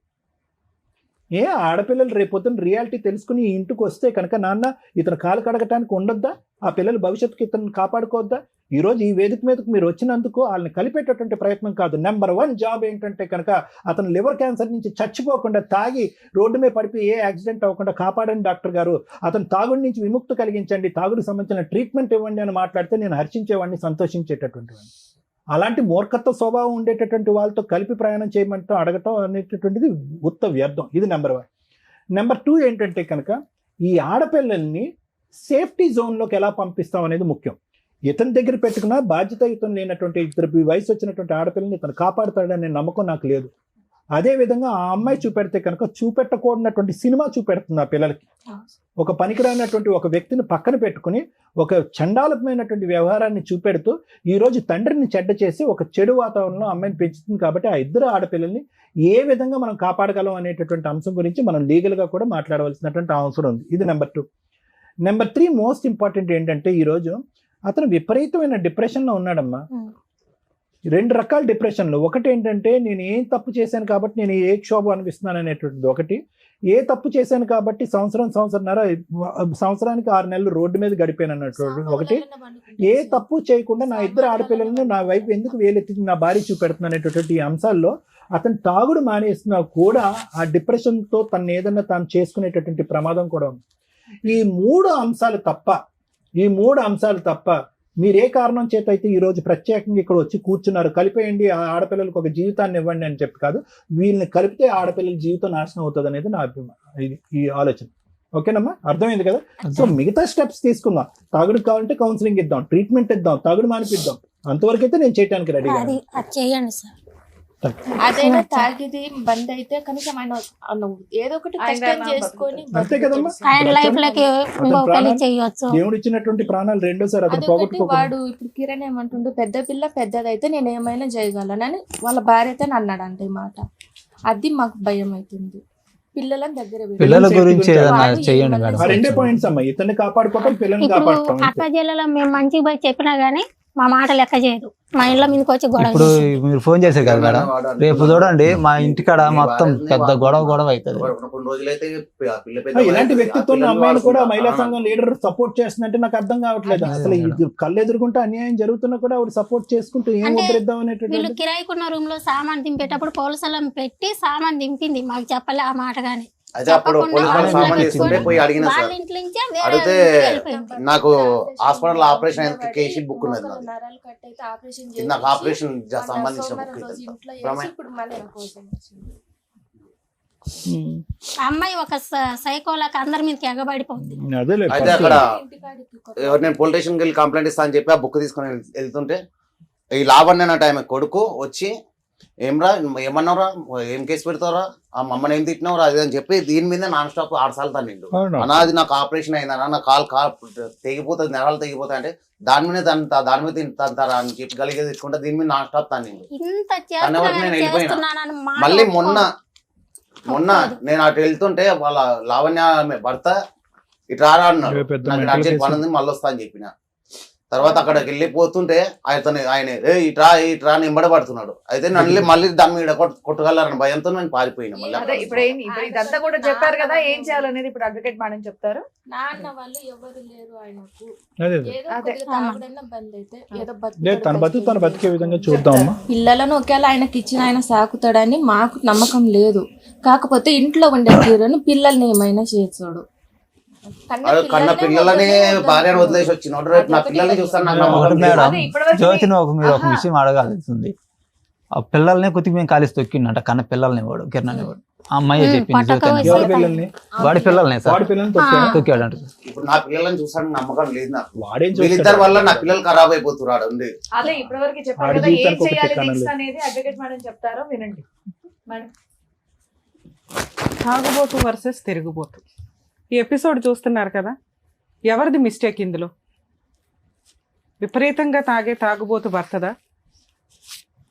ఏ ఆడపిల్లలు రేపొద్దున రియాలిటీ తెలుసుకుని ఈ ఇంటికి వస్తే కనుక నాన్న ఇతను కాలు కడగటానికి ఉండొద్దా? ఆ పిల్లల భవిష్యత్తుకి ఇతను కాపాడుకోవద్దా? ఈరోజు ఈ వేదిక మీదకు మీరు వచ్చినందుకు వాళ్ళని కలిపేటటువంటి ప్రయత్నం కాదు. నెంబర్ 1 జాబ్ ఏంటంటే కనుక అతను లివర్ క్యాన్సర్ నుంచి చచ్చిపోకుండా, తాగి రోడ్డు మీద పడిపోయి ఏ యాక్సిడెంట్ అవ్వకుండా కాపాడండి డాక్టర్ గారు, అతను తాగుడి నుంచి విముక్తి కలిగించండి, తాగుడికి సంబంధించిన ట్రీట్మెంట్ ఇవ్వండి అని మాట్లాడితే నేను హర్షించేవాడిని, సంతోషించేటటువంటి వాడిని. అలాంటి మూర్ఖత్వ స్వభావం ఉండేటటువంటి వాళ్ళతో కలిపి ప్రయాణం చేయమంటూ అడగటం అనేటటువంటిది ఉత్త వ్యర్థం. ఇది నెంబర్ 1. నెంబర్ 2 ఏంటంటే కనుక ఈ ఆడపిల్లల్ని సేఫ్టీ జోన్లోకి ఎలా పంపిస్తాం అనేది ముఖ్యం. ఇతని దగ్గర పెట్టుకున్న బాధ్యతాయుతం లేనటువంటి ఇద్దరు వయసు వచ్చినటువంటి ఆడపిల్లని ఇతను కాపాడుతాడనే నమ్మకం నాకు లేదు. అదేవిధంగా ఆ అమ్మాయి చూపెడితే కనుక చూపెట్టకూడనటువంటి సినిమా చూపెడుతుంది ఆ పిల్లలకి. ఒక పనికిరానటువంటి ఒక వ్యక్తిని పక్కన పెట్టుకుని ఒక చండాలమైనటువంటి వ్యవహారాన్ని చూపెడుతూ ఈరోజు తండ్రిని చెడ్డ చేసి ఒక చెడు వాతావరణంలో అమ్మాయిని పెంచుతుంది. కాబట్టి ఆ ఇద్దరు ఆడపిల్లల్ని ఏ విధంగా మనం కాపాడగలం అనేటటువంటి అంశం గురించి మనం లీగల్గా కూడా మాట్లాడవలసినటువంటి అవసరం ఉంది. ఇది నెంబర్ 2. నెంబర్ 3 మోస్ట్ ఇంపార్టెంట్ ఏంటంటే ఈరోజు అతను విపరీతమైన డిప్రెషన్లో ఉన్నాడమ్మా. 2 రకాల డిప్రెషన్లు. ఒకటి ఏంటంటే నేను ఏం తప్పు చేశాను కాబట్టి నేను ఏ క్షోభ అనిపిస్తున్నాను అనేటువంటిది ఒకటి. ఏ తప్పు చేశాను కాబట్టి సంవత్సరానికి 6 నెలలు రోడ్డు మీద గడిపాను అన్నటువంటి ఒకటి. ఏ తప్పు చేయకుండా నా ఇద్దరు ఆడపిల్లలను నా వైపు ఎందుకు వేలెత్తి నా భార్య చూపెడుతున్నా అనేటటువంటి ఈ అంశాల్లో అతను తాగుడు మానేస్తున్నా కూడా ఆ డిప్రెషన్తో తను ఏదన్నా తాను చేసుకునేటటువంటి ప్రమాదం కూడా ఉంది. ఈ 3 అంశాలు తప్ప మీరు ఏ కారణం చేత అయితే ఈ రోజు ప్రత్యేకంగా ఇక్కడ వచ్చి కూర్చున్నారు, కలిపేయండి ఆ ఆడపిల్లలకు ఒక జీవితాన్ని ఇవ్వండి అని చెప్పి కాదు, వీళ్ళని కలిపితే ఆడపిల్లల జీవితం నాశనం అవుతుంది అనేది నా అభిప్రాయం, ఈ ఆలోచన. ఓకేనమ్మా, అర్థమైంది కదా? సో మిగతా స్టెప్స్ తీసుకుందాం. తాగుడు కావాలంటే కౌన్సిలింగ్ ఇద్దాం, ట్రీట్మెంట్ ఇద్దాం, తాగుడు మానిపిద్దాం. అంతవరకు అయితే నేను చేయడానికి రెడీ. అది చేయండి సార్. అదైనా తాగిది బంద్ అయితే కనీసం ఆయన ఏదో ఒకటి కష్టం చేసుకొని అంతే కదమ్మా, ఆయన లైఫ్ లోకి ఇంకో పెళ్లి చేయొచ్చు. దేవుడు ఇచ్చినటువంటి ప్రాణాలు రెండోసారి అతను అదొకటి. పోగొట్టుకోకూడదు. వాడు ఇప్పుడు కిరణ్ ఏమంటుండు, పెద్ద పిల్ల పెద్దదైతే నేను ఏమైనా చేయగలనని వాళ్ళ భార్య అయితే అన్నాడంట ఈ మాట. అది మాకు భయం అవుతుంది. పిల్లలని దగ్గర పిల్లల గురించి ఏదైనా చేయండి మేడం. ఆ రెండే పాయింట్స్ అమ్మా, ఇతన్ని కాపాడుకోవటం, పిల్లల్ని ఇప్పుడు కాపాడుకోవటం. అక్క జిల్లాలో మేము మంచిగా పోయి చెప్పినా గానీ మా మాట లెక్క చేయదు. మా ఇంట్లో మీదకి వచ్చి గొడవ ఇప్పుడు మీరు ఫోన్ చేశారు కదా మేడం, రేపు చూడండి మా ఇంటికాడ మొత్తం పెద్ద గొడవ అవుతుంది. కొన్ని రోజులైతే ఇలాంటి వ్యక్తిత్వం అమ్మాయిని కూడా మహిళా సంఘం లీడర్ సపోర్ట్ చేస్తున్నట్టే నాకు అర్థం కావట్లేదు. అసలు ఇది కళ్ళు ఎదుర్కొంటే అన్యాయం జరుగుతున్నా కూడా ఆవిడ సపోర్ట్ చేసుకుంటూ ఏం అంటే ఉద్ధరిద్దాం వీళ్ళు అనేటువంటి. కిరాయికున్న రూమ్ లో సామాన్ దింపేటప్పుడు పోలీసులను పెట్టి సామాన్ దింపింది, మాకు చెప్పలే ఆ మాట గానీ. అయితే అప్పుడు పోలీసు వాళ్ళు సామాన్ తీసుకుంటే పోయి అడిగిన సార్, వాళ్ళ ఇంట్లో నుంచే వేరే అడిగితే ఇంటికి వెళ్ళిపోయింది. నాకు హాస్పిటల్ ఆపరేషన్ అయ్యేందుకు కేసీ బుక్ ఉన్నది నాది. నరాలు కట్ అయితే ఆపరేషన్ ఇది నాకు ఆపరేషన్ సంబంధించిన బుక్ రోజు ఇది. ఇంట్లో వేసి ఇప్పుడు మళ్ళీ నా కోసం వచ్చింది. ఆ అమ్మాయి ఒక సైకోలాకి అందరి మీదకి ఎగబడిపోతుంది. అదేలే అయితే అక్కడ ఇంటికాడికి నేను పోలీస్ స్టేషన్కి వెళ్ళి కంప్లైంట్ ఇస్తా అని చెప్పి ఆ బుక్ తీసుకొని వెళ్తుంటే ఈ లావణ్య అన్న టైం కొడుకు వచ్చి ఏమరా ఏమన్నావురా, ఏం కేసు పెడతావురా, ఆ మమ్మల్ని ఏం తిట్టినవరా అది అని చెప్పి దీని మీద నాన్ స్టాప్ 6 సార్లు తన్నిండు. అన్నా అది నాకు ఆపరేషన్ అయిందన్నా, నా కాలు తెగిపోతుంది, నరాలు తెగిపోతాయి అంటే దాని మీద దాని మీద తంతారా అని చెప్పి గలిగే తెచ్చుకుంటే దీని మీద నాన్ స్టాప్ తన్నిండు. ఇంత నేను వెళ్ళిపోయినా. చేస్తున్నానని మాట మళ్ళీ ఒప్పుకోదు. మొన్న నేను అటు వెళ్తుంటే వాళ్ళ లావణ్య భర్త ఇటు రారా అన్నాడు. నాకు అర్జెంట్ పని ఉంది మళ్ళీ వస్తా అని చెప్పిన. తర్వాత అక్కడికి వెళ్ళిపోతుంటే ఆయన ఇట్రా అని ఎంబడబడుతున్నాడు. అయితే నన్ను మళ్ళీ దాని మీద కొట్టగలరని భయంతో నేను పారిపోయినా. అదే ఇప్పుడు ఇదంతా కూడా చెప్పారు కదా, ఏం చేయాలనేది ఇప్పుడు అడ్వకేట్ మేడం చెప్తారు. నాన్న వాళ్ళు ఎవరు లేరు ఆయనకు. అదే ఏదో కొద్దిగా తాగుడన్నా బంద్ అయితే ఏదో తన బతుకు తను బతికే విధంగా చూద్దామమ్మా. పిల్లలను ఒకవేళ ఆయనకి ఇచ్చిన ఆయన సాకుతాడని మాకు నమ్మకం లేదు. కాకపోతే ఇంట్లో ఉండే తీరును పిల్లల్ని ఏమైనా చేసాడు. కన్న పిల్లలని భార్యను వదిలేసి వచ్చినాడు, రేపు నా పిల్లల్ని చూస్తాను నాకు నమ్మకం లేదు. మేడం జ్యోతిని మీరు ఒక విషయం అడగాల్సింది. ఆ పిల్లల్ని కొద్దిగా మేము కాలేసి తొక్కిండంట, కన్న పిల్లల్ని వాడు కిరణ్ వాడు. ఆ అమ్మాయి చెప్పింది జ్యోతి ఎవరి పిల్లల్ని? వాడి పిల్లల్ని సార్ వాడి పిల్లల్ని తొక్కాడంట. ఇప్పుడు నా పిల్లల్ని చూస్తాను నమ్మకం లేదు నాకు. వాడేం వీళ్ళిద్దరి వల్ల నా పిల్లలు ఖరాబ్ అయిపోతున్నాడు ఉంది. అదే ఇప్పటి వరకు చెప్పారు వాడి కదా, ఏం జీవితానికి ఒక చేయాలి టికాణం నెక్స్ట్ లేదు. అనేది అడ్వకేట్ మేడం చెప్తారో వినండి మేడం. తాగుబోతు వర్సెస్ తిరుగుబోతు. ఈ ఎపిసోడ్ చూస్తున్నారు కదా, ఎవరిది మిస్టేక్ ఇందులో? విపరీతంగా తాగుబోతు భర్తదా,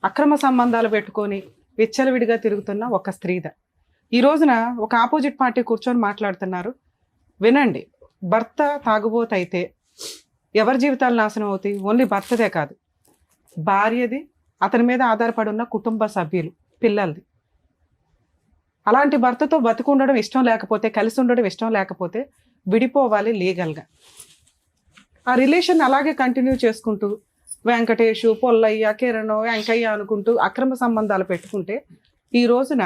అక్రమ సంబంధాలు పెట్టుకొని విచ్చలవిడిగా తిరుగుతున్న ఒక స్త్రీదా? ఈ రోజున ఒక ఆపోజిట్ పార్టీ కూర్చొని మాట్లాడుతున్నారు. వినండి, భర్త తాగుబోతు అయితే ఎవరి జీవితాలు నాశనం అవుతాయి? ఓన్లీ భర్తదే కాదు, భార్యది, అతని మీద ఆధారపడి ఉన్న కుటుంబ సభ్యులు, పిల్లలది. అలాంటి భర్తతో బతుకుండడం ఇష్టం లేకపోతే, కలిసి ఉండడం ఇష్టం లేకపోతే విడిపోవాలి లీగల్గా. ఆ రిలేషన్ అలాగే కంటిన్యూ చేసుకుంటూ వెంకటేషు, పొల్లయ్య, కిరణ్, వెంకయ్య అనుకుంటూ అక్రమ సంబంధాలు పెట్టుకుంటే ఈ రోజున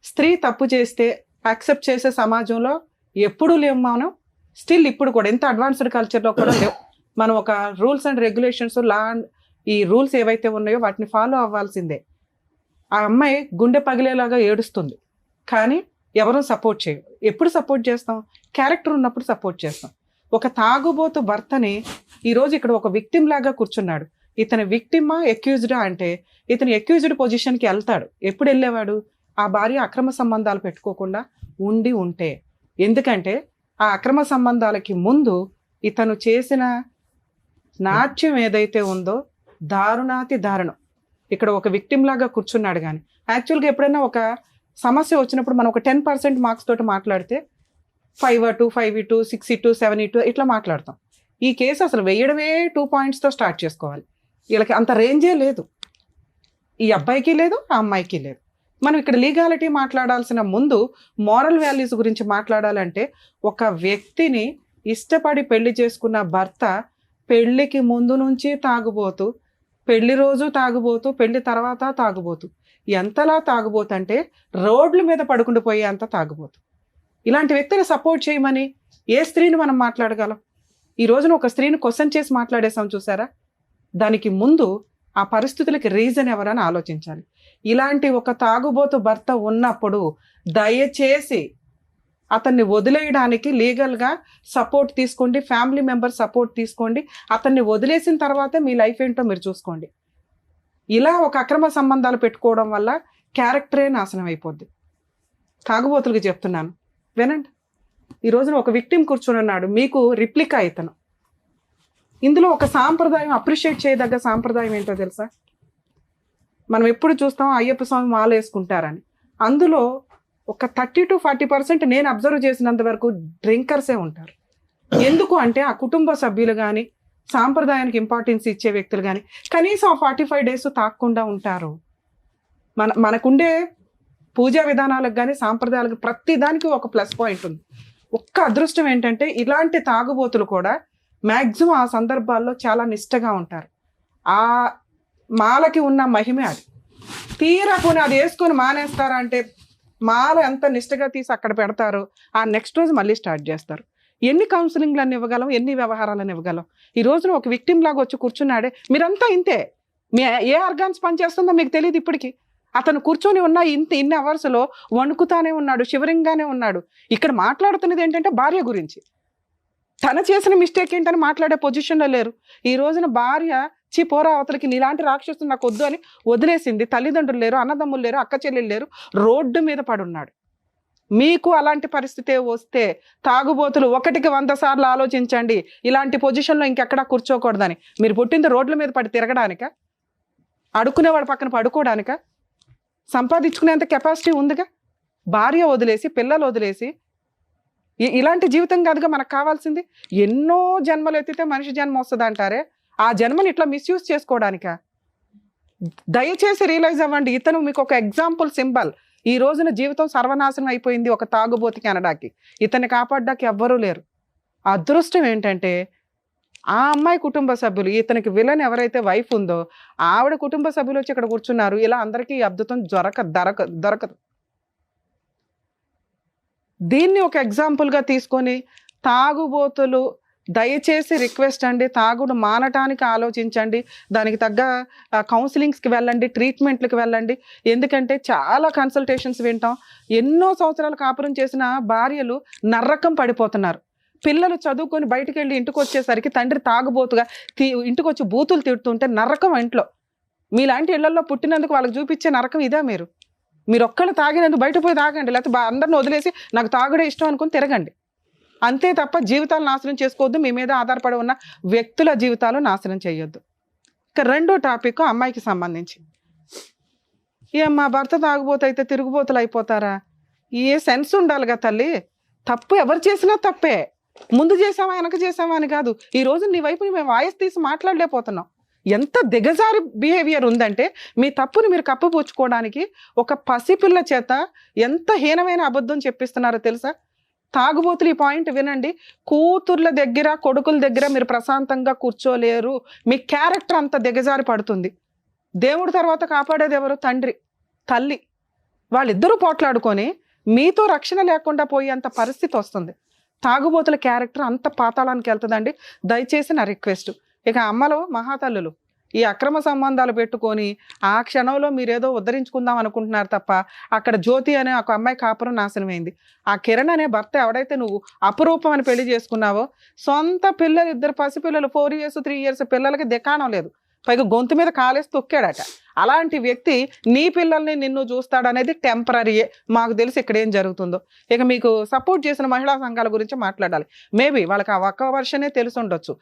స్త్రీ తప్పు చేస్తే యాక్సెప్ట్ చేసే సమాజంలో ఎప్పుడూ లేవు మనం. స్టిల్ ఇప్పుడు కూడా ఎంత అడ్వాన్స్డ్ కల్చర్లో కూడా లేవు. మనం ఒక రూల్స్ అండ్ రెగ్యులేషన్స్, ఈ రూల్స్ ఏవైతే ఉన్నాయో వాటిని ఫాలో అవ్వాల్సిందే. ఆ అమ్మాయి గుండె పగిలేలాగా ఏడుస్తుంది, కానీ ఎవరూ సపోర్ట్ చేయరు. ఎప్పుడు సపోర్ట్ చేస్తాం? క్యారెక్టర్ ఉన్నప్పుడు సపోర్ట్ చేస్తాం. ఒక తాగుబోతు భర్తని ఈరోజు ఇక్కడ ఒక విక్టిమ్ లాగా కూర్చున్నాడు. ఇతని విక్టిమా ఎక్యూజ్డా అంటే ఇతను ఎక్యూజ్డ్ పొజిషన్కి వెళ్తాడు. ఎప్పుడు వెళ్ళేవాడు? ఆ భార్య అక్రమ సంబంధాలు పెట్టుకోకుండా ఉంటే. ఎందుకంటే ఆ అక్రమ సంబంధాలకి ముందు ఇతను చేసిన నాట్యం ఏదైతే ఉందో దారుణాతి దారుణం. ఇక్కడ ఒక విక్టిమ్ లాగా కూర్చున్నాడు. కానీ యాక్చువల్గా ఎప్పుడైనా ఒక సమస్య వచ్చినప్పుడు మనం ఒక 10% మార్క్స్ తోటి మాట్లాడితే 5-2, 5-2, 6-2, 7-2 ఇట్లా మాట్లాడతాం. ఈ కేసు అసలు వేయడమే 2 పాయింట్స్తో స్టార్ట్ చేసుకోవాలి. వీళ్ళకి అంత రేంజే లేదు, ఈ అబ్బాయికి లేదు, ఆ అమ్మాయికి లేదు. మనం ఇక్కడ లీగాలిటీ మాట్లాడాల్సిన ముందు మోరల్ వాల్యూస్ గురించి మాట్లాడాలంటే, ఒక వ్యక్తిని ఇష్టపడి పెళ్లి చేసుకున్న భర్త పెళ్లికి ముందు నుంచి తాగుబోతూ, పెళ్లి రోజు తాగుబోతూ, పెళ్లి తర్వాత తాగుబోతూ, ఎంతలా తాగుబోతు అంటే రోడ్ల మీద పడుకుంటూ పోయే అంత తాగుబోతు. ఇలాంటి వ్యక్తిని సపోర్ట్ చేయమని ఏ స్త్రీని మనం మాట్లాడగలం? ఈ రోజున ఒక స్త్రీని క్వశ్చన్ చేసి మాట్లాడేసాం చూసారా, దానికి ముందు ఆ పరిస్థితులకి రీజన్ ఎవరని ఆలోచించాలి. ఇలాంటి ఒక తాగుబోతు భర్త ఉన్నప్పుడు దయచేసి అతన్ని వదిలేయడానికి లీగల్గా సపోర్ట్ తీసుకోండి, ఫ్యామిలీ మెంబర్ సపోర్ట్ తీసుకోండి. అతన్ని వదిలేసిన తర్వాతే మీ లైఫ్ ఏంటో మీరు చూసుకోండి. ఇలా ఒక అక్రమ సంబంధాలు పెట్టుకోవడం వల్ల క్యారెక్టరే నాశనం అయిపోద్ది. తాగుబోతులకు చెప్తున్నాను, వినండి. ఈ రోజున ఒక విక్టిమ్ కూర్చొని ఉన్నాడు, మీకు రిప్లికా ఇతను. ఇందులో ఒక సాంప్రదాయం, అప్రిషియేట్ చేయదగ్గ సాంప్రదాయం ఏంటో తెలుసా? మనం ఎప్పుడు చూస్తాం అయ్యప్ప స్వామి మాల వేసుకుంటారని. అందులో ఒక 30 to 40% నేను అబ్జర్వ్ చేసినంత వరకు డ్రింకర్సే ఉంటారు. ఎందుకు అంటే ఆ కుటుంబ సభ్యులు కానీ, సాంప్రదాయానికి ఇంపార్టెన్స్ ఇచ్చే వ్యక్తులు కానీ కనీసం 45 days తాగకుండా ఉంటారు. మనకుండే పూజా విధానాలకు కానీ, సాంప్రదాయాలకు ప్రతి దానికి ఒక ప్లస్ పాయింట్ ఉంది. ఒక్క అదృష్టం ఏంటంటే ఇలాంటి తాగుబోతులు కూడా మ్యాక్సిమం ఆ సందర్భాల్లో చాలా నిష్టగా ఉంటారు. ఆ మాలకి ఉన్న మహిమే అది. తీరా పోనీ అది వేసుకొని మానేస్తారా అంటే మాల ఎంత నిష్టగా తీసి అక్కడ పెడతారు, ఆ నెక్స్ట్ రోజు మళ్ళీ స్టార్ట్ చేస్తారు. ఎన్ని కౌన్సిలింగ్లను ఇవ్వగలం, ఎన్ని వ్యవహారాలను ఇవ్వగలం? ఈ రోజున ఒక విక్టిమ్ లాగా వచ్చి కూర్చున్నాడే, మీరంతా ఇంతే. మీ ఏ ఆర్గాన్స్ పనిచేస్తుందో మీకు తెలియదు ఇప్పటికీ. అతను కూర్చొని ఉన్న ఇన్ని అవర్స్లో వణుకుతానే ఉన్నాడు, శివరింగానే ఉన్నాడు. ఇక్కడ మాట్లాడుతున్నది ఏంటంటే భార్య గురించి. తను చేసిన మిస్టేక్ ఏంటని మాట్లాడే పొజిషన్లో లేరు. ఈ రోజున భార్య పోరా అవతలకి, నీలాంటి రాక్షసుడు నాకు వద్దు అని వదిలేసింది. తల్లిదండ్రులు లేరు, అన్నదమ్ములు లేరు, అక్క చెల్లెలు లేరు, రోడ్డు మీద పడున్నాడు. మీకు అలాంటి పరిస్థితే వస్తే తాగుబోతులు 1కి 100 సార్లు ఆలోచించండి. ఇలాంటి పొజిషన్లో ఇంకెక్కడా కూర్చోకూడదని. మీరు పుట్టింది రోడ్ల మీద పడి తిరగడానిక? అడుక్కునేవాడు పక్కన పడుకోవడానిక? సంపాదించుకునేంత కెపాసిటీ ఉందిగా. భార్య వదిలేసి, పిల్లలు వదిలేసి ఇలాంటి జీవితం కాదుగా మనకు కావాల్సింది. ఎన్నో జన్మలు ఎత్తితే మనిషి జన్మ వస్తుంది అంటారే, ఆ జన్మని ఇట్లా మిస్యూజ్ చేసుకోవడానిక? దయచేసి రియలైజ్ అవ్వండి. ఇతను మీకు ఒక ఎగ్జాంపుల్, సింబల్. ఈ రోజున జీవితం సర్వనాశనం అయిపోయింది ఒక తాగుబోతికి అనడానికి. ఇతన్ని కాపాడడానికి ఎవ్వరూ లేరు. అదృష్టం ఏంటంటే ఆ అమ్మాయి కుటుంబ సభ్యులు, ఇతనికి విలన్ ఎవరైతే వైఫ్ ఉందో ఆవిడ కుటుంబ సభ్యులు వచ్చి ఇక్కడ కూర్చున్నారు. ఇలా అందరికీ అద్భుతం దొరకదు. దీన్ని ఒక ఎగ్జాంపుల్గా తీసుకొని తాగుబోతులు దయచేసి రిక్వెస్ట్ అండి, తాగుడు మానటానికి ఆలోచించండి. దానికి తగ్గ కౌన్సిలింగ్స్కి వెళ్ళండి, ట్రీట్మెంట్లకు వెళ్ళండి. ఎందుకంటే చాలా కన్సల్టేషన్స్ వింటాం. ఎన్నో సంవత్సరాలు కాపురం చేసిన భార్యలు నర్రకం పడిపోతున్నారు. పిల్లలు చదువుకొని బయటికి వెళ్ళి ఇంటికి వచ్చేసరికి తండ్రి తాగుబోతుగా ఇంటికి వచ్చి బూతులు తిడుతుంటే నరకం ఇంట్లో. మీలాంటి ఇళ్లలో పుట్టినందుకు వాళ్ళకి చూపించే నరకం ఇదే. మీరు ఒక్కళ్ళు తాగినందుకు బయట పోయి తాగండి, లేకపోతే అందరిని వదిలేసి నాకు తాగుడే ఇష్టం అనుకుని తిరగండి. అంతే తప్ప జీవితాలు నాశనం చేసుకోవద్దు. మీ మీద ఆధారపడి ఉన్న వ్యక్తుల జీవితాలు నాశనం చేయొద్దు. ఇక రెండో టాపిక్ అమ్మాయికి సంబంధించి. మా భర్త తాగుబోతు అయితే తిరుగుబోతులు అయిపోతారా? ఏ సెన్స్ ఉండాలిగా తల్లి. తప్పు ఎవరు చేసినా తప్పే. ముందు చేసావా వెనక చేసావా అని కాదు. ఈ రోజు నీ వైపు మేము వాయిస్ తీసి మాట్లాడలేకపోతున్నాం. ఎంత దిగజారి బిహేవియర్ ఉందంటే మీ తప్పుని మీరు కప్పుపుచ్చుకోవడానికి ఒక పసిపిల్ల చేత ఎంత హీనమైన అబద్ధం చెప్పిస్తున్నారో తెలుసా? తాగుబోతులు ఈ పాయింట్ వినండి. కూతుర్ల దగ్గర, కొడుకుల దగ్గర మీరు ప్రశాంతంగా కూర్చోలేరు. మీ క్యారెక్టర్ అంత దిగజారి పడుతుంది. దేవుడి తర్వాత కాపాడేది ఎవరు? తండ్రి, తల్లి. వాళ్ళిద్దరూ పోట్లాడుకొని మీతో రక్షణ లేకుండా పోయేంత పరిస్థితి వస్తుంది. తాగుబోతుల క్యారెక్టర్ అంత పాతాళానికి వెళ్తుందండి. దయచేసి నా రిక్వెస్ట్. ఇక అమ్మలు, మహాతల్లులు, ఈ అక్రమ సంబంధాలు పెట్టుకొని ఆ క్షణంలో మీరేదో ఉద్ధరించుకుందాం అనుకుంటున్నారు తప్ప అక్కడ జ్యోతి అనే ఒక అమ్మాయి కాపురం నాశనమైంది. ఆ కిరణ్ అనే భర్త ఎవడైతే నువ్వు అపురూపం అని పెళ్లి చేసుకున్నావో, సొంత పిల్లలు, 2 పసిపిల్లలు, 4 years 3 years పిల్లలకి దికాణం లేదు. పైగా గొంతు మీద కాలేసి తొక్కాడట. అలాంటి వ్యక్తి నీ పిల్లల్ని నిన్ను చూస్తాడనేది టెంపరీయే. మాకు తెలిసి ఇక్కడ ఏం జరుగుతుందో. ఇక మీకు సపోర్ట్ చేసిన మహిళా సంఘాల గురించి మాట్లాడాలి. మేబీ వాళ్ళకి ఆ ఒక్క వర్షనే తెలిసి ఉండొచ్చు.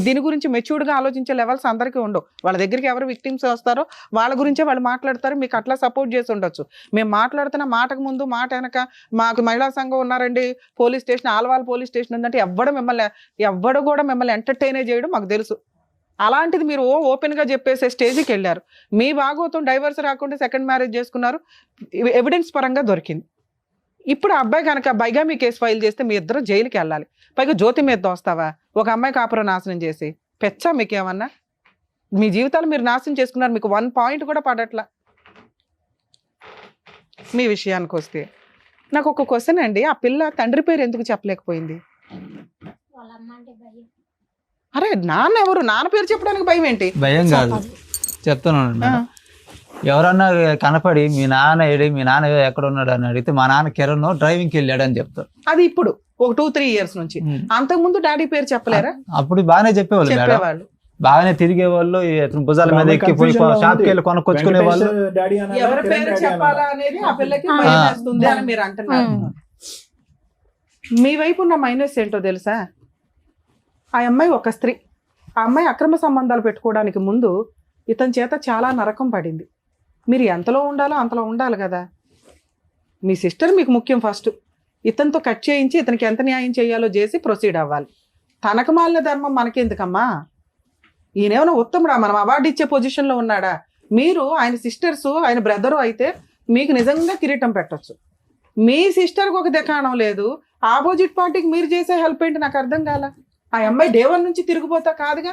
దీని గురించి మెచ్యూర్డ్గా ఆలోచించే లెవెల్స్ అందరికీ ఉండవు. వాళ్ళ దగ్గరికి ఎవరు విక్టిమ్స్ వస్తారో వాళ్ళ గురించే వాళ్ళు మాట్లాడతారు. మీకు అట్లా సపోర్ట్ చేసి ఉండొచ్చు. మేము మాట్లాడుతున్న మాటకు ముందు మాట వెనక మాకు మహిళా సంఘం ఉన్నారండి, police station, Alwal police station ఉందంటే ఎవ్వడు కూడా మిమ్మల్ని ఎంటర్టైనే చేయడం మాకు తెలుసు. అలాంటిది మీరు ఓపెన్గా చెప్పేసే స్టేజ్కి వెళ్ళారు. మీ భాగోతం డైవర్స్ రాకుండా సెకండ్ మ్యారేజ్ చేసుకున్నారు, ఎవిడెన్స్ పరంగా దొరికింది. ఇప్పుడు ఆ అబ్బాయి కనుక బైగామీ కేసు ఫైల్ చేస్తే మీ ఇద్దరు జైలుకి వెళ్ళాలి. పైగా జ్యోతి మీద దోస్తావా ఒక అమ్మాయి కాపురం నాశనం చేసి? పెచ్చా మీకేమన్నా? మీ జీవితాలు మీరు నాశనం చేసుకున్నారు. మీకు 1 point కూడా పడట్లా. మీ విషయానికి వస్తే నాకు ఒక క్వశ్చన్ అండి. ఆ పిల్ల తండ్రి పేరు ఎందుకు చెప్పలేకపోయింది? వాళ్ళ అరే నాన్న ఎవరు? నాన్న పేరు చెప్పడానికి భయం ఏంటి? భయం కాదు, చెప్తున్నాను మేడం. ఎవరన్నా కనపడి మీ నాన్న ఏడి, మీ నాన్న ఎక్కడ ఉన్నాడు అని అడిగితే మా నాన్న కిరణ్ డ్రైవింగ్కి వెళ్ళాడు అని చెప్తారు. అది ఇప్పుడు ఒక 2-3 ఇయర్స్ నుంచి. అంతకు ముందు డాడీ పేరు చెప్పలేరా? అప్పుడు బాగానే చెప్పేవాళ్ళు మేడం, చెప్పేవాళ్ళు. బాగానే తిరిగే వాళ్ళు, భుజాల మీద ఎక్కిపోయి షాప్కి వెళ్ళి కొనుక్కొచ్చుకునే వాళ్ళు. ఎవరి పేరు చెప్పాలా అనేది ఆ పిల్లకి భయం వేస్తుంది అని మీరు అంటున్నారు. మీ వైపు ఉన్న మైనస్ ఏంటో తెలుసా? ఆ అమ్మాయి ఒక స్త్రీ. ఆ అమ్మాయి అక్రమ సంబంధాలు పెట్టుకోవడానికి ముందు ఇతని చేత చాలా నరకం పడింది. మీరు ఎంతలో ఉండాలో అంతలో ఉండాలి కదా. మీ సిస్టర్ మీకు ముఖ్యం. ఫస్ట్ ఇతనితో కట్ చేయించి ఇతనికి ఎంత న్యాయం చేయాలో చేసి ప్రొసీడ్ అవ్వాలి. తనకు మాలిన ధర్మం మనకెందుకమ్మా? ఈయనేమైనా ఉత్తముడా? మనం అవార్డు ఇచ్చే పొజిషన్లో ఉన్నాడా? మీరు ఆయన సిస్టర్సు, ఆయన బ్రదరు అయితే మీకు నిజంగా కిరీటం పెట్టచ్చు. మీ సిస్టర్కి ఒక దికాణం లేదు, ఆపోజిట్ పార్టీకి మీరు చేసే హెల్ప్ ఏంటి నాకు అర్థం కాల. ఆ అమ్మాయి డేవన్ నుంచి తిరిగిపోతా కాదుగా.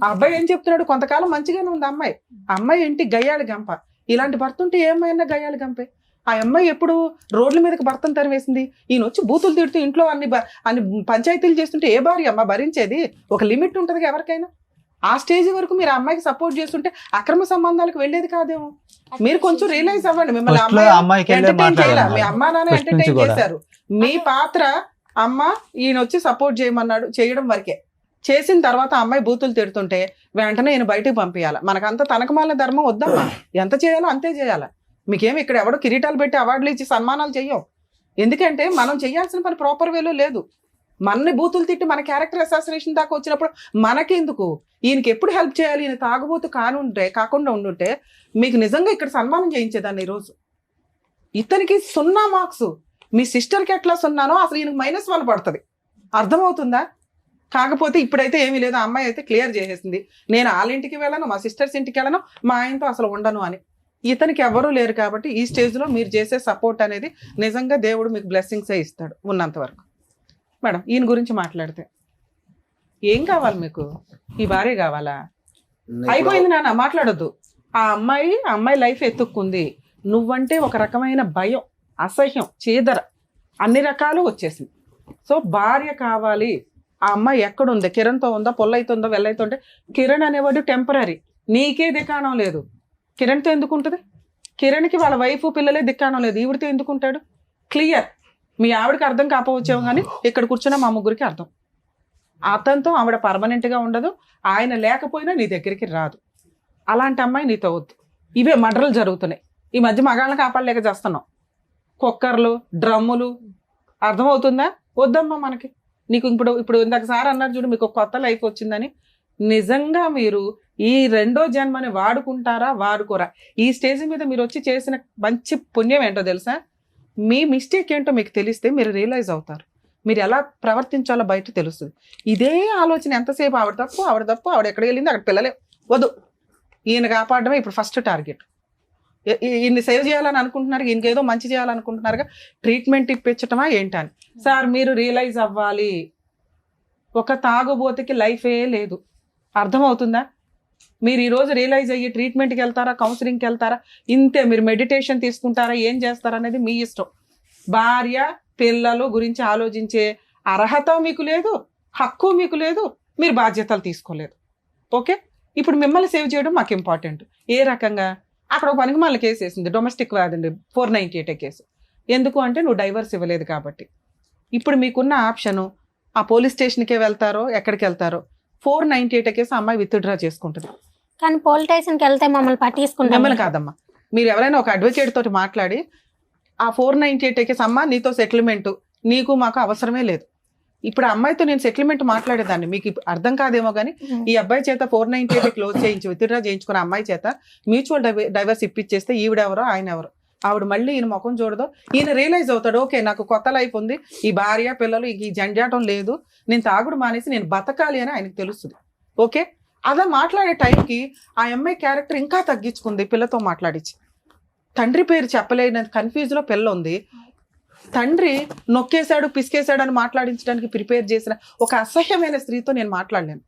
ఆ అబ్బాయి ఏం చెప్తున్నాడు? కొంతకాలం మంచిగానే ఉంది అమ్మాయి. ఆ అమ్మాయి ఏంటి గయ్యాళి గంప. ఇలాంటి భర్త ఉంటే ఏమైనా గయ్యాళి గంపే. ఆ అమ్మాయి ఎప్పుడు రోడ్ల మీదకి భర్తను తరివేసింది. ఈయన వచ్చి బూతులు తిడుతూ ఇంట్లో అన్ని పంచాయతీలు చేస్తుంటే ఏ భార్య అమ్మ భరించేది? ఒక లిమిట్ ఉంటుంది ఎవరికైనా. ఆ స్టేజ్ వరకు మీరు ఆ అమ్మాయికి సపోర్ట్ చేస్తుంటే అక్రమ సంబంధాలకు వెళ్ళేది కాదేమో. మీరు కొంచెం రియలైజ్ అవ్వండి. మిమ్మల్ని ఎంటర్టైన్ చేయాలి, మీ అమ్మా నాన్న ఎంటర్టైన్ చేశారు. మీ పాత్ర అమ్మ ఈయన వచ్చి సపోర్ట్ చేయమన్నాడు, చేయడం వరకే. చేసిన తర్వాత అమ్మాయి బూతులు తిడుతుంటే వెంటనే ఈయన బయటకు పంపించాలి. మనకంత తనకమాల ధర్మం వద్దమ్మా. ఎంత చేయాలో అంతే చేయాలి. మీకేమి ఇక్కడ ఎవడో కిరీటాలు పెట్టి అవార్డులు ఇచ్చి సన్మానాలు చెయ్యం. ఎందుకంటే మనం చేయాల్సిన పని ప్రాపర్ వేలో లేదు. మనని బూతులు తిట్టి మన క్యారెక్టర్ అసాసినేషన్ దాకా వచ్చినప్పుడు మనకెందుకు? ఈయనకి ఎప్పుడు హెల్ప్ చేయాలి? ఈయన తాగుబోతు కాకుండా ఉండుంటే మీకు నిజంగా ఇక్కడ సన్మానం చేయించేదాన్ని ఈరోజు. ఇతనికి 0 మార్క్స్, మీ సిస్టర్కి ఎట్లా 0నో అసలు ఈయనకి -1 పడుతుంది. అర్థమవుతుందా? కాకపోతే ఇప్పుడైతే ఏమీ లేదు. ఆ అమ్మాయి అయితే క్లియర్ చేసేసింది, నేను వాళ్ళ ఇంటికి వెళ్ళను, మా సిస్టర్స్ ఇంటికి వెళ్ళను, మా ఆయనతో అసలు ఉండను అని. ఇతనికి ఎవరూ లేరు కాబట్టి ఈ స్టేజ్లో మీరు చేసే సపోర్ట్ అనేది నిజంగా దేవుడు మీకు బ్లెస్సింగ్సే ఇస్తాడు ఉన్నంత వరకు. మేడం ఈయన గురించి మాట్లాడితే ఏం కావాలి మీకు? ఈ భార్య కావాలా? అయిపోయింది నాన్న, మాట్లాడొద్దు. ఆ అమ్మాయి లైఫ్ ఎత్తుక్కుంది. నువ్వంటే ఒక రకమైన భయం, అసహ్యం, చీదర అన్ని రకాలు వచ్చేసింది. సో భార్య కావాలి. ఆ అమ్మాయి ఎక్కడుంది? కిరణ్తో ఉందా? పొల్లైతుందో వెళ్ళైతుంటే కిరణ్ అనేవాడు టెంపరీ. నీకే దిక్కాణం లేదు. కిరణ్తో ఎందుకు ఉంటుంది? కిరణ్కి వాళ్ళ వైఫ్ పిల్లలే దిక్కాణం లేదు. ఈవిడితో ఎందుకుంటాడు? క్లియర్. మీ ఆవిడకి అర్థం కాకపోవచ్చేమో కానీ ఇక్కడ కూర్చున్న మా ముగ్గురికి అర్థం. అతనితో ఆవిడ పర్మనెంట్గా ఉండదు. ఆయన లేకపోయినా నీ దగ్గరికి రాదు. అలాంటి అమ్మాయి నీతో వద్దు. ఇవే మర్డర్లు జరుగుతున్నాయి ఈ మధ్య. మగాళ్ళని కాపాడలేక చేస్తున్నాం. కుక్కర్లు, డ్రమ్ములు. అర్థమవుతుందా? వద్దమ్మా మనకి. నీకు ఇప్పుడు ఇందాక సార్ అన్నారు చూడు, మీకు కొత్త లైఫ్ వచ్చిందని. నిజంగా మీరు ఈ 2వ జన్మని వాడుకుంటారా వాడుకోరా? ఈ స్టేజ్ మీద మీరు వచ్చి చేసిన మంచి పుణ్యం ఏంటో తెలుసా? మీ మిస్టేక్ ఏంటో మీకు తెలిస్తే మీరు రియలైజ్ అవుతారు. మీరు ఎలా ప్రవర్తించాలో బయట తెలుస్తుంది. ఇదే ఆలోచన ఎంతసేపు ఆవిడ తప్పు, ఆవిడ ఎక్కడికి వెళ్ళింది, అక్కడ పిల్లలే వద్దు. ఈయన కాపాడడమే ఇప్పుడు ఫస్ట్ టార్గెట్. ఈయన్ని సేవ్ చేయాలని అనుకుంటున్నారు, ఈయనకేదో మంచి చేయాలనుకుంటున్నారుగా. ట్రీట్మెంట్ ఇప్పించటమా ఏంటని. సార్ మీరు రియలైజ్ అవ్వాలి, ఒక తాగుబోతుకి లైఫే లేదు. అర్థమవుతుందా? మీరు ఈరోజు రియలైజ్ అయ్యి ట్రీట్మెంట్కి వెళ్తారా, కౌన్సిలింగ్కి వెళ్తారా, ఇంతే. మీరు మెడిటేషన్ తీసుకుంటారా, ఏం చేస్తారా అనేది మీ ఇష్టం. భార్య పిల్లలు గురించి ఆలోచించే అర్హత మీకు లేదు, హక్కు మీకు లేదు, మీరు బాధ్యతలు తీసుకోలేదు. ఓకే, ఇప్పుడు మిమ్మల్ని సేవ్ చేయడం మాకు ఇంపార్టెంట్. ఏ రకంగా? అక్కడ ఒక పనికి మళ్ళీ కేసు వేసింది, డొమెస్టిక్ వ్యాధి 498 కేసు. ఎందుకు అంటే నువ్వు డైవర్స్ ఇవ్వలేదు కాబట్టి. ఇప్పుడు మీకున్న ఆప్షను ఆ పోలీస్ స్టేషన్కే వెళ్తారో ఎక్కడికి వెళ్తారో. 498 కేసు అమ్మాయి విత్డ్రా చేసుకుంటుంది. కానీ పోలీస్ స్టేషన్కి వెళ్తే మమ్మల్ని పట్టించుకుంటాం. మిమ్మల్ని కాదమ్మా, మీరు ఎవరైనా ఒక అడ్వకేట్ తోటి మాట్లాడి ఆ 498 కేసు అమ్మ నీతో సెటిల్మెంట్ నీకు మాకు అవసరమే లేదు. ఇప్పుడు అమ్మాయితో నేను సెటిల్మెంట్ మాట్లాడేదాన్ని, మీకు అర్థం కాదేమో కానీ ఈ అబ్బాయి చేత 498 క్లోజ్ చేయించి విత్డ్రా చేయించుకున్న అమ్మాయి చేత మ్యూచువల్ డైవర్స్ ఇప్పించేస్తే ఈవిడెవరో ఆయన ఎవరో, ఆవిడ మళ్ళీ ఈయన ముఖం చూడదు. ఈయన రియలైజ్ అవుతాడు, ఓకే నాకు కొత్త లైఫ్ ఉంది, ఈ భార్య పిల్లలు ఈ జంజాటం లేదు, నేను తాగుడు మానేసి నేను బతకాలి అని ఆయనకు తెలుస్తుంది. ఓకే, అలా మాట్లాడే టైంకి ఆ అమ్మాయి క్యారెక్టర్ ఇంకా తగ్గించుకుంది. పిల్లతో మాట్లాడించి తండ్రి పేరు చెప్పలేని కన్ఫ్యూజ్లో పిల్ల ఉంది. తండ్రి నొక్కేశాడు, పిసికేశాడు అని మాట్లాడించడానికి ప్రిపేర్ చేసిన ఒక అసహ్యమైన స్త్రీతో నేను మాట్లాడలేను.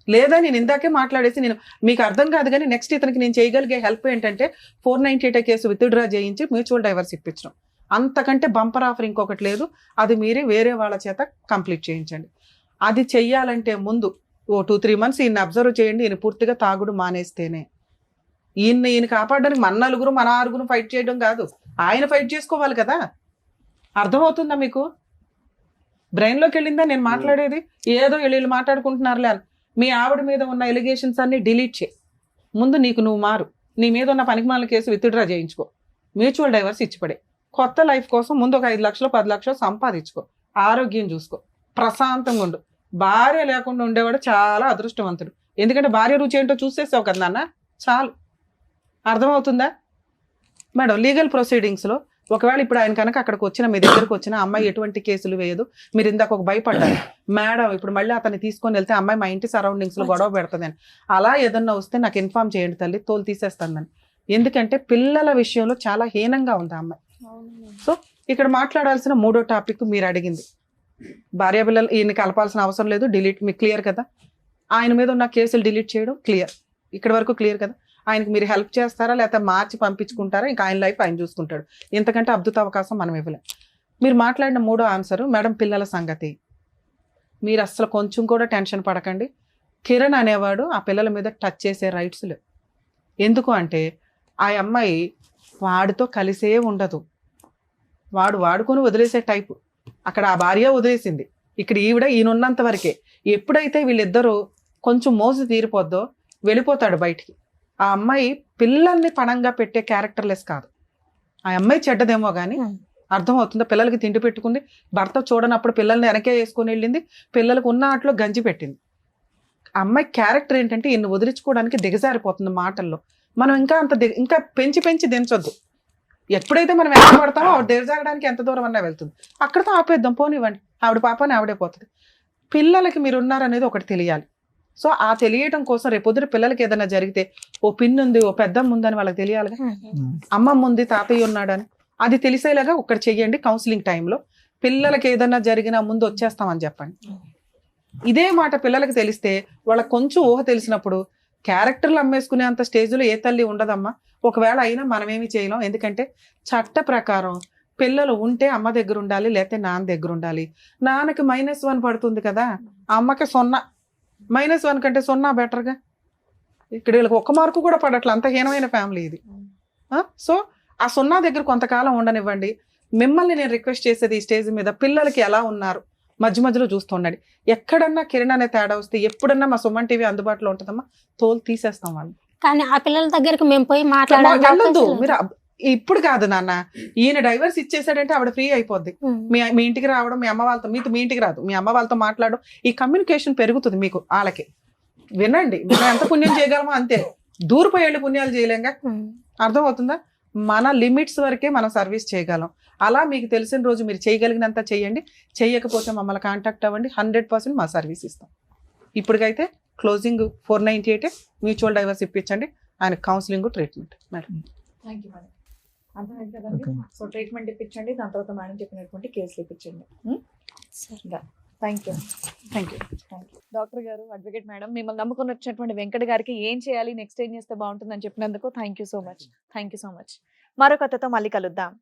లేదా నేను ఇందాకే మాట్లాడేసి నేను మీకు అర్థం కాదు కానీ నెక్స్ట్ ఇతనికి నేను చేయగలిగే హెల్ప్ ఏంటంటే 498 కేసు విత్డ్రా చేయించి మ్యూచువల్ డైవర్స్ ఇప్పించడం. అంతకంటే బంపర్ ఆఫర్ ఇంకొకటి లేదు. అది మీరే వేరే వాళ్ళ చేత కంప్లీట్ చేయించండి. అది చెయ్యాలంటే ముందు ఓ 2-3 months ఈయన్ని అబ్జర్వ్ చేయండి. ఈయన పూర్తిగా తాగుడు మానేస్తేనే. ఈయన కాపాడడానికి మన 4 మన 6 ఫైట్ చేయడం కాదు, ఆయన ఫైట్ చేసుకోవాలి కదా. అర్థమవుతుందా మీకు? బ్రెయిన్లోకి వెళ్ళిందా నేను మాట్లాడేది? ఏదో వీళ్ళు మాట్లాడుకుంటున్నారులే అని. మీ ఆవిడ మీద ఉన్న ఎలిగేషన్స్ అన్ని డిలీట్ చేయి. ముందు నీకు నువ్వు మారు. నీ మీద ఉన్న పనికిమాల కేసు విత్డ్రా చేయించుకో. మ్యూచువల్ డైవర్స్ ఇచ్చిపడే. కొత్త లైఫ్ కోసం ముందు ఒక 5 లక్షలు 10 లక్షలు సంపాదించుకో. ఆరోగ్యం చూసుకో. ప్రశాంతంగా ఉండు. భార్య లేకుండా ఉండేవాడు చాలా అదృష్టవంతుడు. ఎందుకంటే భార్య రుచి ఏంటో చూసేసావు కదా నాన్న, చాలు. అర్థమవుతుందా మేడం? లీగల్ ప్రొసీడింగ్స్లో ఒకవేళ ఇప్పుడు ఆయన కనుక అక్కడికి వచ్చిన మీ దగ్గరకు వచ్చిన అమ్మాయి ఎటువంటి కేసులు వేయదు. మీరు ఇందాక ఒక భయపడ్డారు మేడం, ఇప్పుడు మళ్ళీ అతన్ని తీసుకొని వెళ్తే అమ్మాయి మా ఇంటి సరౌండింగ్స్లో గొడవ పెడుతుందని. అలా ఏదన్నా వస్తే నాకు ఇన్ఫార్మ్ చేయండి తల్లి, తోలు తీసేస్తాను. ఎందుకంటే పిల్లల విషయంలో చాలా హీనంగా ఉంది ఆ అమ్మాయి. సో ఇక్కడ మాట్లాడాల్సిన 3వ టాపిక్ మీరు అడిగింది. భార్య పిల్లలు ఈయన కలపాల్సిన అవసరం లేదు, డిలీట్. మీకు క్లియర్ కదా? ఆయన మీద ఉన్న కేసులు డిలీట్ చేయడం క్లియర్. ఇక్కడ వరకు క్లియర్ కదా? ఆయనకి మీరు హెల్ప్ చేస్తారా లేకపోతే మార్చి పంపించుకుంటారా? ఇంకా ఆయన లైఫ్ ఆయన చూసుకుంటాడు. ఇంతకంటే అద్భుత అవకాశం మనం ఇవ్వలేం. మీరు మాట్లాడిన 3వ ఆన్సర్ మేడం పిల్లల సంగతి. మీరు అసలు కొంచెం కూడా టెన్షన్ పడకండి. కిరణ్ అనేవాడు ఆ పిల్లల మీద టచ్ చేసే రైట్స్ లేవు. ఎందుకు అంటే ఆ అమ్మాయి వాడితో కలిసే ఉండదు. వాడు వాడుకొని వదిలేసే టైపు. అక్కడ ఆ భార్య వదిలేసింది, ఇక్కడ ఈయనున్నంత వరకే. ఎప్పుడైతే వీళ్ళిద్దరూ కొంచెం మోజు తీరిపోద్దో వెళ్ళిపోతాడు బయటికి. ఆ అమ్మాయి పిల్లల్ని పణంగా పెట్టే క్యారెక్టర్లెస్ కాదు. ఆ అమ్మాయి చెడ్డదేమో కానీ అర్థమవుతుందా? పిల్లలకి తిండి పెట్టుకుంది, భర్త చూడనప్పుడు పిల్లల్ని వెనకే వేసుకొని వెళ్ళింది, పిల్లలకు ఉన్న ఆటలో గంజి పెట్టింది. ఆ అమ్మాయి క్యారెక్టర్ ఏంటంటే ఇన్ని వదిలించుకోవడానికి దిగజారిపోతుంది మాటల్లో. మనం ఇంకా పెంచి దించొద్దు. ఎప్పుడైతే మనం వెనక పడతామో ఆవిడ దిగజారడానికి ఎంత దూరం అన్నా వెళ్తుంది. అక్కడితో ఆపేద్దాం, పోనివ్వండి, ఆవిడ పాపని ఆవిడే పోతుంది. పిల్లలకి మీరు ఉన్నారనేది ఒకటి తెలియాలి. సో ఆ తెలియటం కోసం రేపొద్దున పిల్లలకి ఏదైనా జరిగితే ఓ పిన్ ఉంది, ఓ పెద్దమ్మ ఉందని వాళ్ళకి తెలియాలిగా. అమ్మమ్మ ఉంది, తాతయ్య ఉన్నాడని అది తెలిసేలాగా ఒకటి చెయ్యండి. కౌన్సిలింగ్ టైంలో పిల్లలకి ఏదైనా జరిగినా ముందు వచ్చేస్తామని చెప్పండి. ఇదే మాట పిల్లలకి తెలిస్తే వాళ్ళకి కొంచెం ఊహ తెలిసినప్పుడు క్యారెక్టర్లు అమ్మేసుకునే అంత స్టేజ్లో ఏ తల్లి ఉండదమ్మా. ఒకవేళ అయినా మనమేమి చేయలేం. ఎందుకంటే చట్ట ప్రకారం పిల్లలు ఉంటే అమ్మ దగ్గర ఉండాలి, లేకపోతే నాన్న దగ్గర ఉండాలి. నాన్నకి -1 పడుతుంది కదా, అమ్మకి 0. -1 కంటే 0 బెటర్గా. ఇక్కడ వీళ్ళకి 1 మార్కు కూడా పడట్ల, అంత హీనమైన ఫ్యామిలీ ఇది. సో ఆ 0 దగ్గర కొంతకాలం ఉండనివ్వండి. మిమ్మల్ని నేను రిక్వెస్ట్ చేసేది ఈ స్టేజ్ మీద పిల్లలకి ఎలా ఉన్నారు మధ్య మధ్యలో చూస్తుండండి. ఎక్కడన్నా కిరణ్ అనే తేడా వస్తే ఎప్పుడన్నా మా సుమన్ టీవీ అందుబాటులో ఉంటుందమ్మా, తోలు తీసేస్తాం వాళ్ళు. కానీ ఆ పిల్లల దగ్గరికి మేము పోయి వెళ్ళొద్దు మీరు. ఇప్పుడు కాదు నాన్న, ఈయన డైవర్స్ ఇచ్చేసాడంటే ఆవిడ ఫ్రీ అయిపోద్ది. మీ ఇంటికి రావడం, మీ అమ్మ వాళ్ళతో, మీ ఇంటికి రాదు, మీ అమ్మ వాళ్ళతో మాట్లాడడం, ఈ కమ్యూనికేషన్ పెరుగుతుంది మీకు. వాళ్ళకి వినండి, మనం ఎంత పుణ్యం చేయగలమో అంతే, దూరిపోయేళ్ళు పుణ్యాలు చేయలేంగా. అర్థమవుతుందా? మన లిమిట్స్ వరకే మనం సర్వీస్ చేయగలం. అలా మీకు తెలిసిన రోజు మీరు చేయగలిగినంత చేయండి. చేయకపోతే మమ్మల్ని కాంటాక్ట్ అవ్వండి, 100% మా సర్వీస్ ఇస్తాం. ఇప్పటికైతే క్లోజింగ్ 498 మ్యూచువల్ డైవర్స్ ఇప్పించండి. ఆయన counselling treatment. Madam thank you madam. అర్థమైంది కదండి. సో ట్రీట్మెంట్ ఇప్పించండి, దాని తర్వాత మేడం చెప్పినటువంటి కేసులు ఇప్పించండి. థ్యాంక్ యూ డాక్టర్ గారు, అడ్వకేట్ మేడం, మిమ్మల్ని నమ్ముకొని వచ్చినటువంటి వెంకట గారికి ఏం చేయాలి, నెక్స్ట్ ఏం చేస్తే బాగుంటుందని చెప్పినందుకు థ్యాంక్ యూ సో మచ్. మరో కథతో మళ్ళీ కలుద్దాం.